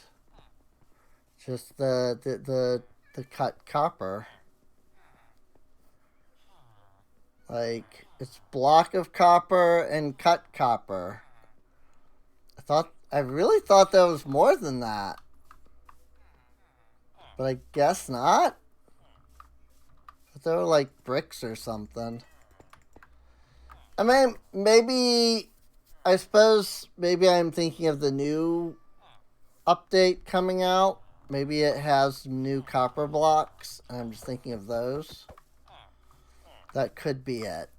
Just the cut copper. Like, it's block of copper and cut copper. I really thought there was more than that. But I guess not. But they were like bricks or something. I mean, I suppose maybe I'm thinking of the new update coming out. Maybe it has new copper blocks, and I'm just thinking of those. That could be it.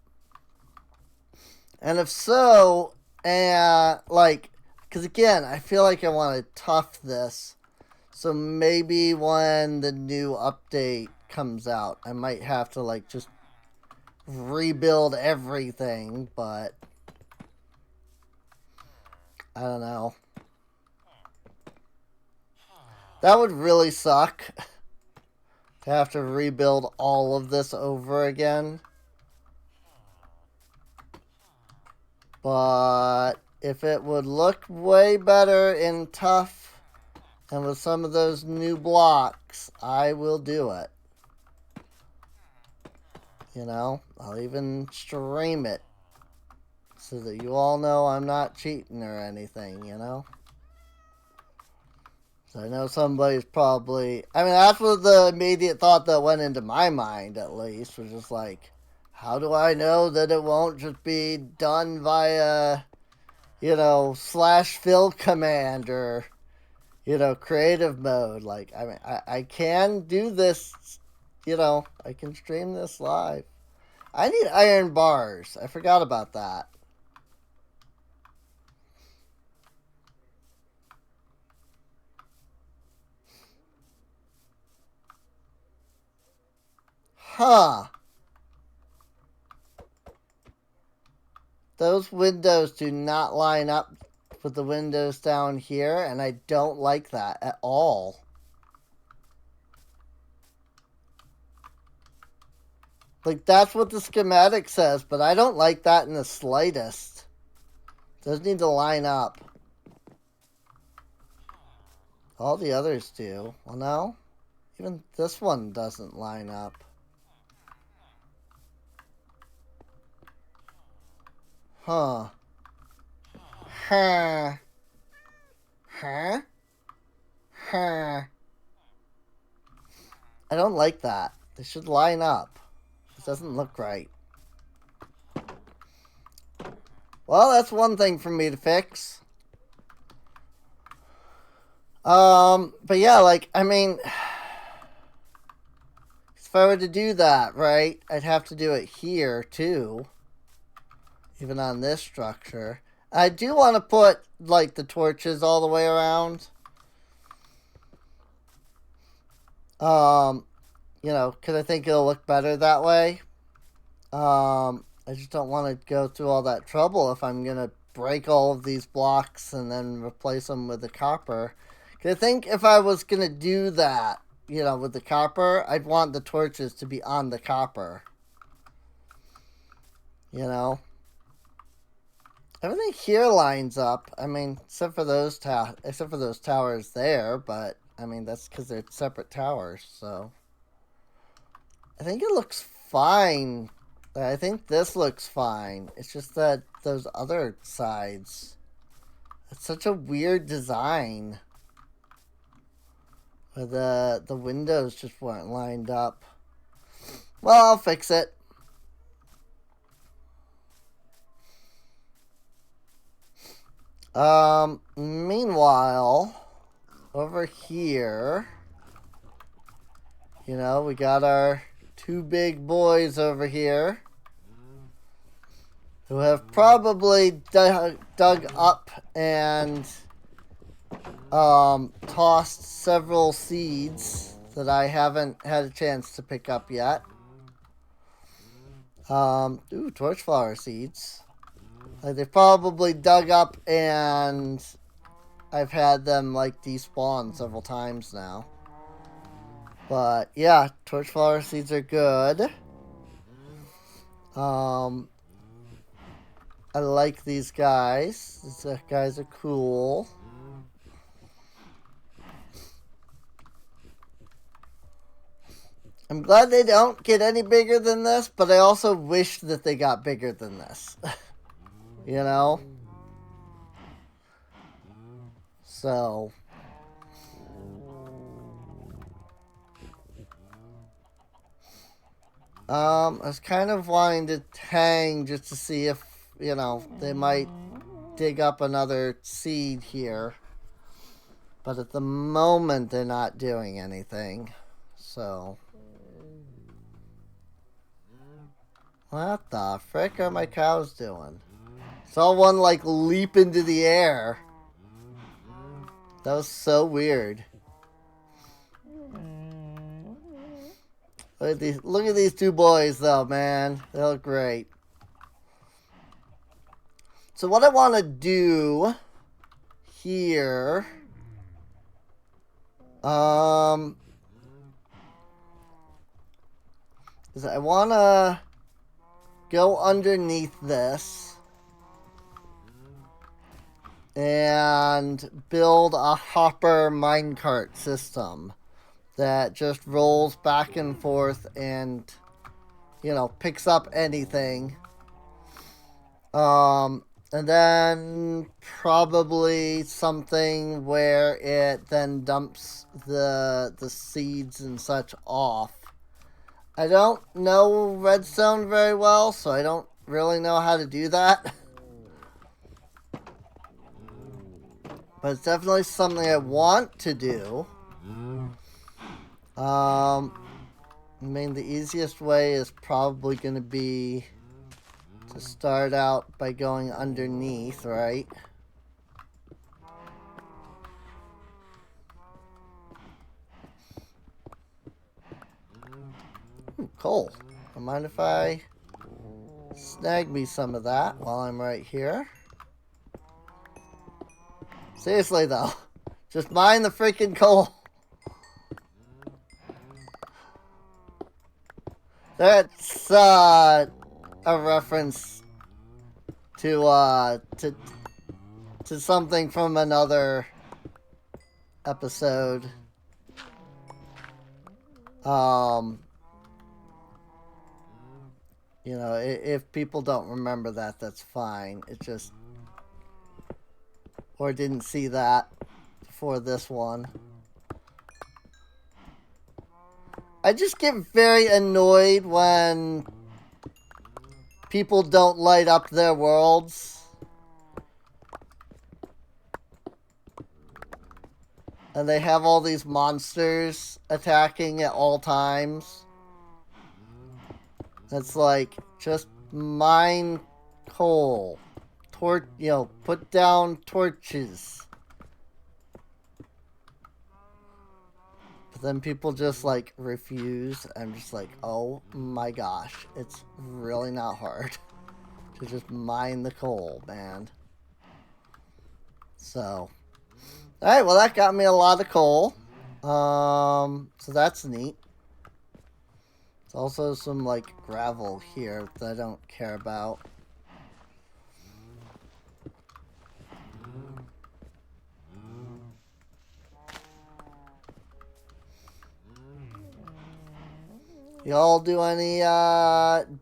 And if so, like, because again, I feel like I want to tough this. So maybe when the new update comes out, I might have to, like, just rebuild everything, but I don't know. That would really suck to have to rebuild all of this over again. But if it would look way better in tough and with some of those new blocks, I will do it. You know, I'll even stream it so that you all know I'm not cheating or anything, you know? So I know somebody's probably... I mean, that's what the immediate thought that went into my mind, at least, was just like, how do I know that it won't just be done via, you know, /fill command or, you know, creative mode? Like, I mean, I can do this, you know, I can stream this live. I need iron bars. I forgot about that. Huh. Those windows do not line up with the windows down here, and I don't like that at all. Like, that's what the schematic says, but I don't like that in the slightest. Those need to line up. All the others do. Well, no. Even this one doesn't line up. Huh. Huh. Huh? Huh. I don't like that. They should line up. This doesn't look right. Well, that's one thing for me to fix. But yeah, like, I mean, if I were to do that, right, I'd have to do it here, too. Even on this structure. I do want to put, like, the torches all the way around. You know, because I think it'll look better that way. I just don't want to go through all that trouble if I'm going to break all of these blocks and then replace them with the copper. I think if I was going to do that, you know, with the copper, I'd want the torches to be on the copper. You know? Everything here lines up. I mean, except for those towers there, but I mean, that's because they're separate towers, so I think it looks fine. I think this looks fine. It's just that those other sides, it's such a weird design. The windows just weren't lined up. Well, I'll fix it. Meanwhile, over here, you know, we got our two big boys over here who have probably dug up and tossed several seeds that I haven't had a chance to pick up yet. Ooh, torchflower seeds. Like, they probably dug up and I've had them, like, despawn several times now. But, yeah, torchflower seeds are good. I like these guys. These guys are cool. I'm glad they don't get any bigger than this, but I also wish that they got bigger than this. You know? So. I was kind of wanting to hang just to see if, you know, they might dig up another seed here. But at the moment, they're not doing anything. So. What the frick are my cows doing? Saw one, like, leap into the air. That was so weird. Look at these two boys, though, man. They look great. So what I want to do here, is I want to go underneath this and build a hopper minecart system that just rolls back and forth and, you know, picks up anything. And then probably something where it then dumps the seeds and such off. I don't know redstone very well, so I don't really know how to do that. But it's definitely something I want to do. I mean, the easiest way is probably going to be to start out by going underneath, right? Ooh, coal. Don't mind if I snag me some of that while I'm right here. Seriously, though. Just mine the freaking coal. That's a reference to something from another episode. You know, if people don't remember that, that's fine. It just, or didn't see that for this one. I just get very annoyed when people don't light up their worlds. And they have all these monsters attacking at all times. It's like, just mine coal. Put down torches. But then people just, like, refuse. I'm just like, oh my gosh. It's really not hard to just mine the coal, man. So. Alright, well, that got me a lot of coal. So that's neat. There's also some, like, gravel here that I don't care about. Y'all do any,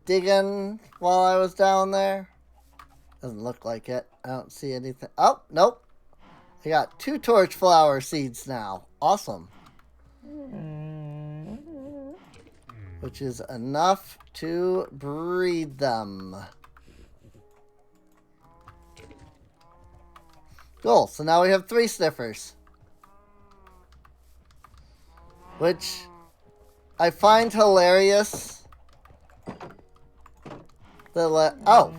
digging while I was down there? Doesn't look like it. I don't see anything. Oh, nope. I got 2 torch flower seeds now. Awesome. Which is enough to breed them. Cool. So now we have 3 sniffers. Which I find hilarious. Oh,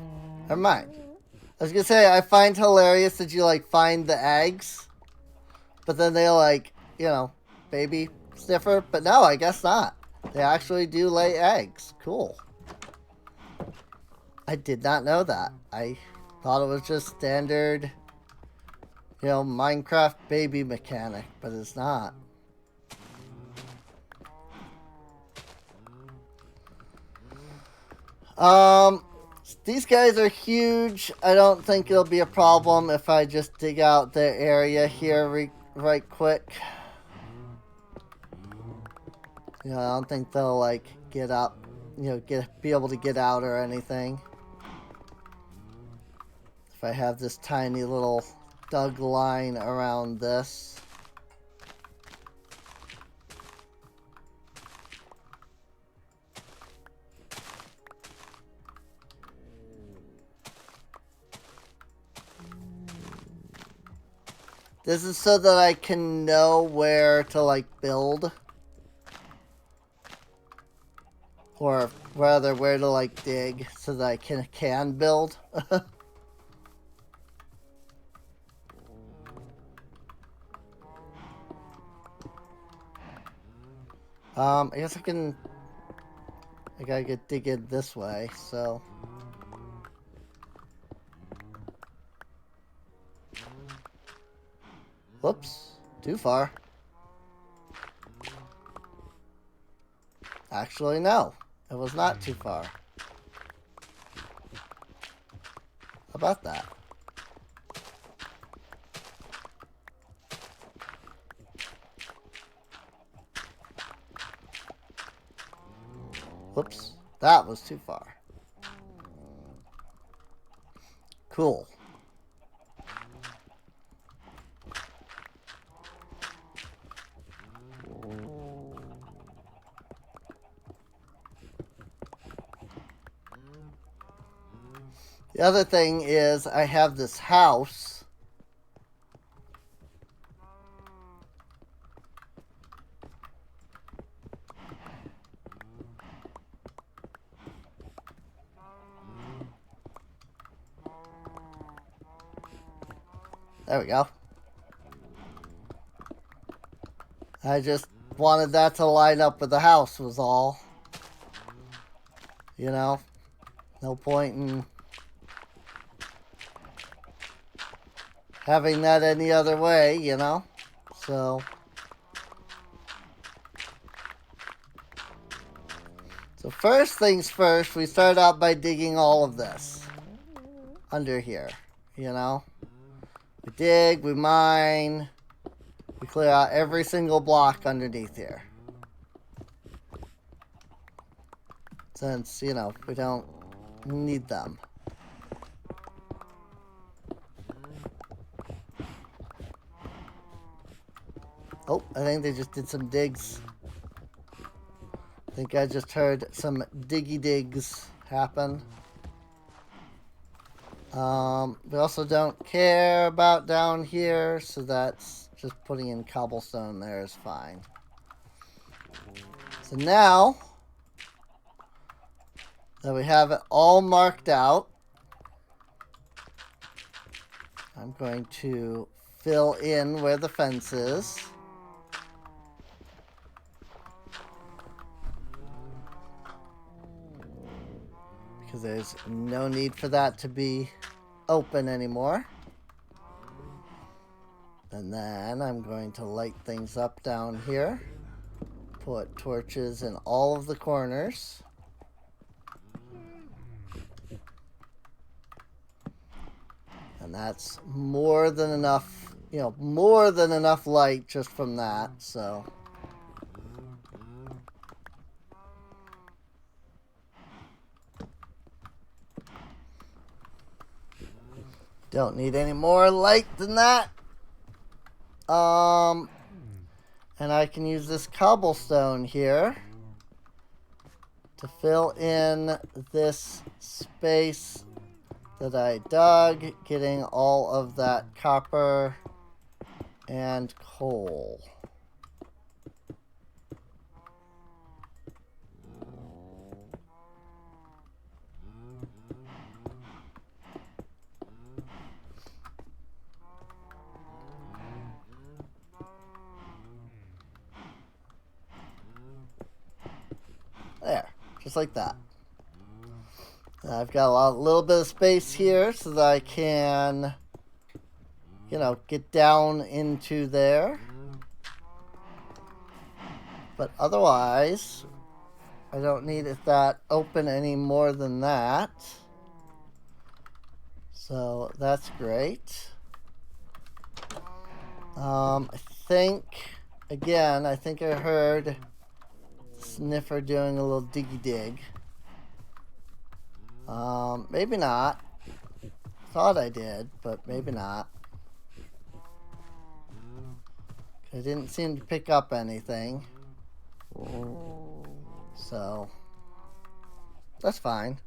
never mind. I was gonna say, I find hilarious that you, like, find the eggs. But then they, like, baby sniffer. But no, I guess not. They actually do lay eggs. Cool. I did not know that. I thought it was just standard, Minecraft baby mechanic. But it's not. These guys are huge. I don't think it'll be a problem if I just dig out their area here right quick. I don't think they'll, like, get up, be able to get out or anything. If I have this tiny little dug line around this. This is so that I can know where to, like, build. Or rather, where to, like, dig so that I can build. I guess I gotta get digging this way, so. Whoops, too far. Actually, no. It was not too far. How about that? Whoops, that was too far. Cool. The other thing is I have this house. There we go. I just wanted that to line up with the house was all. No point in having that any other way, So So first things first, we start out by digging all of this under here, you know? We dig, we mine, we clear out every single block underneath here. Since, you know, we don't need them. Oh, I think they just did some digs. I think I just heard some diggy digs happen. We also don't care about down here, so that's just putting in cobblestone there is fine. So now that we have it all marked out, I'm going to fill in where the fence is. Because there's no need for that to be open anymore. And then I'm going to light things up down here. Put torches in all of the corners. And that's more than enough, you know, more than enough light just from that, so. Don't need any more light than that. And I can use this cobblestone here to fill in this space that I dug, getting all of that copper and coal. There, just like that. I've got a little bit of space here so that I can, you know, get down into there. But otherwise, I don't need it that open any more than that. So that's great. I think, again, I think I heard Sniffer doing a little diggy dig. Maybe not. Thought I did, but maybe not. I didn't seem to pick up anything. So, that's fine.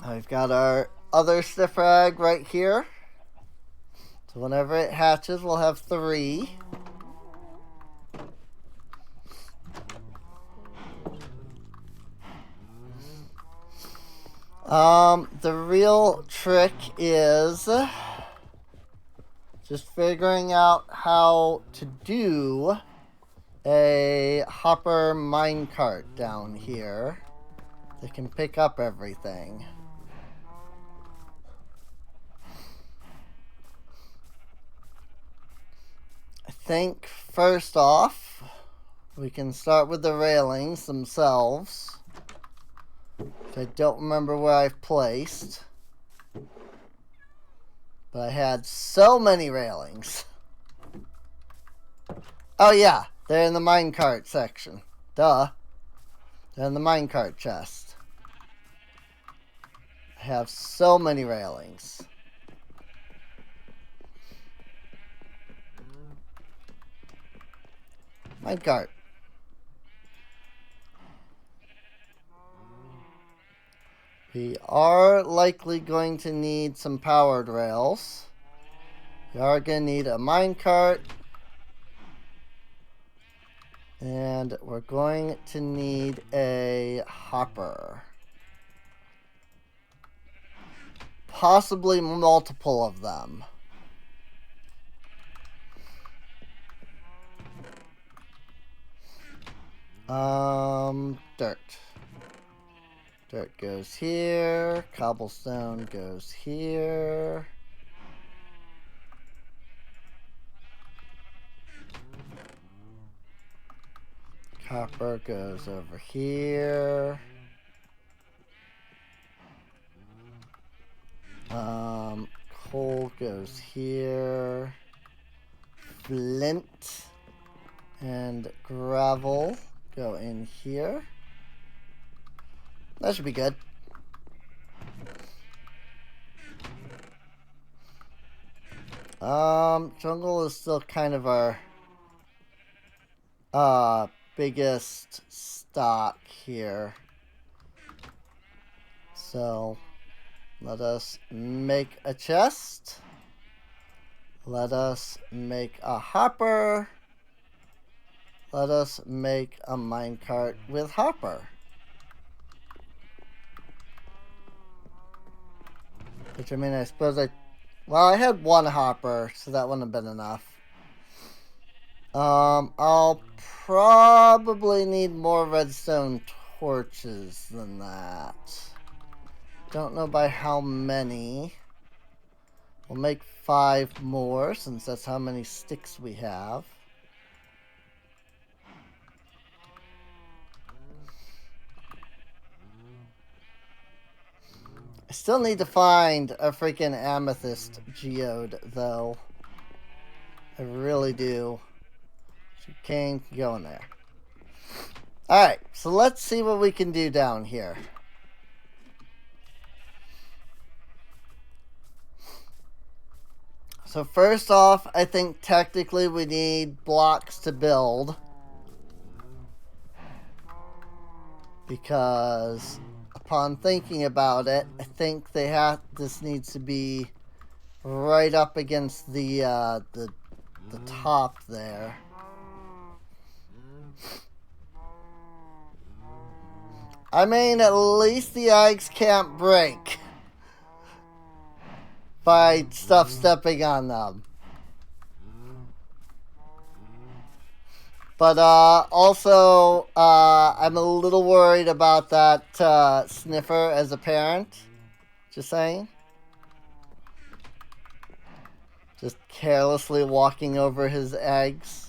I've got our other sniffer egg right here. So whenever it hatches, we'll have 3. The real trick is just figuring out how to do a hopper minecart down here that can pick up everything. I think first off, we can start with the railings themselves. I don't remember where I've placed. But I had so many railings. Oh yeah, they're in the minecart section. Duh. They're in the minecart chest. I have so many railings. Minecart. We are likely going to need some powered rails. We are going to need a minecart. And we're going to need a hopper. Possibly multiple of them. Dirt. Dirt goes here. Cobblestone goes here. Copper goes over here. Coal goes here. Flint and gravel go in here. That should be good. Jungle is still kind of our biggest stock here. So let us make a chest. Let us make a hopper. Let us make a minecart with hopper. Which, I mean, I suppose well, I had one hopper, so that wouldn't have been enough. I'll probably need more redstone torches than that. Don't know by how many. We'll make 5 more, since that's how many sticks we have. I still need to find a freaking amethyst geode, though. I really do. Sugarcane can go in there. Alright, so let's see what we can do down here. So first off, I think technically we need blocks to build. Because upon thinking about it, I think this needs to be right up against the top there. I mean, at least the eggs can't break by stuff stepping on them. But also, I'm a little worried about that sniffer as a parent. Just saying. Just carelessly walking over his eggs.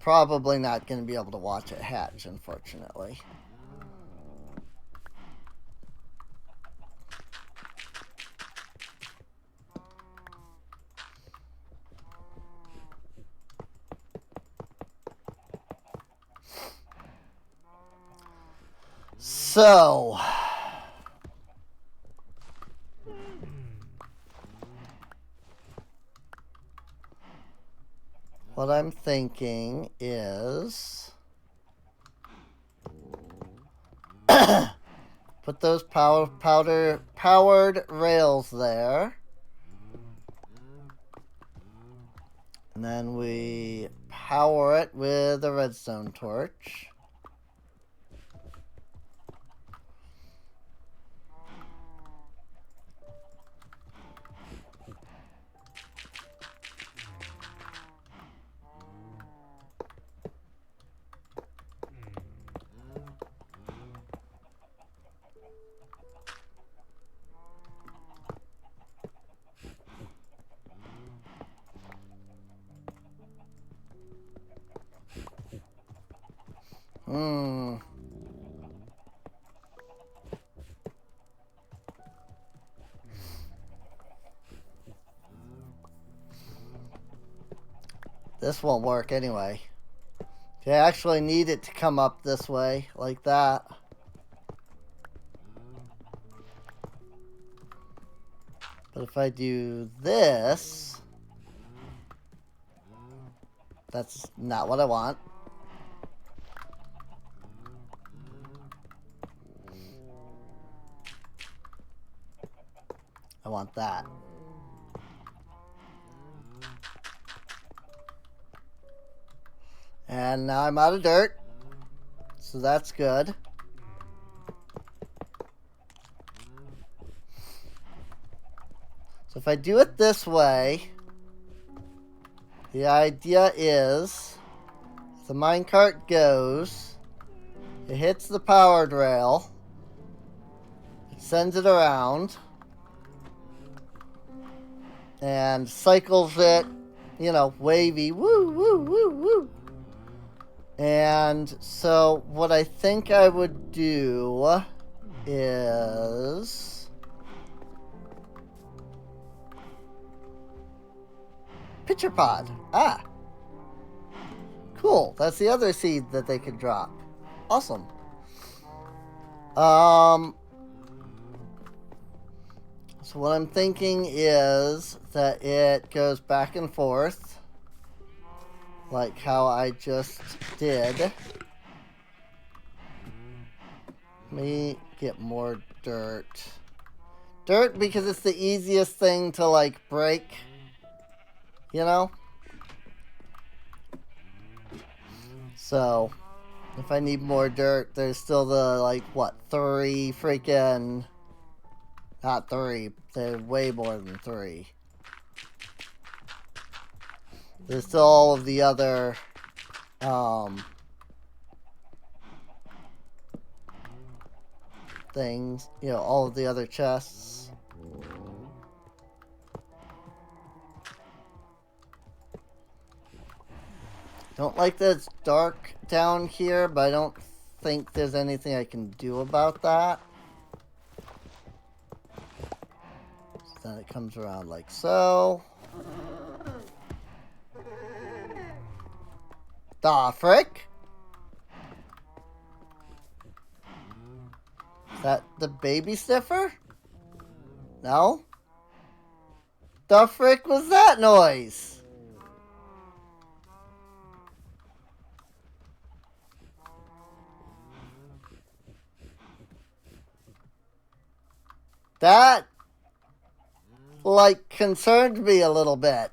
Probably not going to be able to watch it hatch, unfortunately. So, what I'm thinking is put those powered rails there. And then we power it with a redstone torch. This won't work anyway. You actually need it to come up this way, like that. But if I do this, that's not what I want. I want that. And now I'm out of dirt. So that's good. So if I do it this way, the idea is the minecart goes, it hits the powered rail, it sends it around, and cycles it, you know, wavy, woo, woo, woo, woo. And so what I think I would do is pitcher pod. Ah, cool. That's the other seed that they could drop. Awesome. So what I'm thinking is that it goes back and forth, like how I just did. Let me get more dirt. Dirt because it's the easiest thing to, like, break, you know? So, if I need more dirt, there's still the, like, what, 3 freaking... Not 3, they're way more than 3. There's still all of the other, things, you know, all of the other chests. Don't like that it's dark down here, but I don't think there's anything I can do about that. So then it comes around like so. The frick? Is that the baby sniffer? No? The frick was that noise? That, like, concerned me a little bit.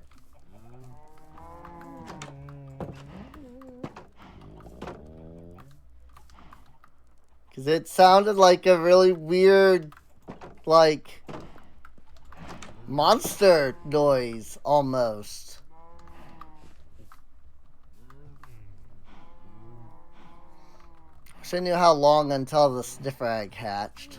Because it sounded like a really weird, like, monster noise, almost. Wish I knew how long until the sniffer egg hatched.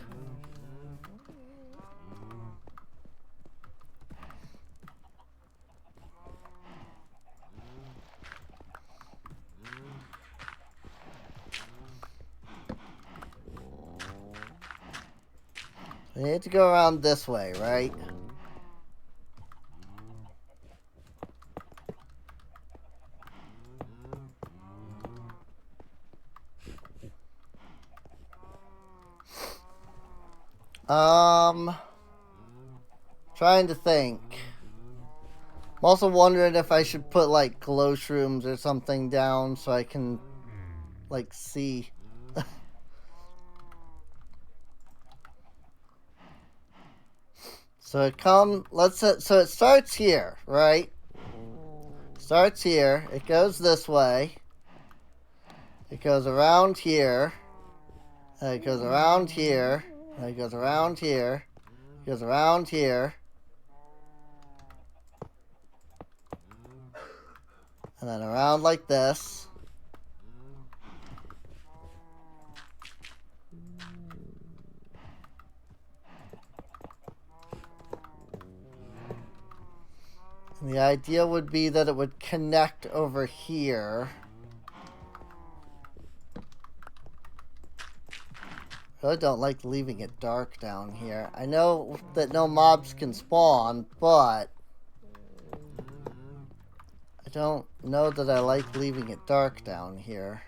We need to go around this way, right? Trying to think. I'm also wondering if I should put, like, glow shrooms or something down so I can, like, see. So so it starts here, right? Starts here. It goes this way. It goes around here. And it goes around here. And it goes around here. It goes around here. And then around like this. And the idea would be that it would connect over here. I really don't like leaving it dark down here. I know that no mobs can spawn, but I don't know that I like leaving it dark down here.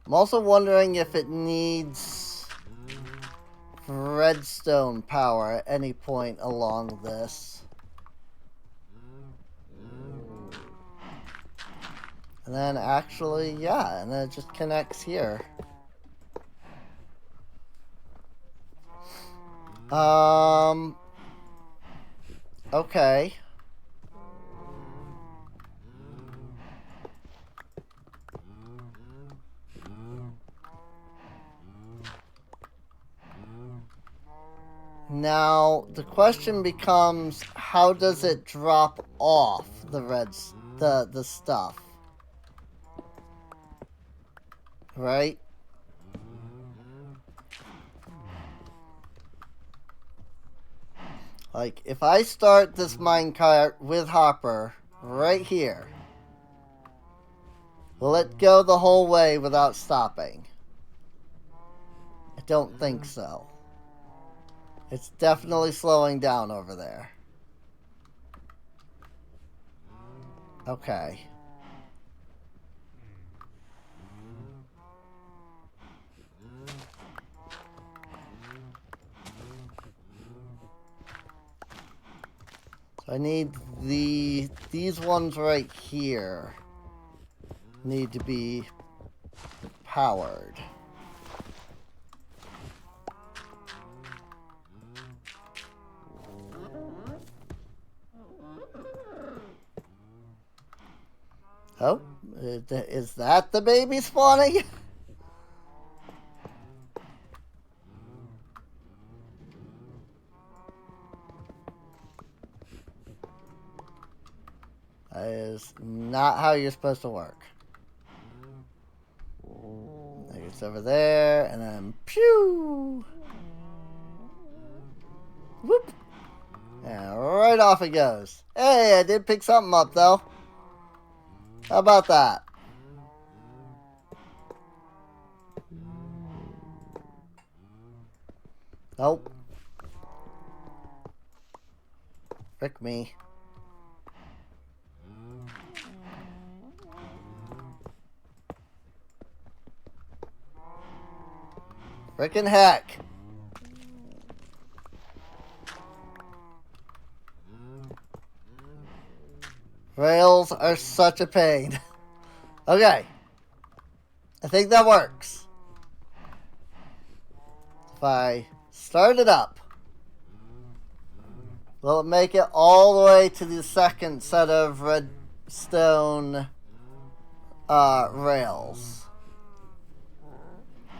I'm also wondering if it needs redstone power at any point along this. And then actually, yeah, and then it just connects here. Okay. Now, the question becomes, how does it drop off the stuff? Right? Like, if I start this minecart with Hopper right here, will it go the whole way without stopping? I don't think so. It's definitely slowing down over there. Okay. So I need these ones right here need to be powered. Oh, is that the baby spawning? That is not how you're supposed to work. It's over there, and then pew! Whoop! And right off it goes. Hey, I did pick something up, though. How about that? Nope. Frick me. Frickin' heck. Rails are such a pain. Okay. I think that works. If I start it up, will it make it all the way to the second set of redstone rails?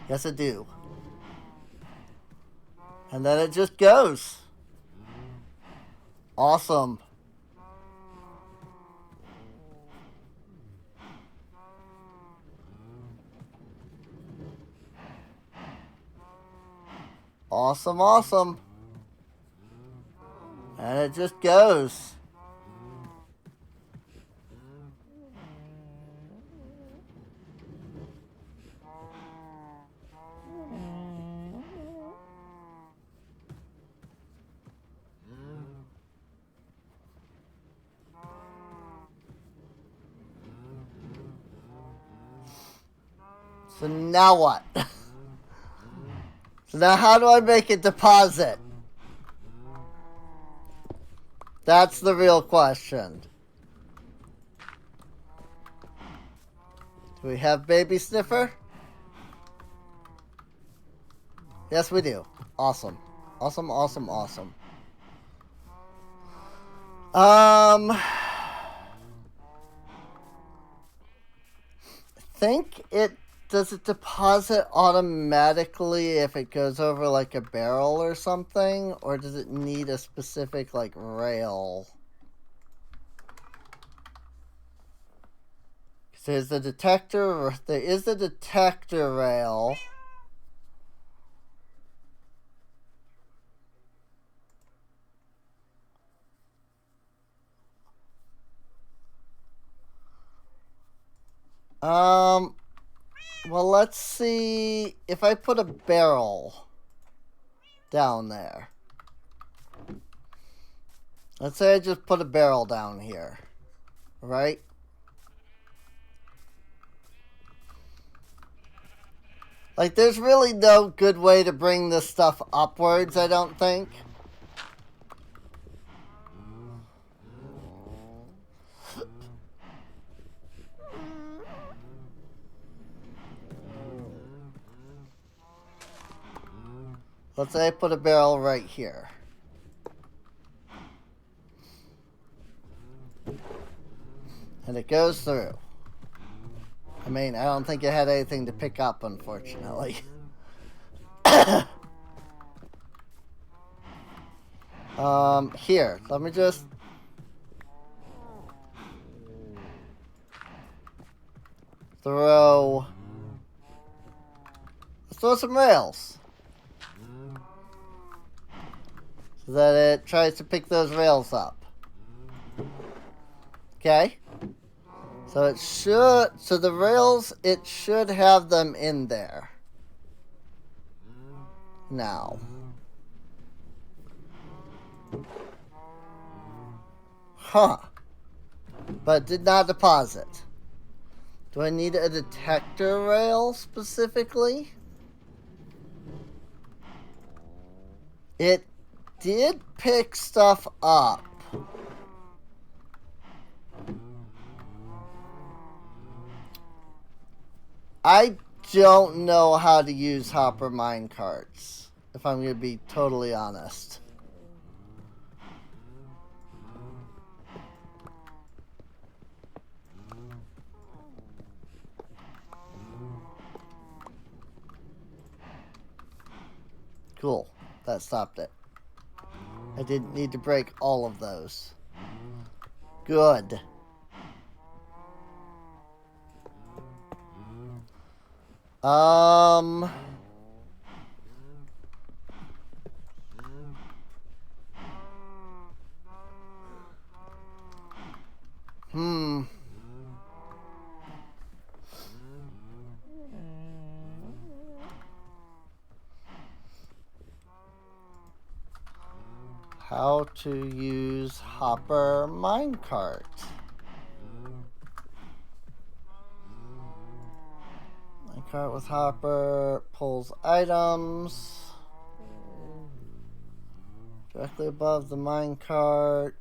Yes, it do. And then it just goes. Awesome. Awesome, awesome. And it just goes. So now what? So now how do I make a deposit? That's the real question. Do we have Baby Sniffer? Yes, we do. Awesome. Awesome, awesome, awesome. I think does it deposit automatically if it goes over like a barrel or something? Or does it need a specific like rail? There's the detector, there is the detector rail. Well, let's see if I put a barrel down there. Let's say I just put a barrel down here, right? Like, there's really no good way to bring this stuff upwards, I don't think. Let's say I put a barrel right here. And it goes through. I mean, I don't think it had anything to pick up, unfortunately. Here, let me just... Let's throw some rails. So so that it tries to pick those rails up. Okay? So it should, so the rails, it should have them in there. Now. Huh. But did not deposit. Do I need a detector rail specifically? It did pick stuff up. I don't know how to use hopper minecarts, if I'm going to be totally honest. Cool. That stopped it. I didn't need to break all of those. Good. How to use hopper minecart. Minecart with hopper pulls items directly above the minecart.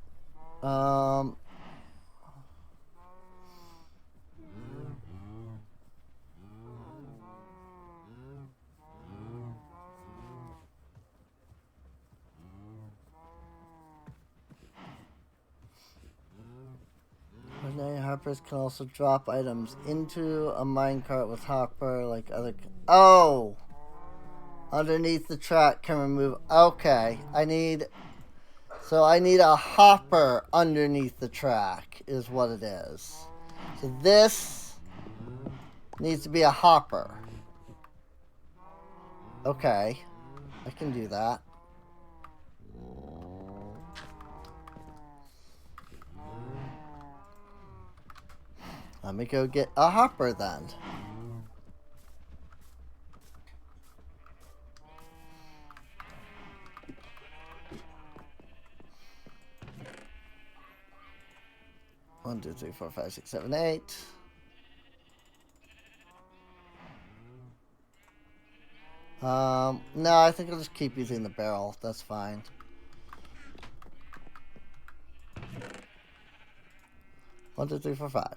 Ordinary hoppers can also drop items into a minecart with hopper like other. Oh! Underneath the track can remove. Okay. I need a hopper underneath the track, is what it is. So this needs to be a hopper. Okay. I can do that. Let me go get a hopper then. One, two, three, four, five, six, seven, eight. No, I think I'll just keep using the barrel. That's fine. One, two, three, four, five.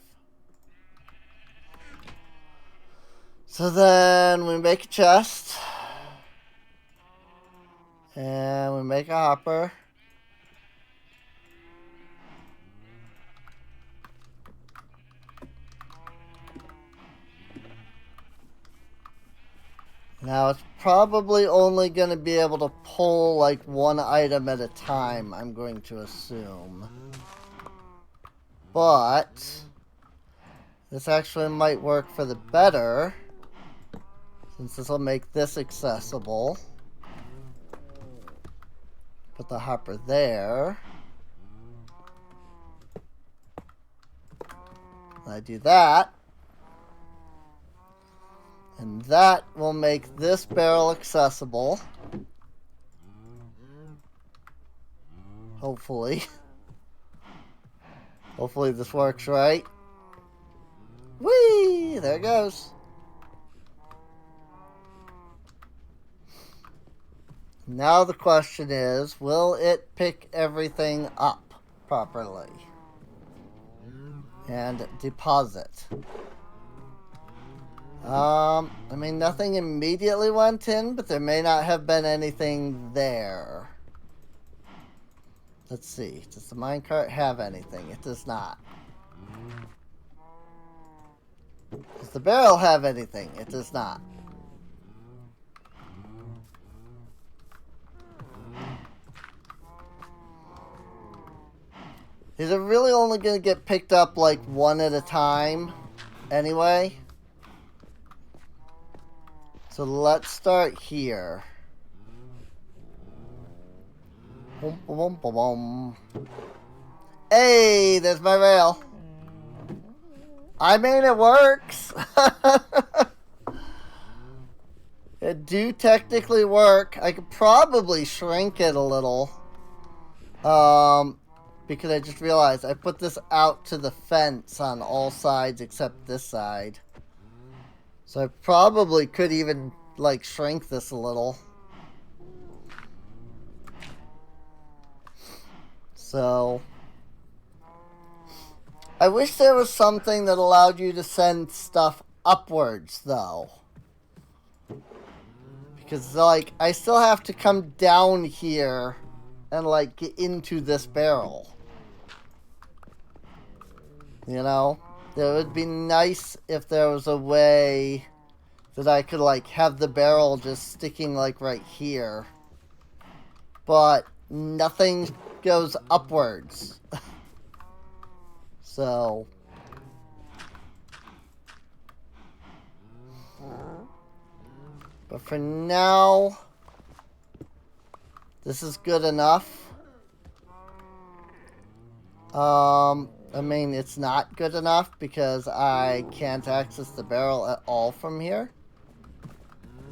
So then we make a chest. And we make a hopper. Now it's probably only going to be able to pull like one item at a time, I'm going to assume. But this actually might work for the better, since this will make this accessible. Put the hopper there. I do that. And that will make this barrel accessible. Hopefully. Hopefully this works right. Whee! There it goes. Now the question is, will it pick everything up properly? And deposit. I mean, nothing immediately went in, but there may not have been anything there. Let's see. Does the minecart have anything? It does not. Does the barrel have anything? It does not. Is it really only going to get picked up like one at a time anyway? So let's start here. Boom, boom, boom, boom. Hey, there's my rail. I mean, it works. It do technically work. I could probably shrink it a little. Because I just realized I put this out to the fence on all sides except this side. So I probably could even, like, shrink this a little. So I wish there was something that allowed you to send stuff upwards, though. Because, like, I still have to come down here and, like, get into this barrel. You know? It would be nice if there was a way that I could, like, have the barrel just sticking, like, right here. But nothing goes upwards. So but for now, this is good enough. I mean, it's not good enough because I can't access the barrel at all from here,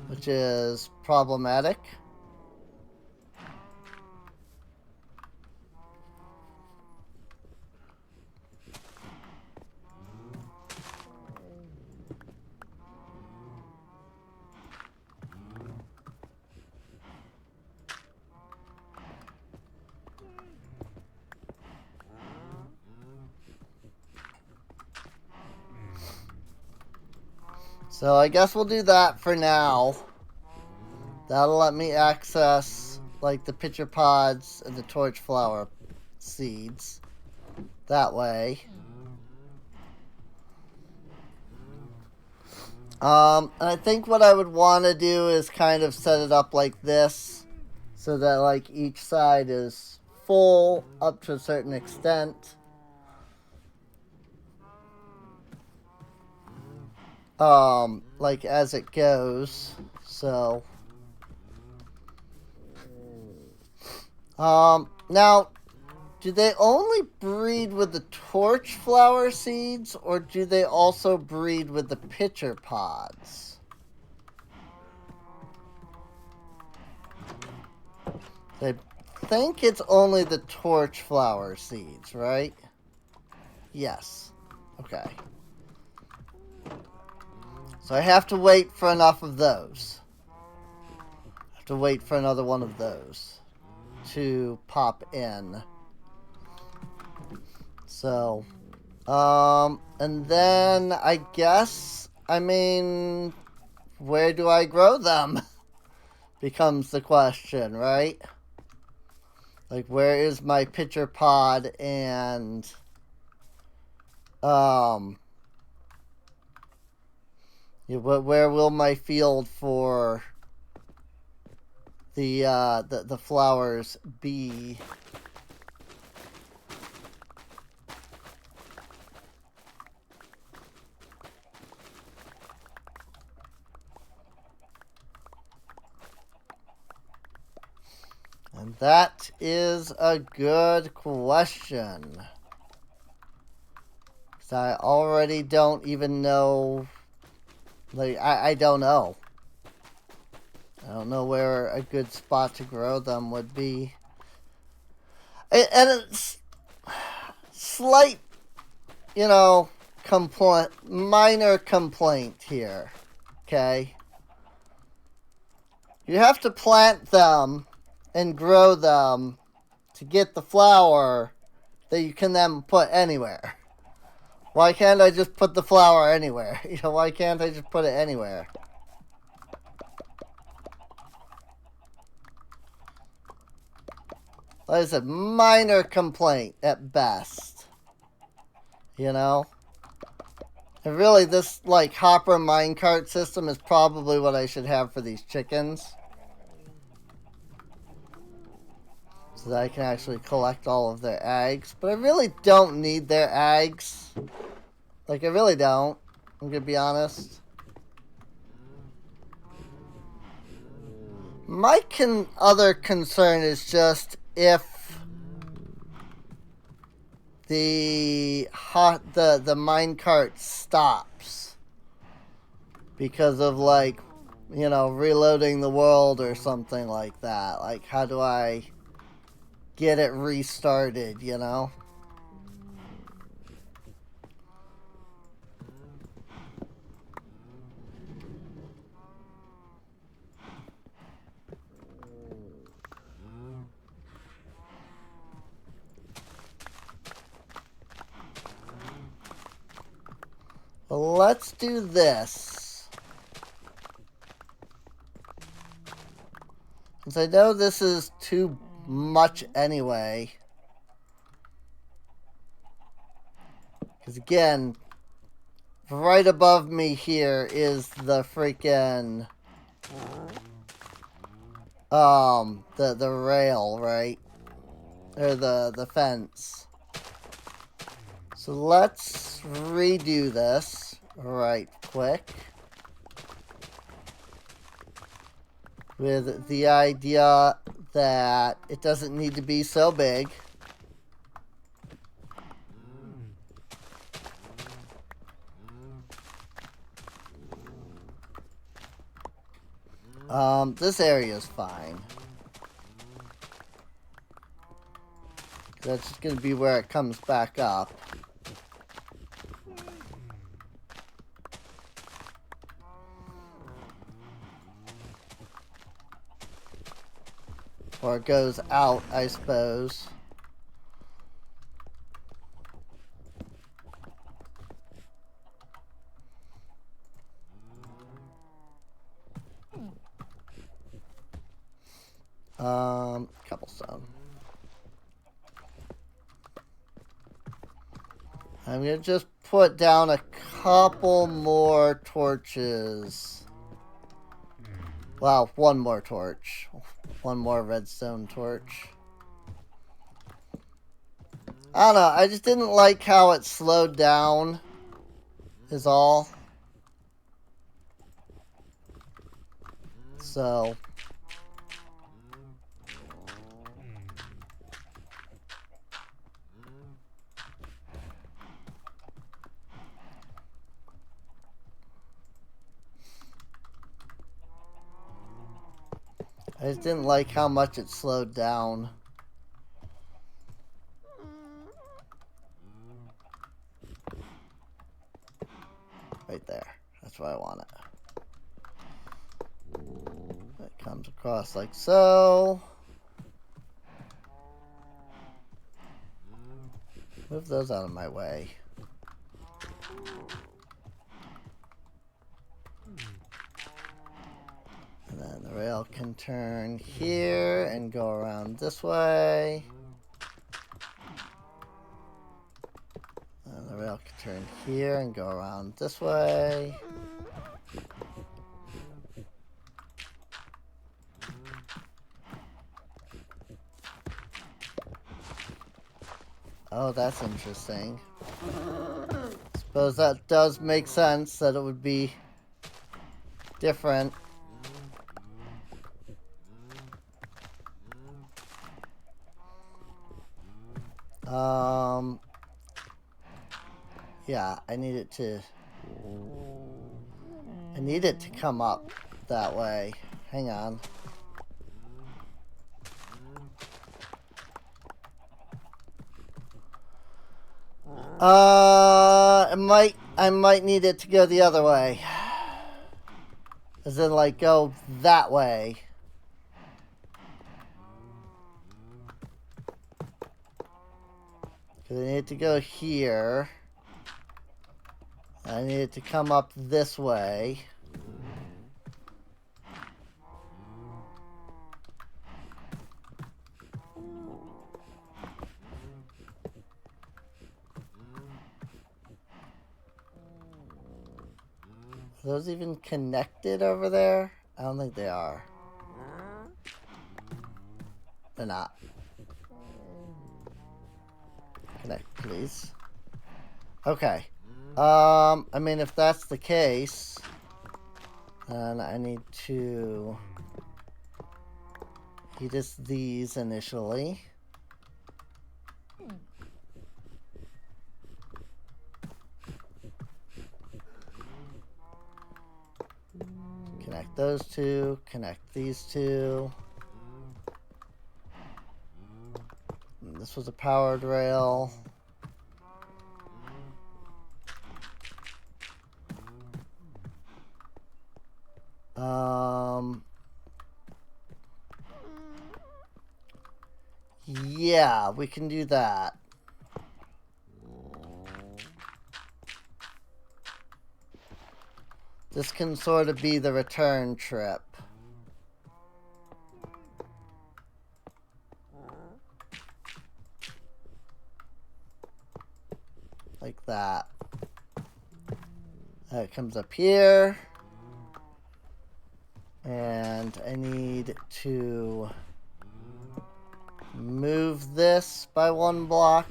which is problematic. So I guess we'll do that for now. That'll let me access, like, the pitcher pods and the torch flower seeds that way. And I think what I would want to do is kind of set it up like this, so that, like, each side is full up to a certain extent. Like, as it goes. So now, do they only breed with the torch flower seeds, or do they also breed with the pitcher pods? I think it's only the torch flower seeds, right? Yes. Okay. So I have to wait for enough of those. I have to wait for another one of those to pop in. So, and then I guess, I mean, where do I grow them? Becomes the question, right? Like, where is my pitcher pod and, where will my field for the flowers be? And that is a good question. 'Cause I already don't even know. Like, I don't know. I don't know where a good spot to grow them would be. And it's slight, minor complaint here. Okay? You have to plant them and grow them to get the flower that you can then put anywhere. Why can't I just put the flower anywhere? Why can't I just put it anywhere? Like I said, minor complaint at best. And really, this, like, hopper minecart system is probably what I should have for these chickens. So that I can actually collect all of their eggs. But I really don't need their eggs. Like, I really don't. I'm gonna be honest. My other concern is just if the minecart stops because of, like, you know, reloading the world or something like that. Like, how do I get it restarted, you know? Well, let's do this. Since I know this is too much anyway. Because again, right above me here is the freaking the rail, right? Or the fence. So let's redo this right quick. With the idea that it doesn't need to be so big. This area is fine. That's just going to be where it comes back up. Or it goes out, I suppose. Cobblestone. I'm gonna just put down a couple more torches. Wow, one more torch. One more redstone torch. I don't know, I just didn't like how it slowed down, is all. So... I just didn't like how much it slowed down. Right there. That's where I want it. It comes across like so. Move those out of my way. And then the rail can turn here and go around this way. And the rail can turn here and go around this way. Oh, that's interesting. Suppose that does make sense that it would be different. Yeah, I need it to come up that way. Hang on. I might need it to go the other way. As in, like, go that way. Because I need it to go here. I need it to come up this way. Are those even connected over there? I don't think they are. They're not. Connect, please. Okay. I mean, if that's the case, then I need to... He just these initially. those two, connect these two. And this was a powered rail. Yeah, we can do that. This can sort of be the return trip. Like that. It comes up here. And I need to move this by 1 block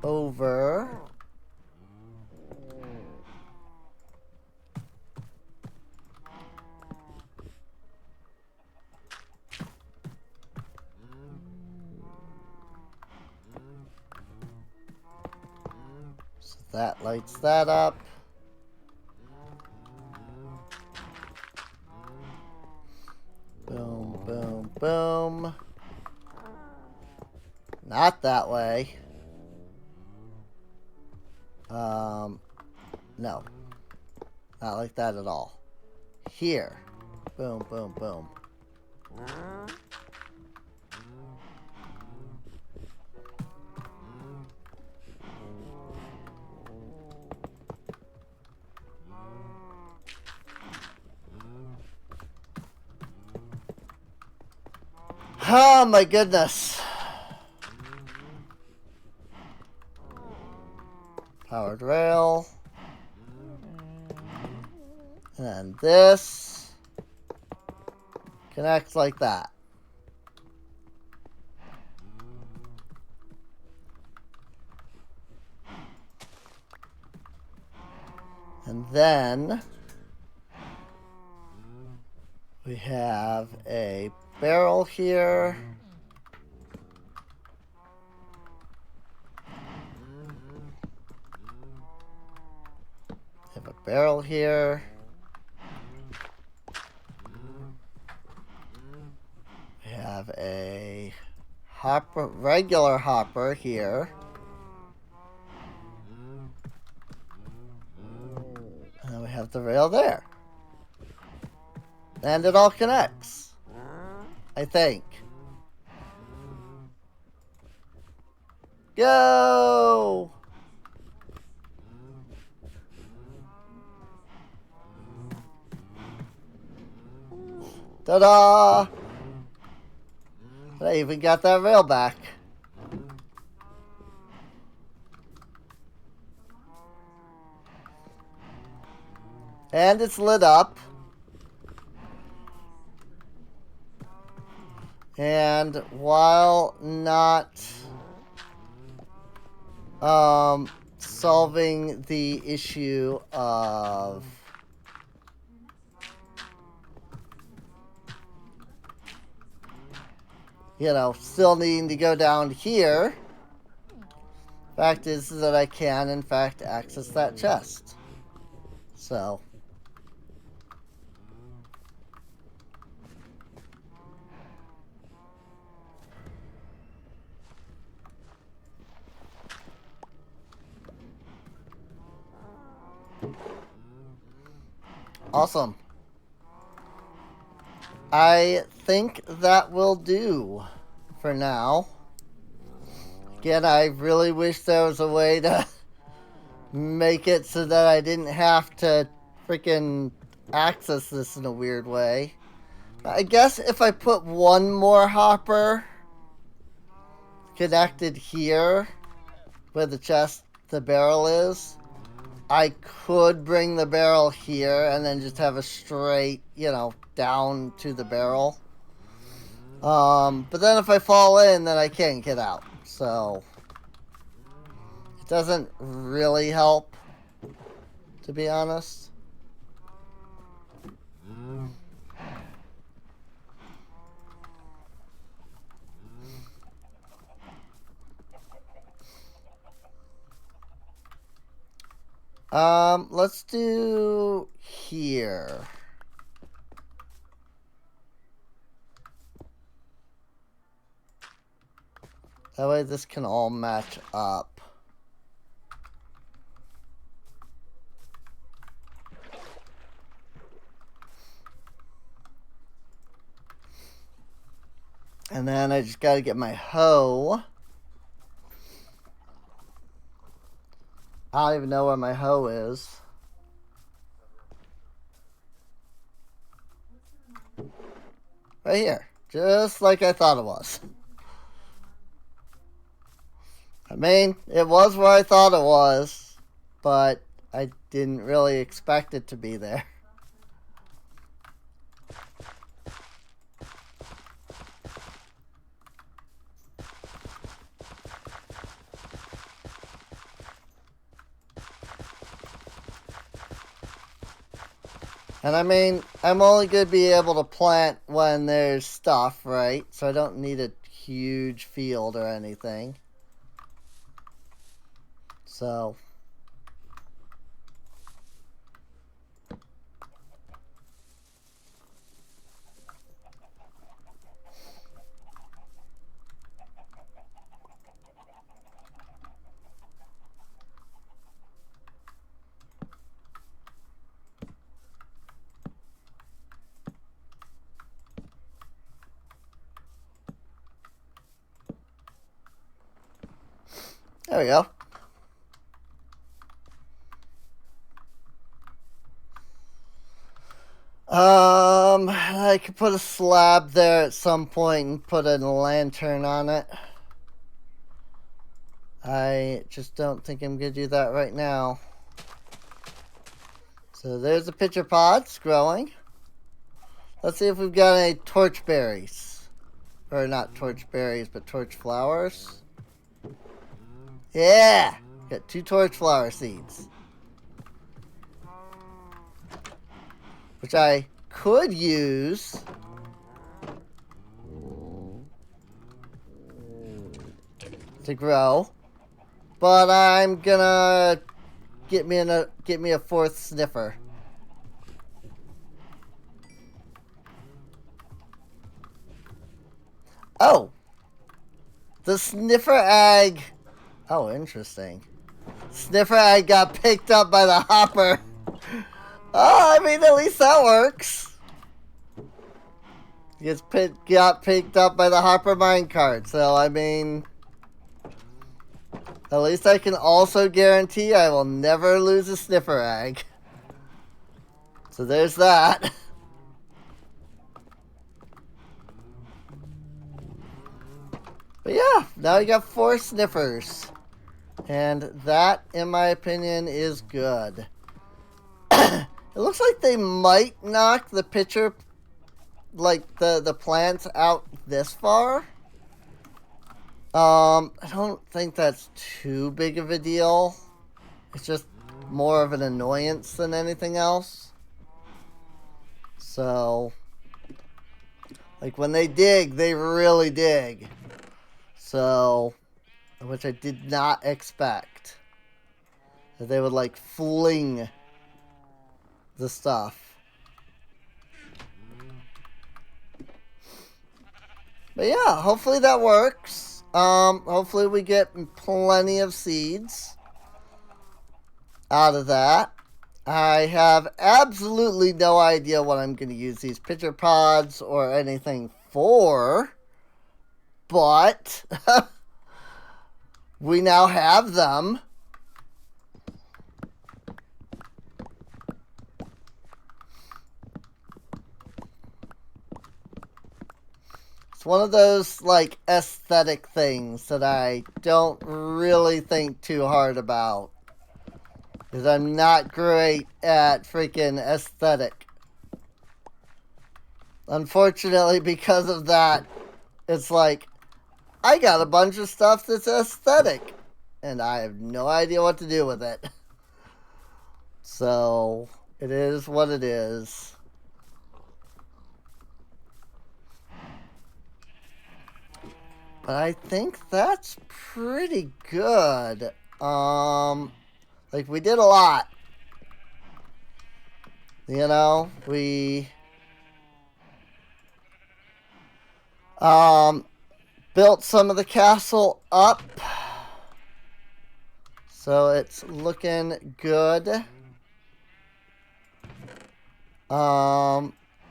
over. So that lights that up. Boom, boom, boom. Not that way. No. Not like that at all. Here. Boom, boom, boom. Oh my goodness. Powered rail. And this connects like that. And then we have a barrel here. We have a barrel here. We have a hopper, regular hopper here. And then we have the rail there. And it all connects, I think. Go! Ta-da! I even got that rail back. And it's lit up. And while not solving the issue of still needing to go down here, fact is that I can in fact access that chest. So awesome. I think that will do for now. Again, I really wish there was a way to make it so that I didn't have to freaking access this in a weird way. I guess if I put one more hopper connected here where the barrel is, I could bring the barrel here and then just have a straight, down to the barrel. But then if I fall in, then I can't get out. So it doesn't really help, to be honest. Let's do here. That way this can all match up. And then I just gotta get my hoe. I don't even know where my hoe is. Right here. Just like I thought it was. I mean, it was where I thought it was, but I didn't really expect it to be there. And I mean, I'm only going to be able to plant when there's stuff, right? So I don't need a huge field or anything. So there we go. I could put a slab there at some point and put a lantern on it. I just don't think I'm going to do that right now. So there's the pitcher pods growing. Let's see if we've got any torch berries. Or not torch berries, but torch flowers. Yeah! Got 2 torch flower seeds. Which I could use to grow. But I'm gonna get me a 4th sniffer. Oh! The sniffer egg. Oh, interesting. Sniffer egg got picked up by the hopper. Oh, I mean, at least that works. Got picked up by the hopper minecart. So, I mean, at least I can also guarantee I will never lose a sniffer egg. So there's that. But yeah, now you got 4 sniffers. And that, in my opinion, is good. It looks like they might knock the pitcher, like the plants out this far. I don't think that's too big of a deal. It's just more of an annoyance than anything else. So, like when they dig, they really dig. So, which I did not expect. That they would like fling the stuff. But yeah, hopefully that works. Hopefully we get plenty of seeds out of that. I have absolutely no idea what I'm going to use these pitcher pods or anything for. But we now have them. It's one of those, like, aesthetic things that I don't really think too hard about. Because I'm not great at freaking aesthetic. Unfortunately, because of that, it's like, I got a bunch of stuff that's aesthetic. And I have no idea what to do with it. So, it is what it is. But I think that's pretty good. Like, we did a lot. You know, we... built some of the castle up. So it's looking good.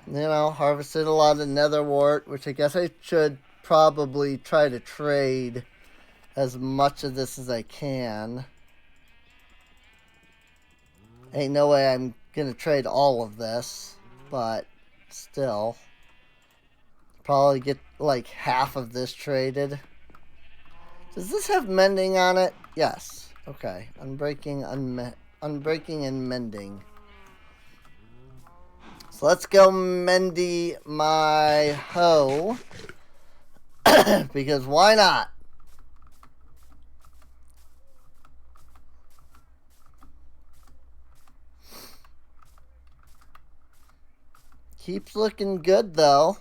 You know, harvested a lot of netherwort, which I guess I should probably try to trade as much of this as I can. Ain't no way I'm gonna trade all of this, but still. Probably get like half of this traded. Does this have mending on it? Yes. Okay. Unbreaking and mending. So let's go mendy my hoe. Because why not? Keeps looking good though.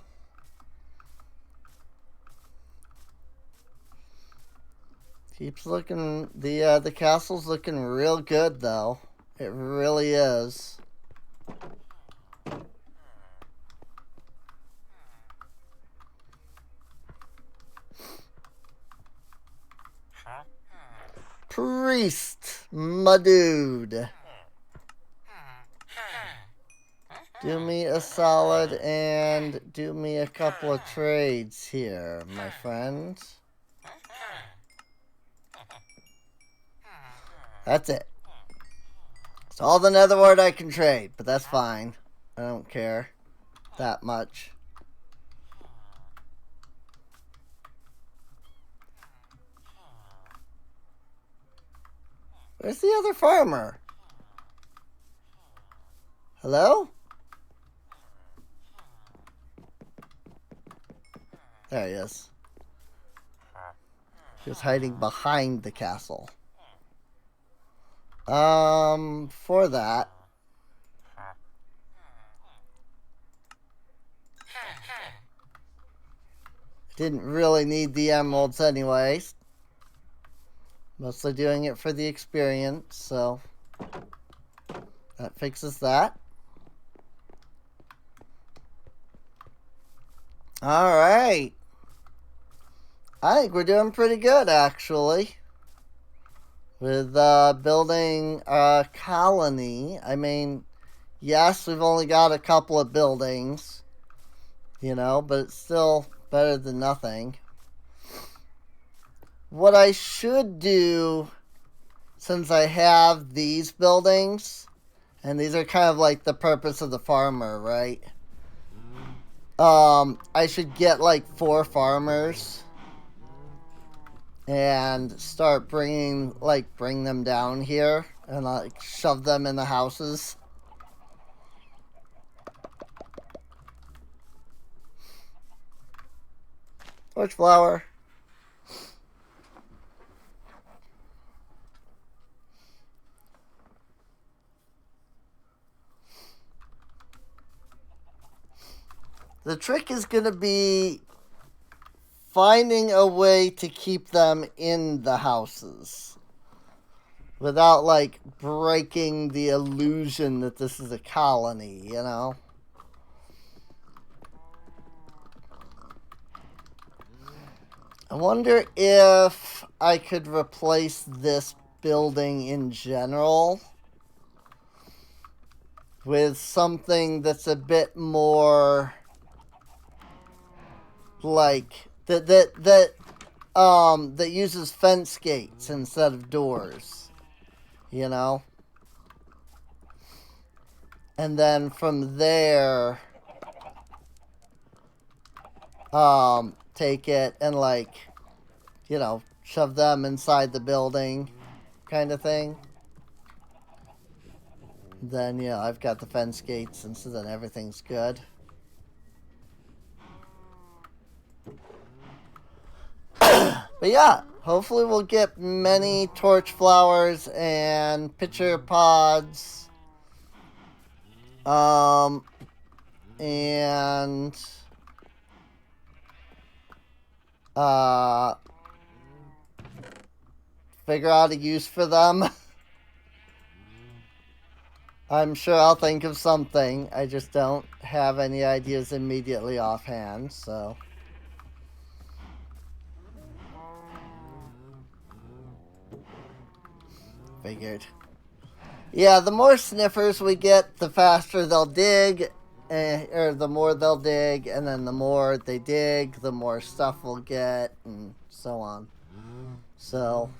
Keeps looking, the castle's looking real good though. It really is. Priest, my dude. Do me a solid and do me a couple of trades here, my friend. That's it. It's all the netherwort I can trade, but that's fine. I don't care that much. Where's the other farmer? Hello? There he is. He was hiding behind the castle. For that. Didn't really need the emeralds anyways. Mostly doing it for the experience, so that fixes that. Alright. I think we're doing pretty good, actually. With building a colony. I mean, yes, we've only got a couple of buildings, you know, but it's still better than nothing. What I should do, since I have these buildings, and these are kind of like the purpose of the farmer, right? I should get like 4 farmers and start bring them down here and like shove them in the houses. Torch flower. The trick is going to be finding a way to keep them in the houses without, like, breaking the illusion that this is a colony, you know? I wonder if I could replace this building in general with something that's a bit more like that uses fence gates instead of doors, you know? And then from there, take it and, like, you know, shove them inside the building kind of thing. Then, you know, I've got the fence gates, and so then everything's good. But yeah, hopefully we'll get many torch flowers and pitcher pods. And figure out a use for them. I'm sure I'll think of something. I just don't have any ideas immediately offhand, so. Figured. Yeah, the more sniffers we get, the faster they'll dig, or the more they'll dig, and then the more they dig, the more stuff we'll get, and so on. So,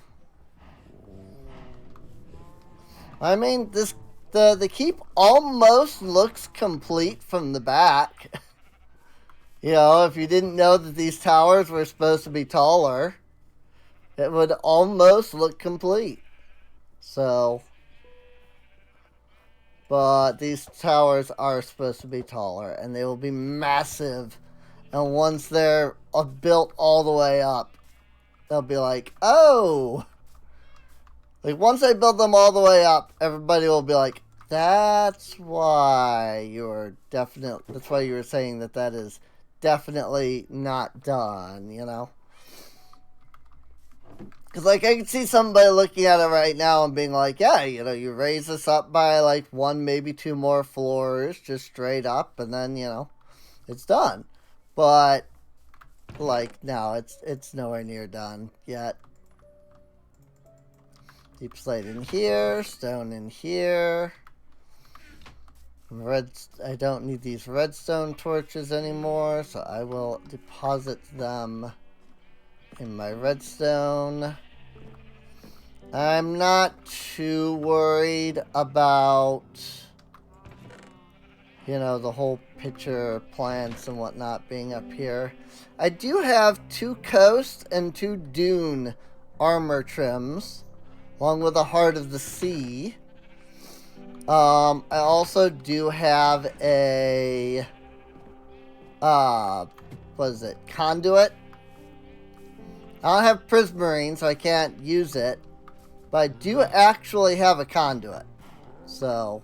I mean, the keep almost looks complete from the back. You know, if you didn't know that these towers were supposed to be taller, it would almost look complete. So, but these towers are supposed to be taller, and they will be massive. And once they're built all the way up, they'll be like, oh! Like, once they build them all the way up, everybody will be like, that's why you were saying that is definitely not done, you know? Because, like, I can see somebody looking at it right now and being like, yeah, you know, you raise this up by, like, 1, maybe 2 more floors, just straight up, and then, you know, it's done. But, like, no, it's nowhere near done yet. Deep slate in here, stone in here. I don't need these redstone torches anymore, so I will deposit them in my redstone. I'm not too worried about, you know, the whole picture plants and whatnot being up here. I do have 2 coast and 2 dune armor trims, along with a heart of the sea. I also do have a, what is it, conduit. I don't have prismarine, so I can't use it. But I do actually have a conduit. So.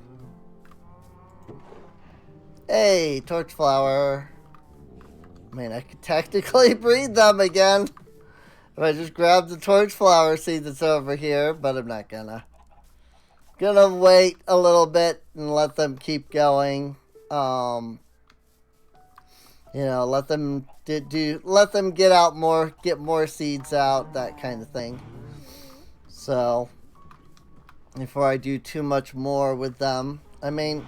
Hey, torch flower. I mean, I could technically breed them again. If I just grab the torch flower seed that's over here, but I'm not gonna. Gonna wait a little bit and let them keep going. You know, let them let them get more seeds out, that kind of thing. So, before I do too much more with them, I mean,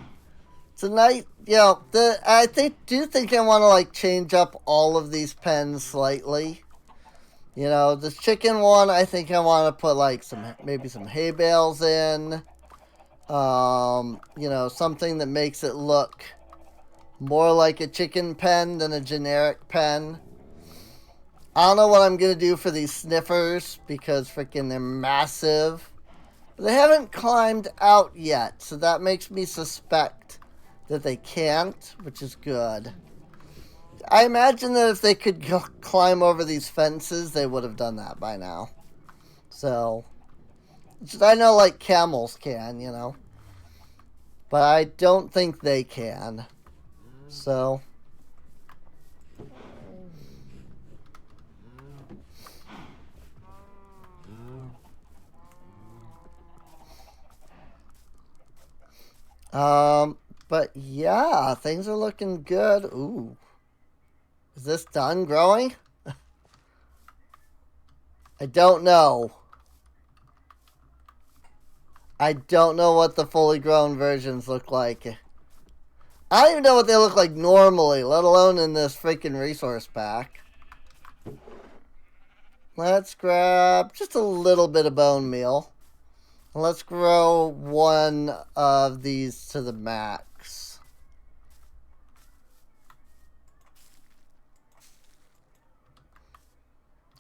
tonight, you know, I do think I want to like change up all of these pens slightly. You know, this chicken one, I think I want to put like maybe some hay bales in. You know, something that makes it look more like a chicken pen than a generic pen. I don't know what I'm going to do for these sniffers because freaking they're massive. But they haven't climbed out yet, so that makes me suspect that they can't, which is good. I imagine that if they could climb over these fences, they would have done that by now. So, I know like camels can, you know. But I don't think they can. So. But yeah, things are looking good. Ooh. Is this done growing? I don't know. I don't know what the fully grown versions look like. I don't even know what they look like normally, let alone in this freaking resource pack. Let's grab just a little bit of bone meal. Let's grow 1 of these to the max.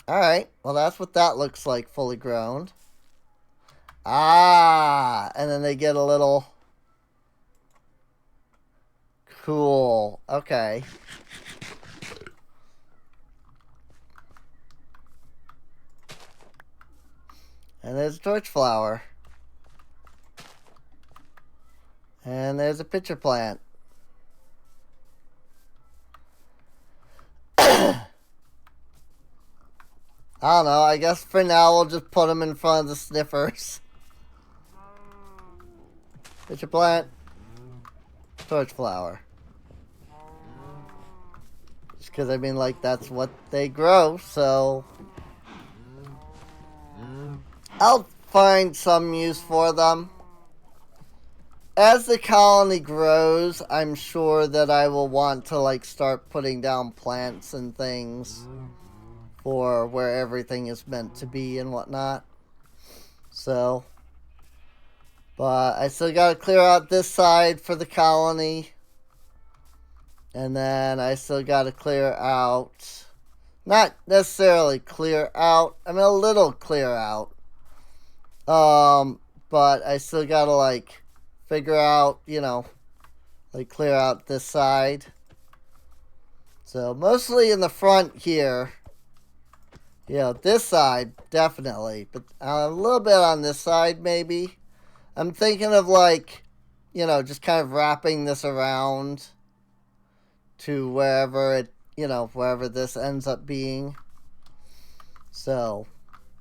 Alright, well that's what that looks like fully grown. Ah, and then they get a little... Cool, okay. And there's a torch flower. And there's a pitcher plant. I don't know. I guess for now we'll just put them in front of the sniffers. Pitcher plant. Torch flower. Just because, I mean, like, that's what they grow, so... I'll find some use for them. As the colony grows, I'm sure that I will want to like start putting down plants and things for where everything is meant to be and whatnot. So, but I still gotta clear out this side for the colony. And then I still gotta clear out, not necessarily clear out, I mean a little clear out. But I still gotta like figure out, you know, like clear out this side. So mostly in the front here, you know, this side definitely, but a little bit on this side maybe. I'm thinking of like, you know, just kind of wrapping this around to wherever it, you know, wherever this ends up being. So,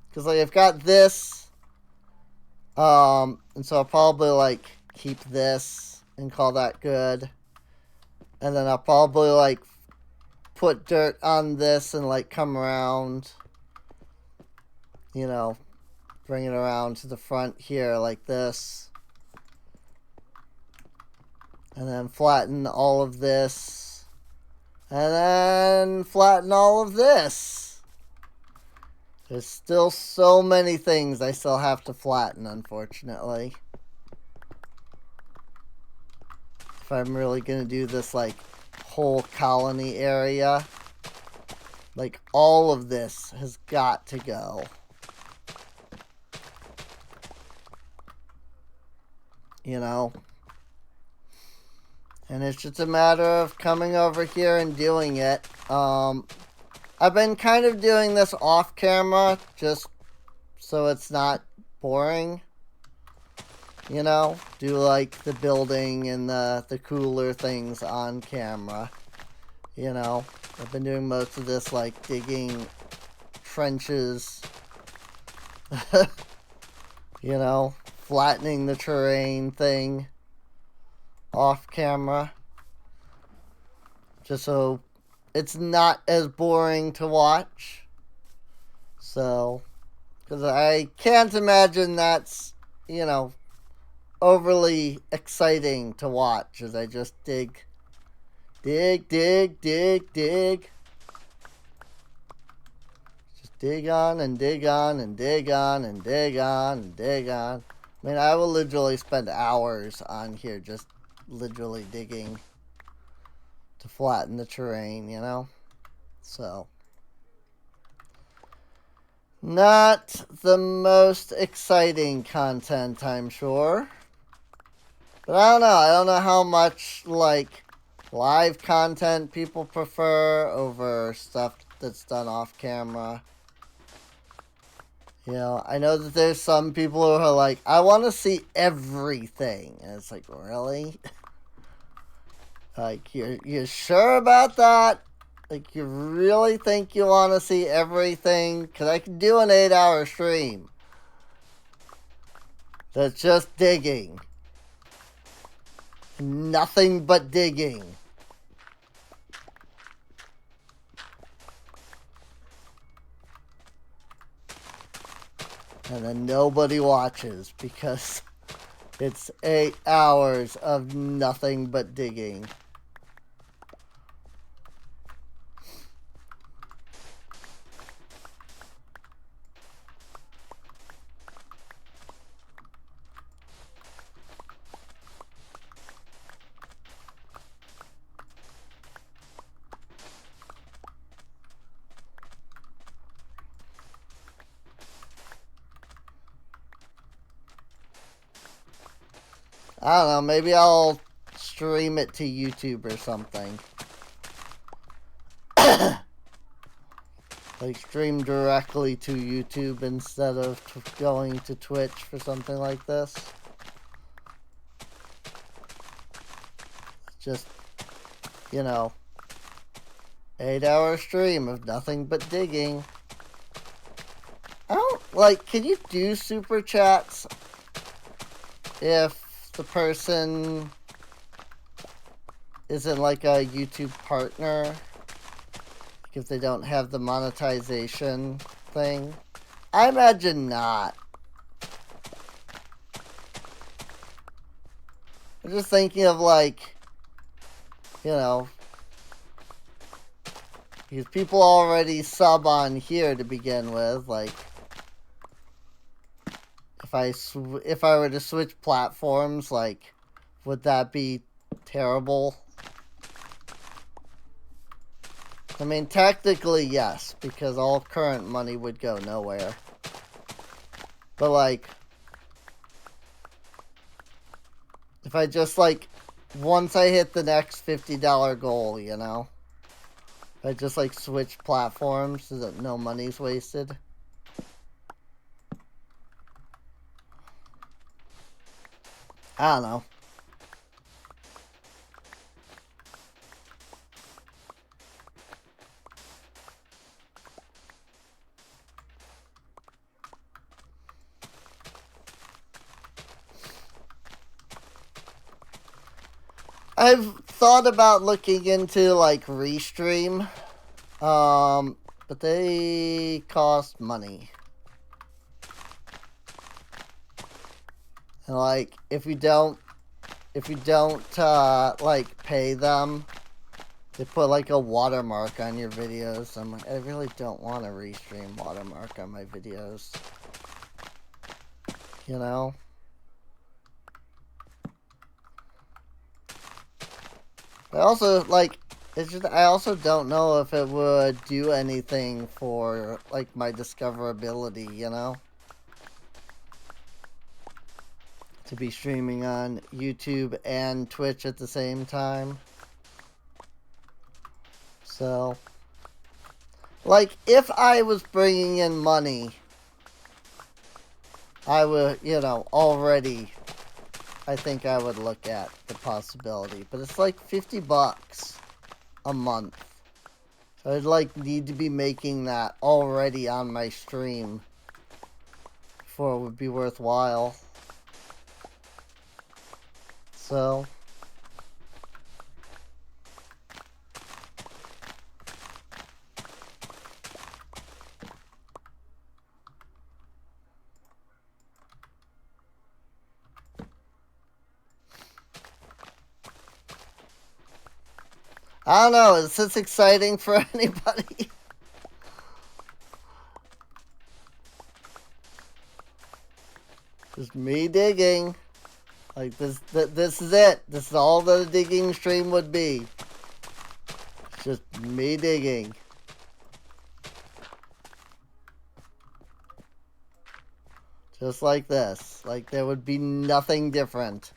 because like I've got this, and so I'll probably like keep this and call that good. And then I'll probably like put dirt on this and like come around, you know, bring it around to the front here like this. And then flatten all of this. And then flatten all of this. There's still so many things I still have to flatten, unfortunately. If I'm really going to do this, like, whole colony area. Like, all of this has got to go. You know? And it's just a matter of coming over here and doing it. I've been kind of doing this off camera, just so it's not boring. You know, do like the building and the cooler things on camera. You know, I've been doing most of this like digging trenches. You know, flattening the terrain thing off camera. Just so it's not as boring to watch. So, because I can't imagine that's, you know, overly exciting to watch as I just dig. Just dig on and dig on and dig on and dig on and dig on. I mean, I will literally spend hours on here just literally digging to flatten the terrain, you know? So, not the most exciting content, I'm sure. But I don't know. I don't know how much, like, live content people prefer over stuff that's done off camera. You know, I know that there's some people who are like, I want to see everything. And it's like, really? Like, you're sure about that? Like, you really think you want to see everything? Because I can do an 8-hour stream that's just digging. Nothing but digging. And then nobody watches because it's 8 hours of nothing but digging. I don't know, maybe I'll stream it to YouTube or something. Like, stream directly to YouTube instead of going to Twitch for something like this. Just, you know, 8-hour stream of nothing but digging. I don't, like, can you do super chats if the person isn't like a YouTube partner, if they don't have the monetization thing? I imagine not. I'm just thinking of like, you know, because people already sub on here to begin with. Like, if I were to switch platforms, like, would that be terrible? I mean, technically, yes, because all current money would go nowhere. But, like, if I just, like, once I hit the next $50 goal, you know? I just, like, switch platforms so that no money's wasted. I don't know. I've thought about looking into, like, Restream. But they cost money. And, like, if you don't, like, pay them, they put, like, a watermark on your videos. I'm like, I really don't want a Restream watermark on my videos. You know? I also, like, it's just, I also don't know if it would do anything for, like, my discoverability, you know? To be streaming on YouTube and Twitch at the same time. So, like, if I was bringing in money, I would, you know, already, I think I would look at the possibility. But it's like $50 a month. So I'd, like, need to be making that already on my stream before it would be worthwhile. So, I don't know, is this exciting for anybody? Just me digging. Like, this is it. This is all that a digging stream would be. It's just me digging. Just like this. Like, there would be nothing different.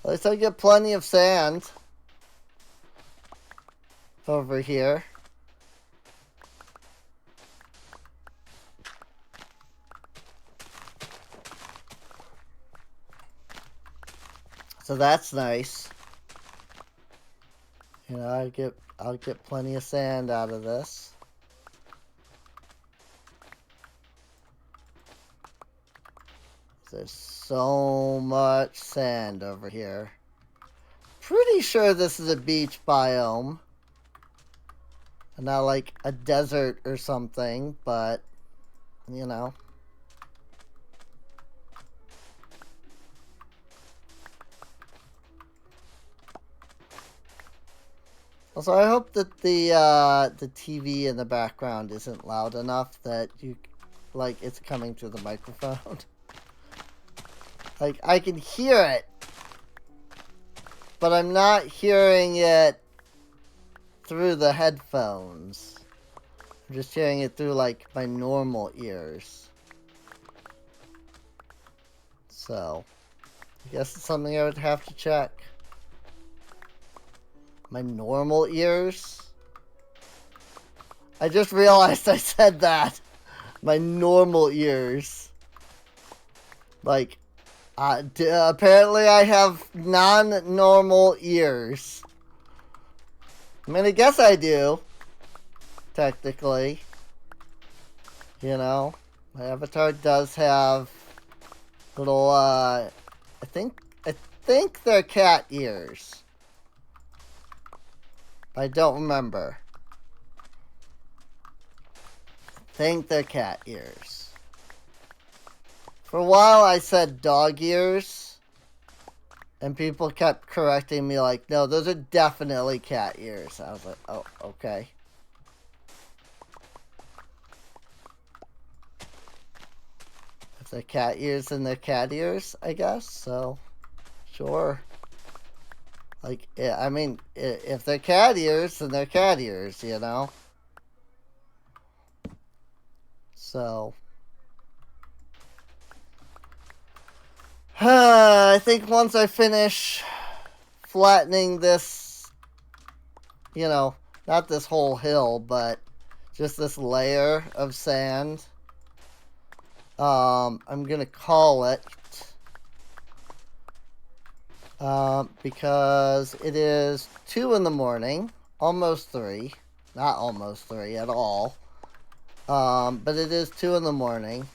At least I get plenty of sand over here. So that's nice. You know, I'll get plenty of sand out of this. There's so much sand over here. Pretty sure this is a beach biome. And not like a desert or something, but, you know. Also, I hope that the TV in the background isn't loud enough that you, like, it's coming through the microphone. Like, I can hear it, but I'm not hearing it through the headphones. I'm just hearing it through, like, my normal ears. So, I guess it's something I would have to check. My normal ears? I just realized I said that. My normal ears. Like, apparently I have non-normal ears. I mean, I guess I do. Technically. You know? My avatar does have little, I think they're cat ears. I don't remember. I think they're cat ears. For a while I said dog ears. And people kept correcting me like, no, those are definitely cat ears. I was like, oh, okay. If they're cat ears, then they're cat ears, I guess. So, sure. Like, yeah, I mean, if they're cat ears, then they're cat ears, you know? So. I think once I finish flattening this, you know, not this whole hill, but just this layer of sand, I'm gonna call it, because it is 2 in the morning, almost 3, not almost 3 at all, but it is 2 in the morning,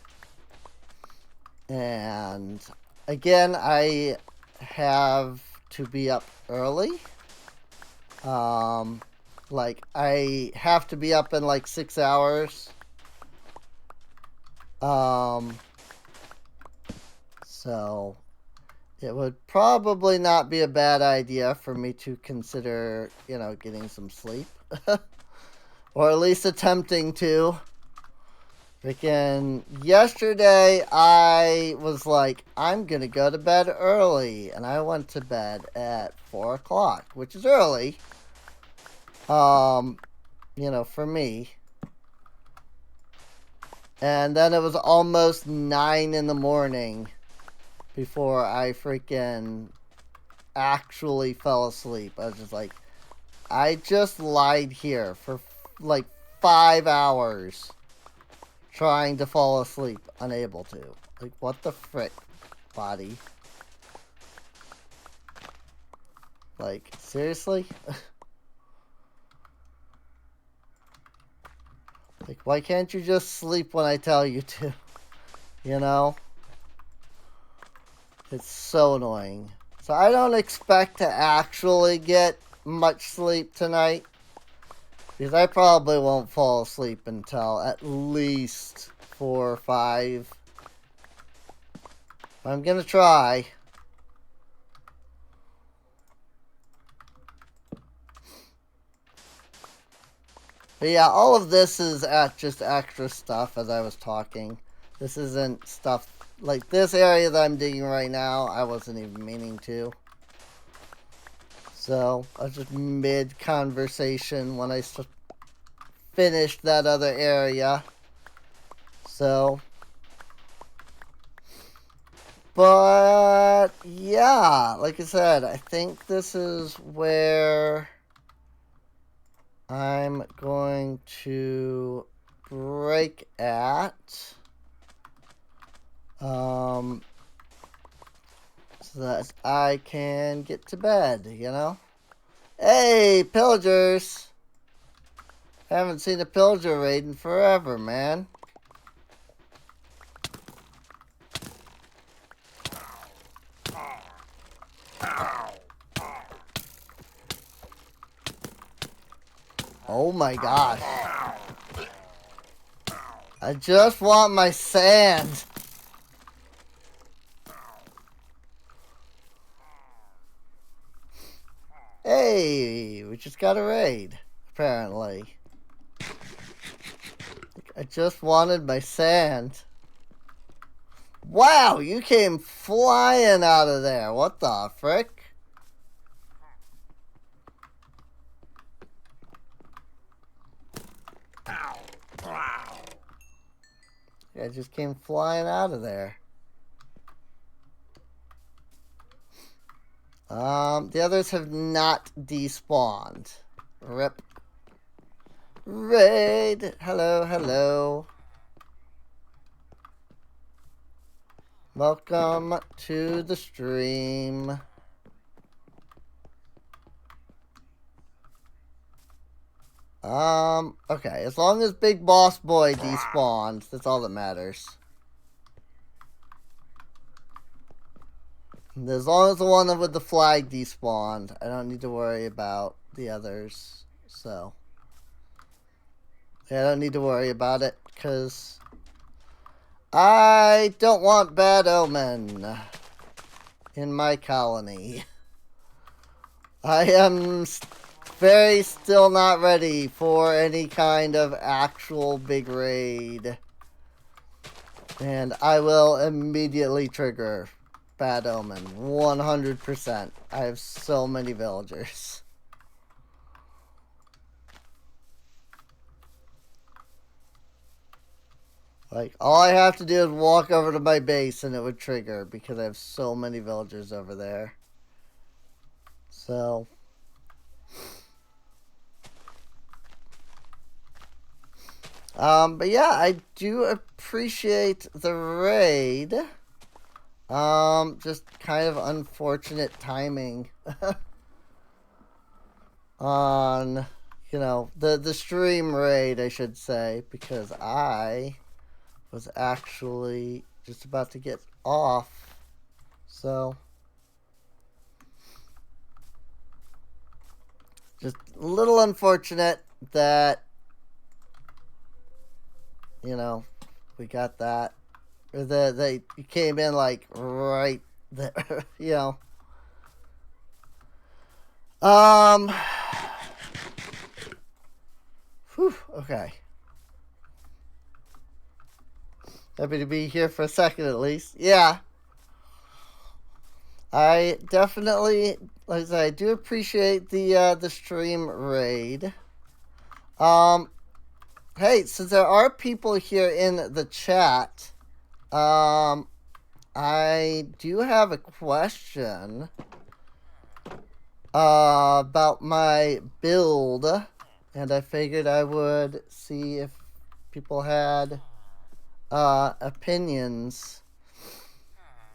and again, I have to be up early. Like, I have to be up in like 6 hours. So it would probably not be a bad idea for me to consider, you know, getting some sleep. Or at least attempting to. Freaking yesterday, I was like, I'm gonna go to bed early. And I went to bed at 4 o'clock, which is early. You know, for me. And then it was almost 9 in the morning before I freaking actually fell asleep. I was just like, I just lied here for like 5 hours trying to fall asleep, unable to. Like, what the frick, body? Like, seriously? Like, why can't you just sleep when I tell you to? You know? It's so annoying. So I don't expect to actually get much sleep tonight. Because I probably won't fall asleep until at least 4 or 5. I'm gonna try. But yeah, all of this is just extra stuff as I was talking. This isn't stuff like this area that I'm digging right now. I wasn't even meaning to. So I was just mid-conversation when I finished that other area. So. But yeah, like I said, I think this is where I'm going to break at. So that I can get to bed, you know? Hey, pillagers! Haven't seen a pillager raid in forever, man. Oh my gosh. I just want my sand. Hey, we just got a raid, apparently. I just wanted my sand. Wow, you came flying out of there. What the frick? I just came flying out of there. The others have not despawned. Rip. Raid. Hello, hello. Welcome to the stream. Okay, as long as Big Boss Boy despawns, that's all that matters. As long as the one with the flag despawned, I don't need to worry about the others. So, yeah, I don't need to worry about it, because I don't want bad omen in my colony. I am very still not ready for any kind of actual big raid. And I will immediately trigger bad omen. 100%. I have so many villagers. Like, all I have to do is walk over to my base and it would trigger because I have so many villagers over there. So, but yeah, I do appreciate the raid. Just kind of unfortunate timing on, you know, the stream raid, I should say, because I was actually just about to get off. So, just a little unfortunate that, you know, we got that. Or they came in like right there, you know. Whew, okay. Happy to be here for a second at least. Yeah. I definitely, like I said, I do appreciate the stream raid. Hey, since there are people here in the chat, I do have a question about my build, and I figured I would see if people had opinions.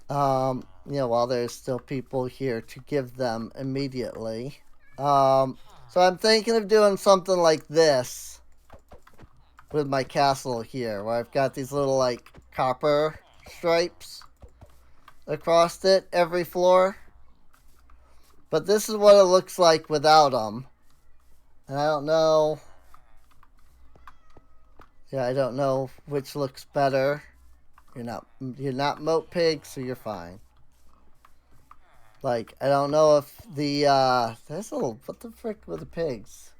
You know, while there's still people here to give them immediately. So I'm thinking of doing something like this with my castle here, where I've got these little, like, copper stripes across it every floor. But this is what it looks like without them. And I don't know. Yeah, I don't know which looks better. You're not Moat Pig, so you're fine. Like, I don't know if the, there's a little, what the frick with the pigs?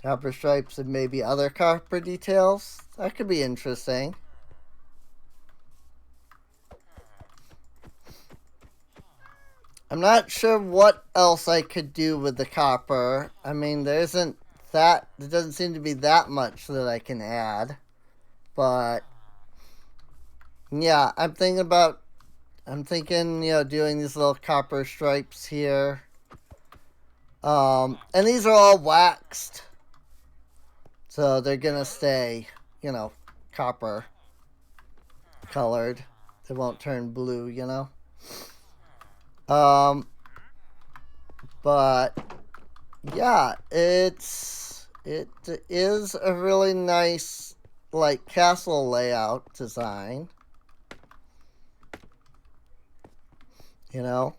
Copper stripes and maybe other copper details? That could be interesting. I'm not sure what else I could do with the copper. I mean, there doesn't seem to be that much that I can add. But, yeah, I'm thinking, you know, doing these little copper stripes here. And these are all waxed. So they're gonna stay, you know, copper colored. They won't turn blue, you know. But yeah, it is a really nice, like, castle layout design. You know,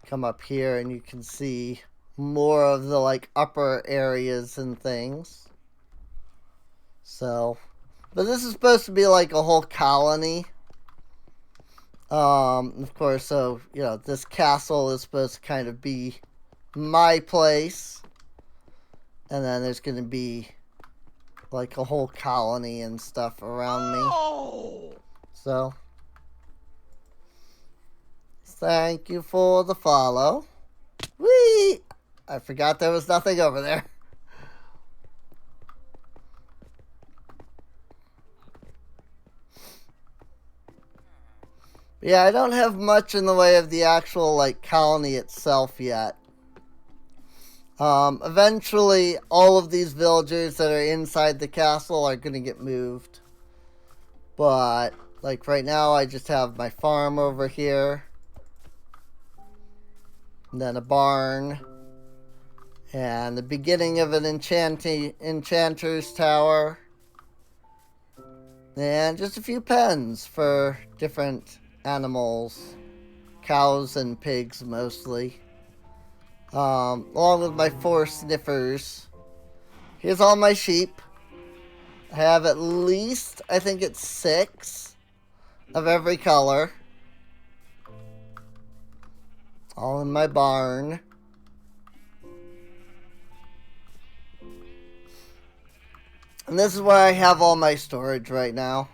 come up here and you can see more of the, like, upper areas and things. So, but this is supposed to be like a whole colony. Of course, so, you know, this castle is supposed to kind of be my place. And then there's going to be like a whole colony and stuff around me. So, thank you for the follow. Whee! I forgot there was nothing over there. Yeah, I don't have much in the way of the actual, like, colony itself yet. Eventually, all of these villagers that are inside the castle are going to get moved. But, like, right now, I just have my farm over here. And then a barn. And the beginning of an enchanter's tower. And just a few pens for different animals. Cows and pigs, mostly. along with my 4 sniffers. Here's all my sheep. I have at least, I think it's 6 of every color. All in my barn. And this is where I have all my storage right now.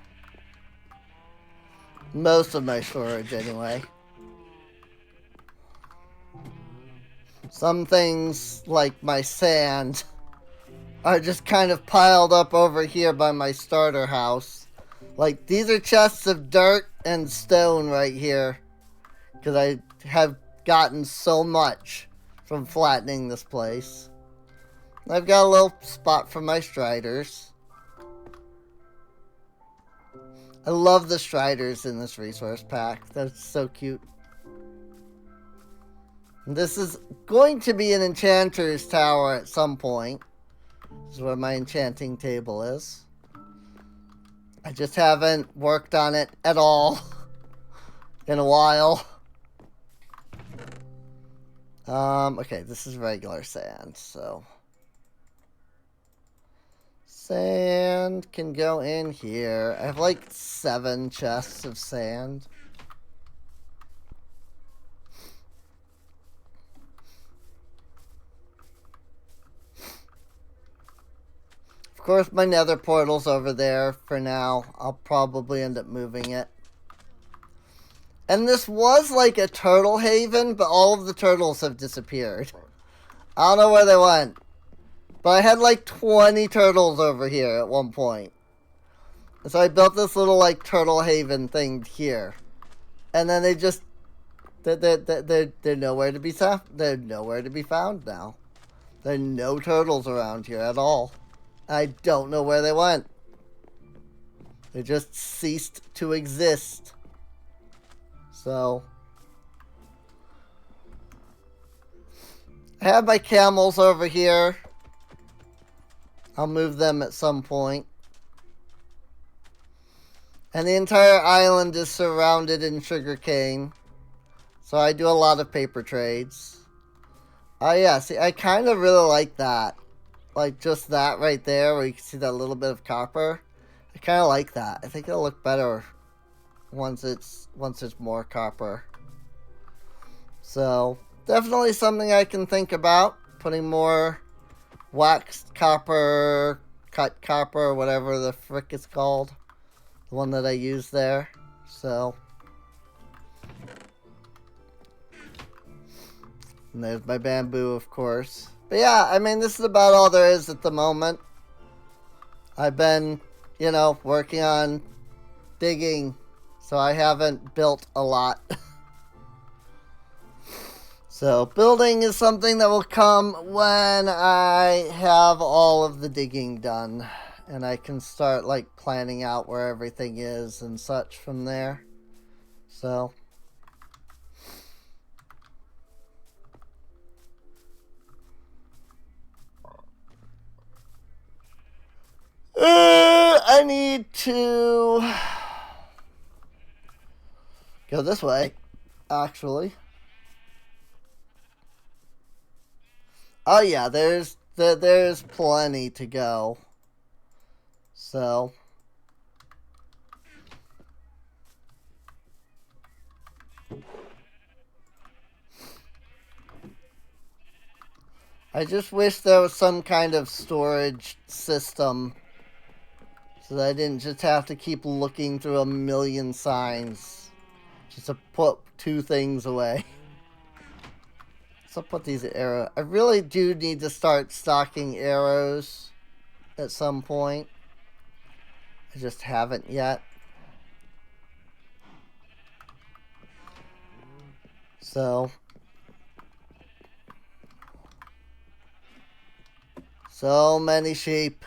Most of my storage, anyway. Some things, like my sand, are just kind of piled up over here by my starter house. Like, these are chests of dirt and stone right here. Because I have gotten so much from flattening this place. I've got a little spot for my striders. I love the striders in this resource pack. That's so cute. This is going to be an enchanter's tower at some point. This is where my enchanting table is. I just haven't worked on it at all in a while. Okay, this is regular sand, so sand can go in here. I have like 7 chests of sand. Of course, my nether portal's over there for now. I'll probably end up moving it. And this was like a turtle haven, but all of the turtles have disappeared. I don't know where they went. But I had like 20 turtles over here at one point. And so I built this little like turtle haven thing here. And then they just... They're nowhere to be found. They're nowhere to be found now. There are no turtles around here at all. I don't know where they went. They just ceased to exist. So, I have my camels over here. I'll move them at some point. And the entire island is surrounded in sugarcane. So I do a lot of paper trades. Oh yeah, see, I kind of really like that. Like just that right there where you can see that little bit of copper. I kind of like that. I think it'll look better once it's more copper. So definitely something I can think about, putting more waxed copper, cut copper, whatever the frick it's called, the one that I use there. So, and there's my bamboo, of course. But yeah, I mean, this is about all there is at the moment. I've been, you know, working on digging, so I haven't built a lot. So, building is something that will come when I have all of the digging done. And I can start, like, planning out where everything is and such from there. So, I need to go this way, actually. Oh yeah, there's plenty to go. So, I just wish there was some kind of storage system so that I didn't just have to keep looking through a million signs just to put 2 things away. So I'll put these arrows. I really do need to start stocking arrows at some point. I just haven't yet. So many sheep.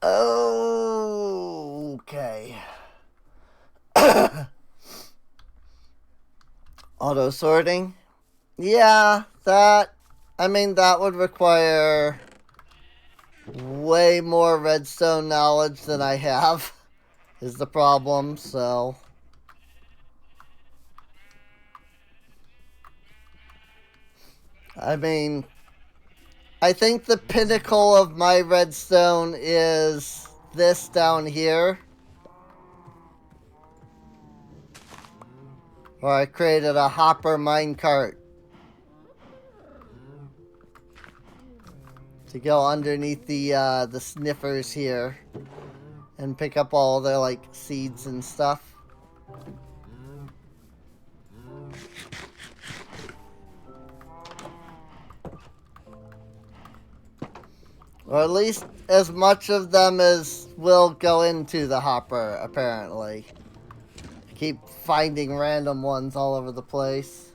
Okay. Auto sorting. Yeah, that would require way more redstone knowledge than I have is the problem, so... I mean, I think the pinnacle of my redstone is this down here. Where I created a hopper minecart to go underneath the sniffers here and pick up all their like seeds and stuff. Or at least as much of them as will go into the hopper, apparently. I keep finding random ones all over the place.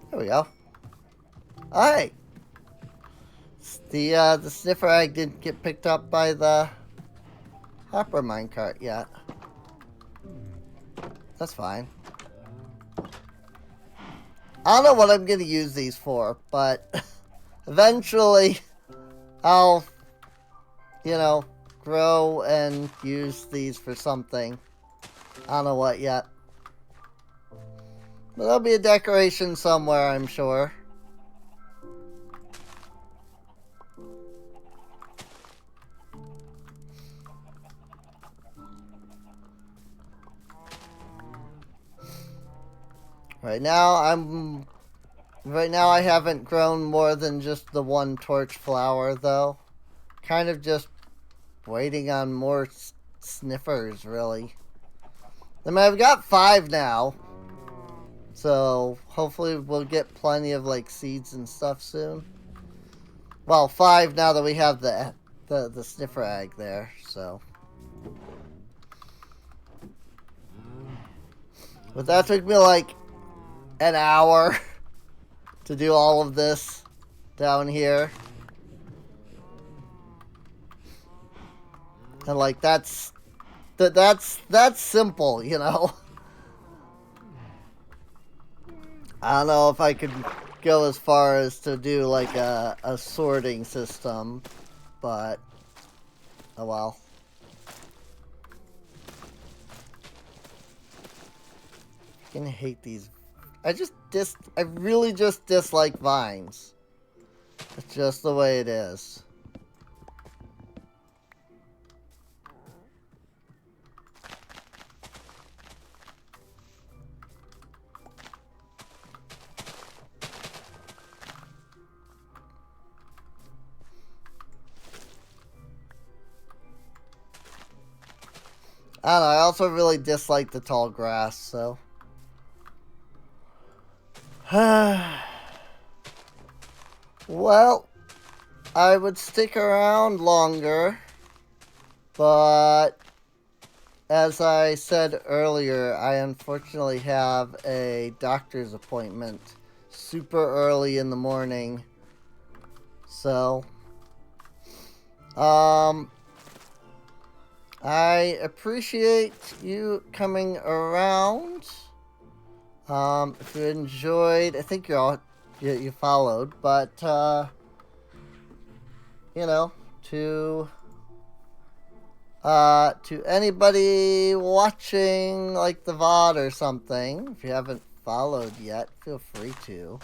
There we go. Alright. The sniffer egg didn't get picked up by the hopper minecart yet. That's fine. I don't know what I'm gonna use these for, but eventually I'll, you know, grow and use these for something. I don't know what yet. But there'll be a decoration somewhere, I'm sure. Right now I haven't grown more than just the one torch flower, though. Kind of just waiting on more sniffers, really. I mean, I've got 5 now. So, hopefully we'll get plenty of, like, seeds and stuff soon. Well, 5 now that we have the sniffer egg there, so. But that took me, like, an hour to do all of this down here. And, like, that's simple, you know? I don't know if I could go as far as to do like a sorting system, but oh well. I can hate these. I really just dislike vines. It's just the way it is. I don't know, I also really dislike the tall grass, so. Well, I would stick around longer, but as I said earlier, I unfortunately have a doctor's appointment super early in the morning. So, I appreciate you coming around. If you enjoyed, I think you followed, but, you know, to anybody watching, like, the VOD or something, if you haven't followed yet, feel free to.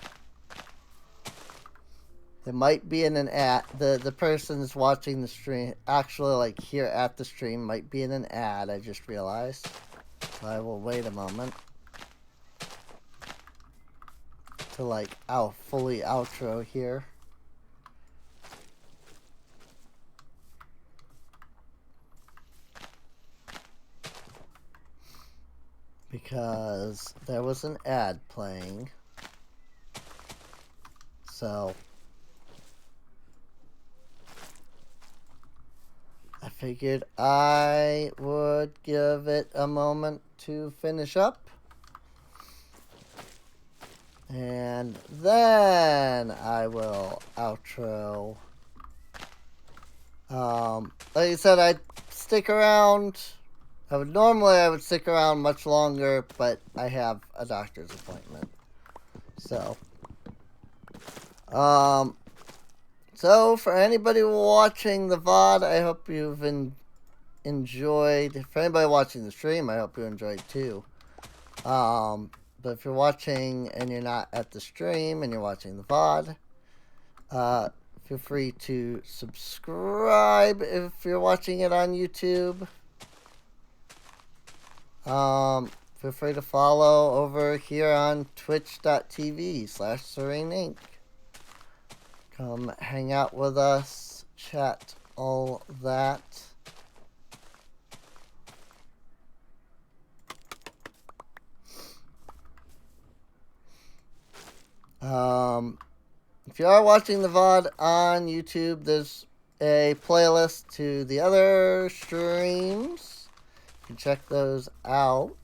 It might be in an ad. The person that's watching the stream, actually, like, here at the stream, might be in an ad, I just realized. So I will wait a moment to, like, fully outro here. Because there was an ad playing. So I figured I would give it a moment to finish up. And then I will outro. Like I said, I'd stick around. I would stick around much longer, but I have a doctor's appointment. So, so for anybody watching the VOD, I hope you've enjoyed. For anybody watching the stream, I hope you enjoyed too. But if you're watching and you're not at the stream and you're watching the VOD, feel free to subscribe if you're watching it on YouTube. Feel free to follow over here on twitch.tv/SereneInc. Come hang out with us, chat, all that. If you are watching the VOD on YouTube, there's a playlist to the other streams. You can check those out.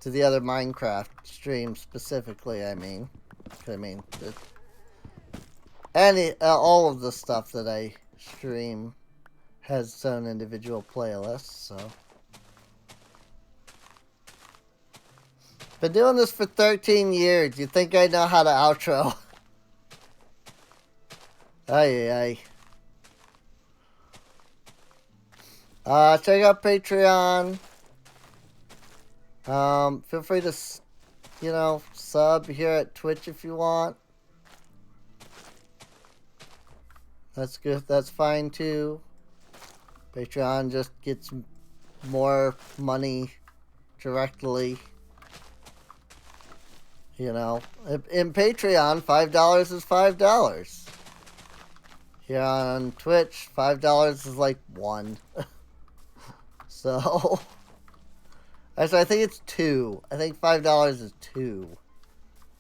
To the other Minecraft streams specifically, I mean. All of the stuff that I stream has its own individual playlists, so. Been doing this for 13 years. You think I know how to outro? Ay. Check out Patreon. Feel free to, sub here at Twitch if you want. That's good. That's fine too. Patreon just gets more money directly. In Patreon, $5 is $5. Here on Twitch, $5 is like $1. So, actually, I think it's $2. I think $5 is $2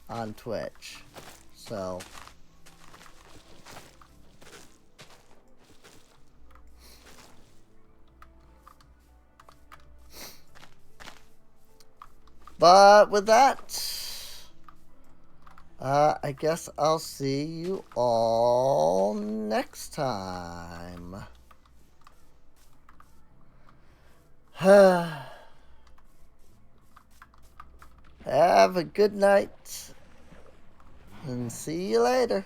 on Twitch. So, but with that, I guess I'll see you all next time. Have a good night and see you later.